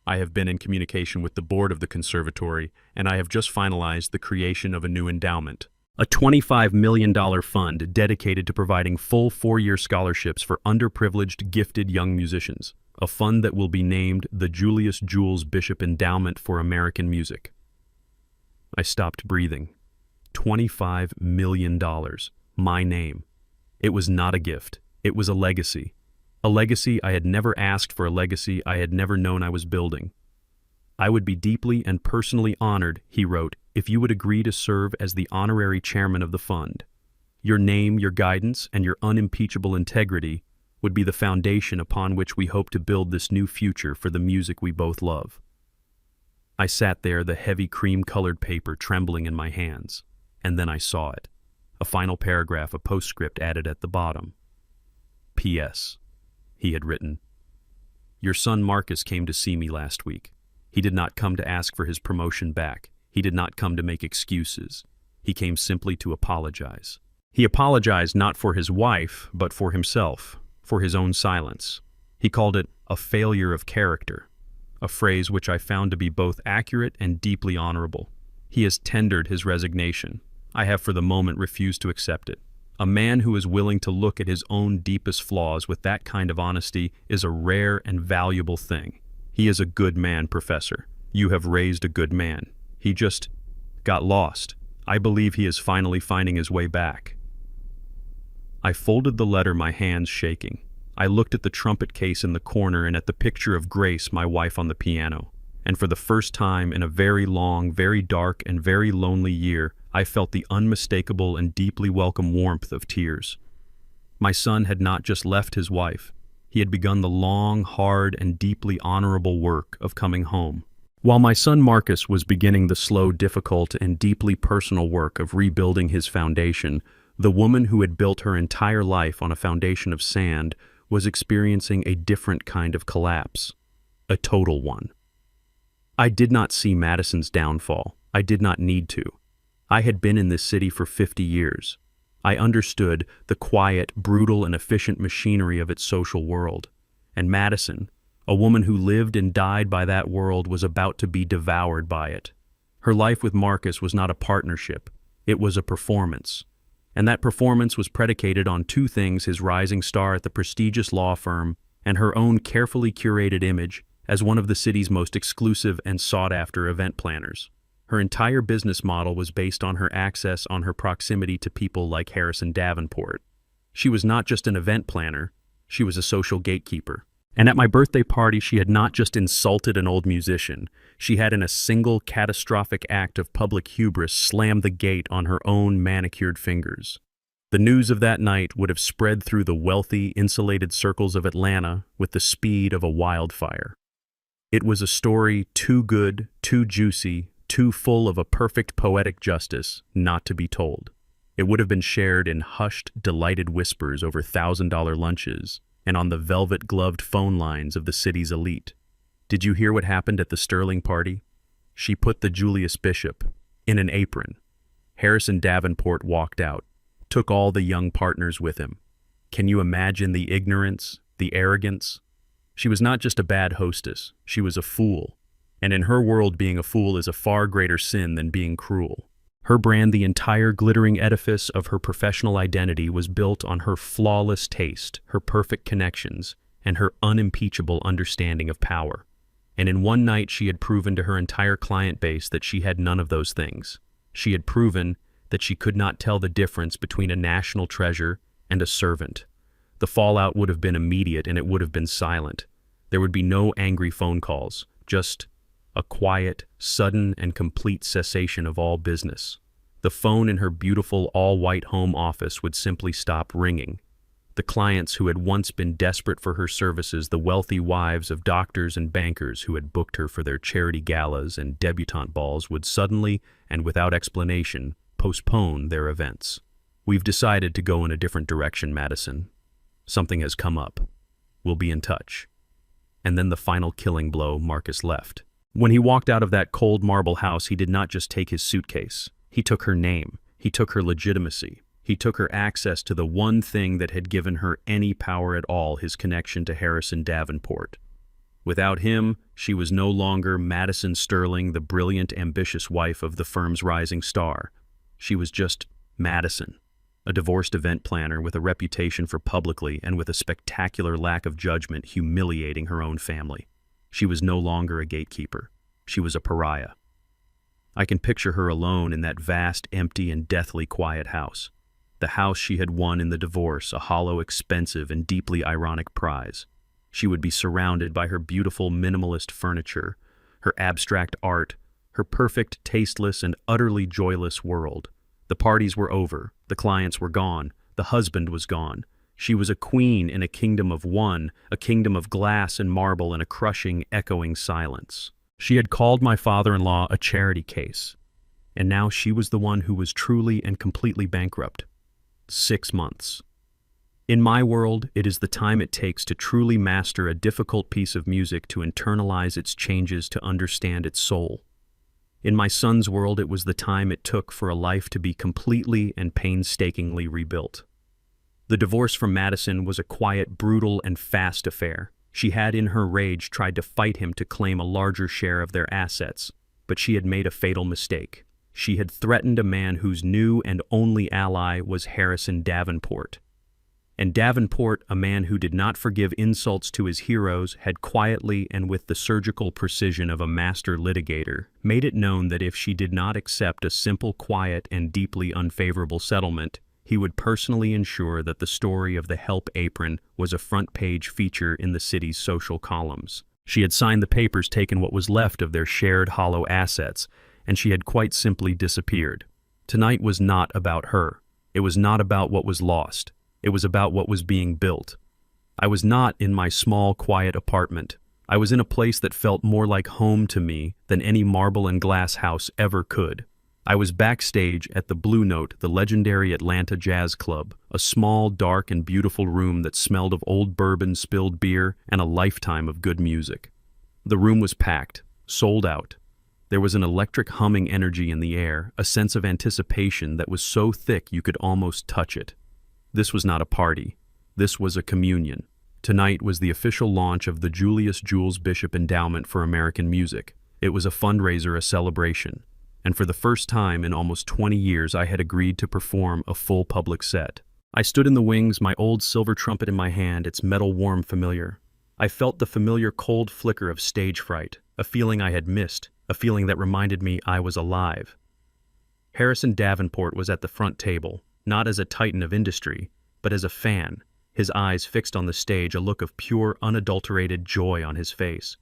I have been in communication with the board of the conservatory, and I have just finalized the creation of a new endowment, a $25 million fund dedicated to providing full 4-year scholarships for underprivileged, gifted young musicians, a fund that will be named the Julius Jules Bishop Endowment for American Music." I stopped breathing. $25 million. My name. It was not a gift. It was a legacy. A legacy I had never asked for, a legacy I had never known I was building. "I would be deeply and personally honored," he wrote, "if you would agree to serve as the honorary chairman of the fund. Your name, your guidance, and your unimpeachable integrity would be the foundation upon which we hope to build this new future for the music we both love." I sat there, the heavy cream-colored paper trembling in my hands, and then I saw it. A final paragraph, a postscript added at the bottom. "P.S." he had written. "Your son Marcus came to see me last week. He did not come to ask for his promotion back. He did not come to make excuses. He came simply to apologize. He apologized not for his wife, but for himself, for his own silence. He called it a failure of character, a phrase which I found to be both accurate and deeply honorable. He has tendered his resignation. I have for the moment refused to accept it. A man who is willing to look at his own deepest flaws with that kind of honesty is a rare and valuable thing. He is a good man, Professor. You have raised a good man. He just got lost. I believe he is finally finding his way back." I folded the letter, my hands shaking. I looked at the trumpet case in the corner and at the picture of Grace, my wife, on the piano. And for the first time in a very long, very dark, and very lonely year, I felt the unmistakable and deeply welcome warmth of tears. My son had not just left his wife. He had begun the long, hard, and deeply honorable work of coming home. While my son Marcus was beginning the slow, difficult, and deeply personal work of rebuilding his foundation, the woman who had built her entire life on a foundation of sand was experiencing a different kind of collapse, a total one. I did not see Madison's downfall. I did not need to. I had been in this city for 50 years. I understood the quiet, brutal, and efficient machinery of its social world. And Madison, a woman who lived and died by that world, was about to be devoured by it. Her life with Marcus was not a partnership. It was a performance. And that performance was predicated on two things: his rising star at the prestigious law firm and her own carefully curated image as one of the city's most exclusive and sought-after event planners. Her entire business model was based on her access, on her proximity to people like Harrison Davenport. She was not just an event planner, she was a social gatekeeper. And at my birthday party, she had not just insulted an old musician, she had, in a single catastrophic act of public hubris, slammed the gate on her own manicured fingers. The news of that night would have spread through the wealthy, insulated circles of Atlanta with the speed of a wildfire. It was a story too good, too juicy, too full of a perfect poetic justice not to be told. It would have been shared in hushed, delighted whispers over $1,000 lunches and on the velvet-gloved phone lines of the city's elite. Did you hear what happened at the Sterling party? She put the Julius Bishop in an apron. Harrison Davenport walked out, took all the young partners with him. Can you imagine the ignorance, the arrogance? She was not just a bad hostess, she was a fool. And in her world, being a fool is a far greater sin than being cruel. Her brand, the entire glittering edifice of her professional identity, was built on her flawless taste, her perfect connections, and her unimpeachable understanding of power. And in one night she had proven to her entire client base that she had none of those things. She had proven that she could not tell the difference between a national treasure and a servant. The fallout would have been immediate, and it would have been silent. There would be no angry phone calls, just a quiet, sudden, and complete cessation of all business. The phone in her beautiful all-white home office would simply stop ringing. The clients who had once been desperate for her services, the wealthy wives of doctors and bankers who had booked her for their charity galas and debutante balls, would suddenly, and without explanation, postpone their events. We've decided to go in a different direction, Madison. Something has come up. We'll be in touch. And then the final killing blow. Marcus left. When he walked out of that cold marble house, he did not just take his suitcase. He took her name. He took her legitimacy. He took her access to the one thing that had given her any power at all, his connection to Harrison Davenport. Without him, she was no longer Madison Sterling, the brilliant, ambitious wife of the firm's rising star. She was just Madison, a divorced event planner with a reputation for publicly and with a spectacular lack of judgment humiliating her own family. She was no longer a gatekeeper. She was a pariah. I can picture her alone in that vast, empty, and deathly quiet house. The house she had won in the divorce, a hollow, expensive, and deeply ironic prize. She would be surrounded by her beautiful minimalist furniture, her abstract art, her perfect, tasteless, and utterly joyless world. The parties were over, the clients were gone, the husband was gone. She was a queen in a kingdom of one, a kingdom of glass and marble and a crushing, echoing silence. She had called my father-in-law a charity case, and now she was the one who was truly and completely bankrupt. 6 months. In my world, it is the time it takes to truly master a difficult piece of music, to internalize its changes, to understand its soul. In my son's world, it was the time it took for a life to be completely and painstakingly rebuilt. The divorce from Madison was a quiet, brutal, and fast affair. She had, in her rage, tried to fight him to claim a larger share of their assets, but she had made a fatal mistake. She had threatened a man whose new and only ally was Harrison Davenport. And Davenport, a man who did not forgive insults to his heroes, had quietly and with the surgical precision of a master litigator made it known that if she did not accept a simple, quiet, and deeply unfavorable settlement, he would personally ensure that the story of the help apron was a front-page feature in the city's social columns. She had signed the papers, taken what was left of their shared hollow assets, and she had quite simply disappeared. Tonight was not about her. It was not about what was lost. It was about what was being built. I was not in my small, quiet apartment. I was in a place that felt more like home to me than any marble and glass house ever could. I was backstage at the Blue Note, the legendary Atlanta Jazz Club, a small, dark, and beautiful room that smelled of old bourbon, spilled beer, and a lifetime of good music. The room was packed, sold out. There was an electric humming energy in the air, a sense of anticipation that was so thick you could almost touch it. This was not a party. This was a communion. Tonight was the official launch of the Julius Jules Bishop Endowment for American Music. It was a fundraiser, a celebration. And for the first time in almost 20 years, I had agreed to perform a full public set. I stood in the wings, my old silver trumpet in my hand, its metal warm familiar. I felt the familiar cold flicker of stage fright, a feeling I had missed, a feeling that reminded me I was alive. Harrison Davenport was at the front table, not as a titan of industry, but as a fan, his eyes fixed on the stage, a look of pure, unadulterated joy on his face.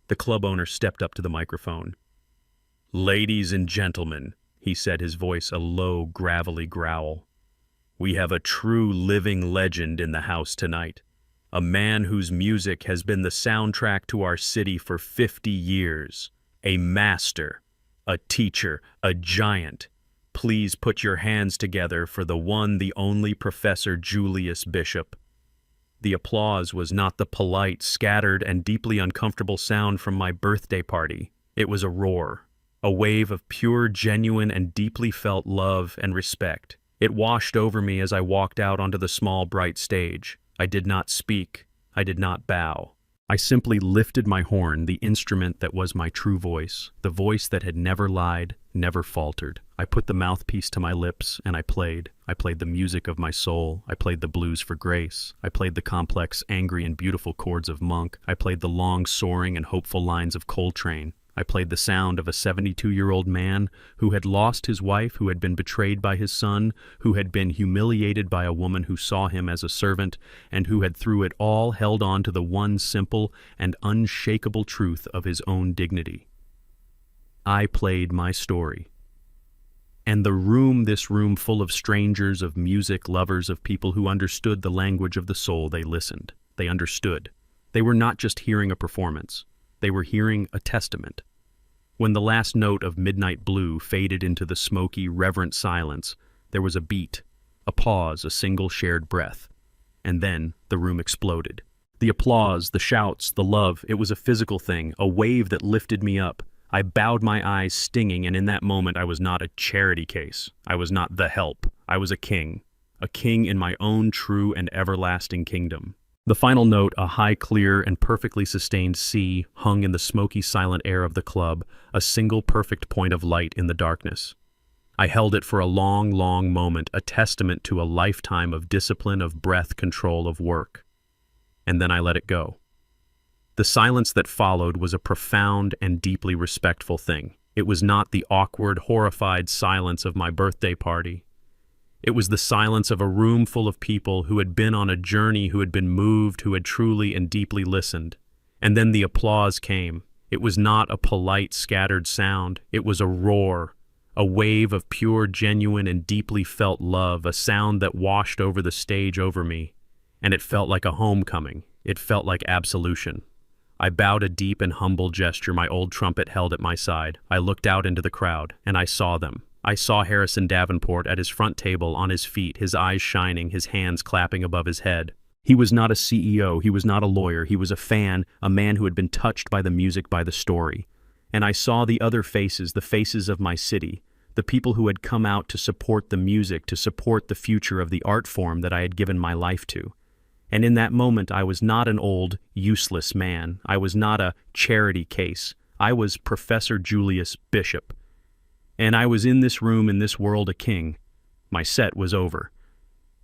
The club owner stepped up to the microphone. "Ladies and gentlemen," he said, his voice a low, gravelly growl, We have a true living legend in the house tonight. A man whose music has been the soundtrack to our city for 50 years. A master, a teacher, a giant. Please put your hands together for the one, the only Professor Julius Bishop. The applause was not the polite, scattered, and deeply uncomfortable sound from my birthday party. It was a roar, a wave of pure, genuine, and deeply felt love and respect. It washed over me as I walked out onto the small, bright stage. I did not speak. I did not bow. I simply lifted my horn, the instrument that was my true voice, the voice that had never lied, never faltered. I put the mouthpiece to my lips, and I played. I played the music of my soul. I played the blues for grace. I played the complex, angry, and beautiful chords of Monk. I played the long, soaring, and hopeful lines of Coltrane. I played the sound of a 72-year-old man who had lost his wife, who had been betrayed by his son, who had been humiliated by a woman who saw him as a servant, and who had through it all held on to the one simple and unshakable truth of his own dignity. I played my story. And this room full of strangers, of music, lovers, of people who understood the language of the soul, they listened. They understood. They were not just hearing a performance. They were hearing a testament. When the last note of Midnight Blue faded into the smoky, reverent silence, there was a beat, a pause, a single shared breath. And then the room exploded. The applause, the shouts, the love, it was a physical thing, a wave that lifted me up. I bowed my eyes stinging, and in that moment I was not a charity case. I was not the help. I was a king in my own true and everlasting kingdom. The final note, a high, clear, and perfectly sustained C, hung in the smoky, silent air of the club, a single perfect point of light in the darkness. I held it for a long, long moment, a testament to a lifetime of discipline, of breath control, of work. And then I let it go. The silence that followed was a profound and deeply respectful thing. It was not the awkward, horrified silence of my birthday party. It was the silence of a room full of people who had been on a journey, who had been moved, who had truly and deeply listened. And then the applause came. It was not a polite, scattered sound. It was a roar, a wave of pure, genuine, and deeply felt love, a sound that washed over the stage over me. And it felt like a homecoming. It felt like absolution. I bowed a deep and humble gesture, my old trumpet held at my side. I looked out into the crowd, and I saw them. I saw Harrison Davenport at his front table, on his feet, his eyes shining, his hands clapping above his head. He was not a CEO, he was not a lawyer, he was a fan, a man who had been touched by the music, by the story. And I saw the other faces, the faces of my city, the people who had come out to support the music, to support the future of the art form that I had given my life to. And in that moment, I was not an old, useless man. I was not a charity case. I was Professor Julius Bishop. And I was in this room, in this world, a king. My set was over.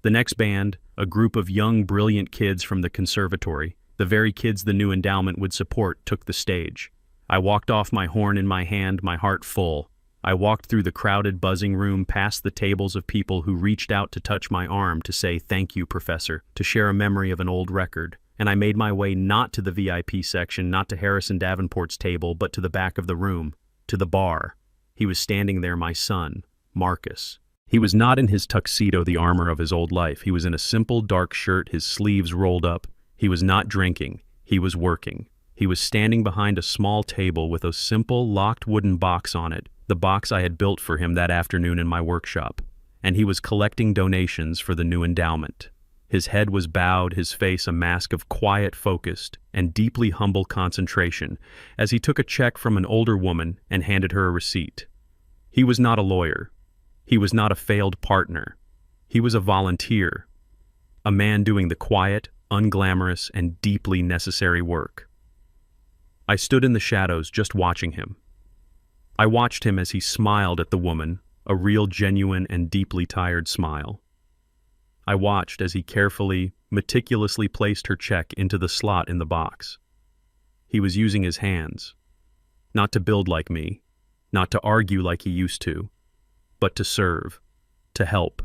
The next band, a group of young, brilliant kids from the conservatory, the very kids the new endowment would support, took the stage. I walked off, my horn in my hand, my heart full. I walked through the crowded, buzzing room, past the tables of people who reached out to touch my arm, to say, "Thank you, Professor," to share a memory of an old record. And I made my way not to the VIP section, not to Harrison Davenport's table, but to the back of the room, to the bar. He was standing there, my son, Marcus. He was not in his tuxedo, the armor of his old life. He was in a simple dark shirt, his sleeves rolled up. He was not drinking. He was working. He was standing behind a small table with a simple, locked wooden box on it, the box I had built for him that afternoon in my workshop. And he was collecting donations for the new endowment. His head was bowed, his face a mask of quiet, focused, and deeply humble concentration, as he took a check from an older woman and handed her a receipt. He was not a lawyer. He was not a failed partner. He was a volunteer, a man doing the quiet, unglamorous, and deeply necessary work. I stood in the shadows just watching him. I watched him as he smiled at the woman, a real, genuine, and deeply tired smile. I watched as he carefully, meticulously placed her check into the slot in the box. He was using his hands, not to build like me, not to argue like he used to, but to serve, to help,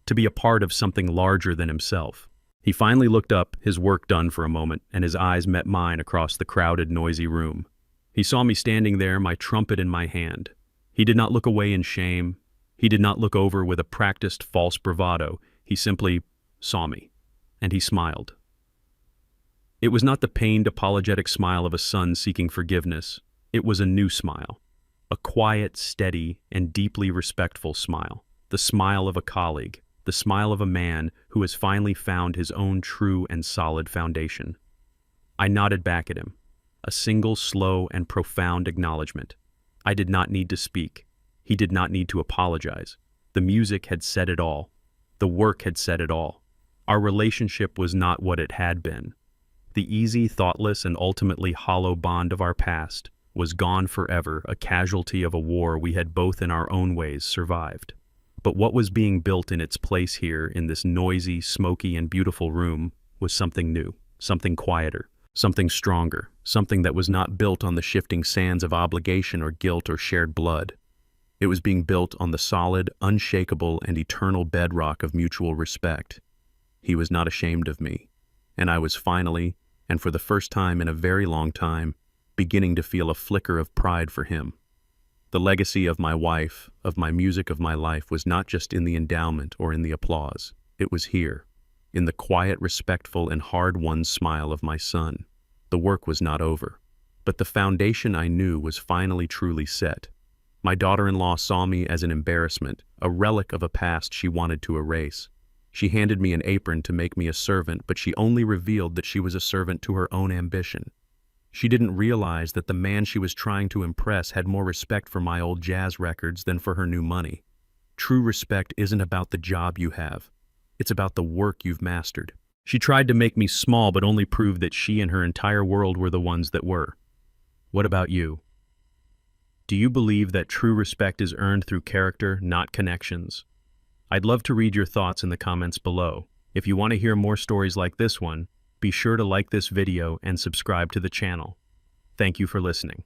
to be a part of something larger than himself. He finally looked up, his work done for a moment, and his eyes met mine across the crowded, noisy room. He saw me standing there, my trumpet in my hand. He did not look away in shame. He did not look over with a practiced false bravado. He simply saw me, and he smiled. It was not the pained, apologetic smile of a son seeking forgiveness. It was a new smile. A quiet, steady, and deeply respectful smile. The smile of a colleague. The smile of a man who has finally found his own true and solid foundation. I nodded back at him. A single, slow, and profound acknowledgement. I did not need to speak. He did not need to apologize. The music had said it all. The work had said it all. Our relationship was not what it had been. The easy, thoughtless, and ultimately hollow bond of our past was gone forever, a casualty of a war we had both in our own ways survived. But what was being built in its place here in this noisy, smoky, and beautiful room was something new, something quieter, something stronger, something that was not built on the shifting sands of obligation or guilt or shared blood. It was being built on the solid, unshakable, and eternal bedrock of mutual respect. He was not ashamed of me, and I was finally, and for the first time in a very long time, beginning to feel a flicker of pride for him. The legacy of my wife, of my music of my life, was not just in the endowment or in the applause. It was here, in the quiet, respectful, and hard-won smile of my son. The work was not over, but the foundation I knew was finally truly set. My daughter-in-law saw me as an embarrassment, a relic of a past she wanted to erase. She handed me an apron to make me a servant, but she only revealed that she was a servant to her own ambition. She didn't realize that the man she was trying to impress had more respect for my old jazz records than for her new money. True respect isn't about the job you have. It's about the work you've mastered. She tried to make me small, but only proved that she and her entire world were the ones that were. What about you? Do you believe that true respect is earned through character, not connections? I'd love to read your thoughts in the comments below. If you want to hear more stories like this one, be sure to like this video and subscribe to the channel. Thank you for listening.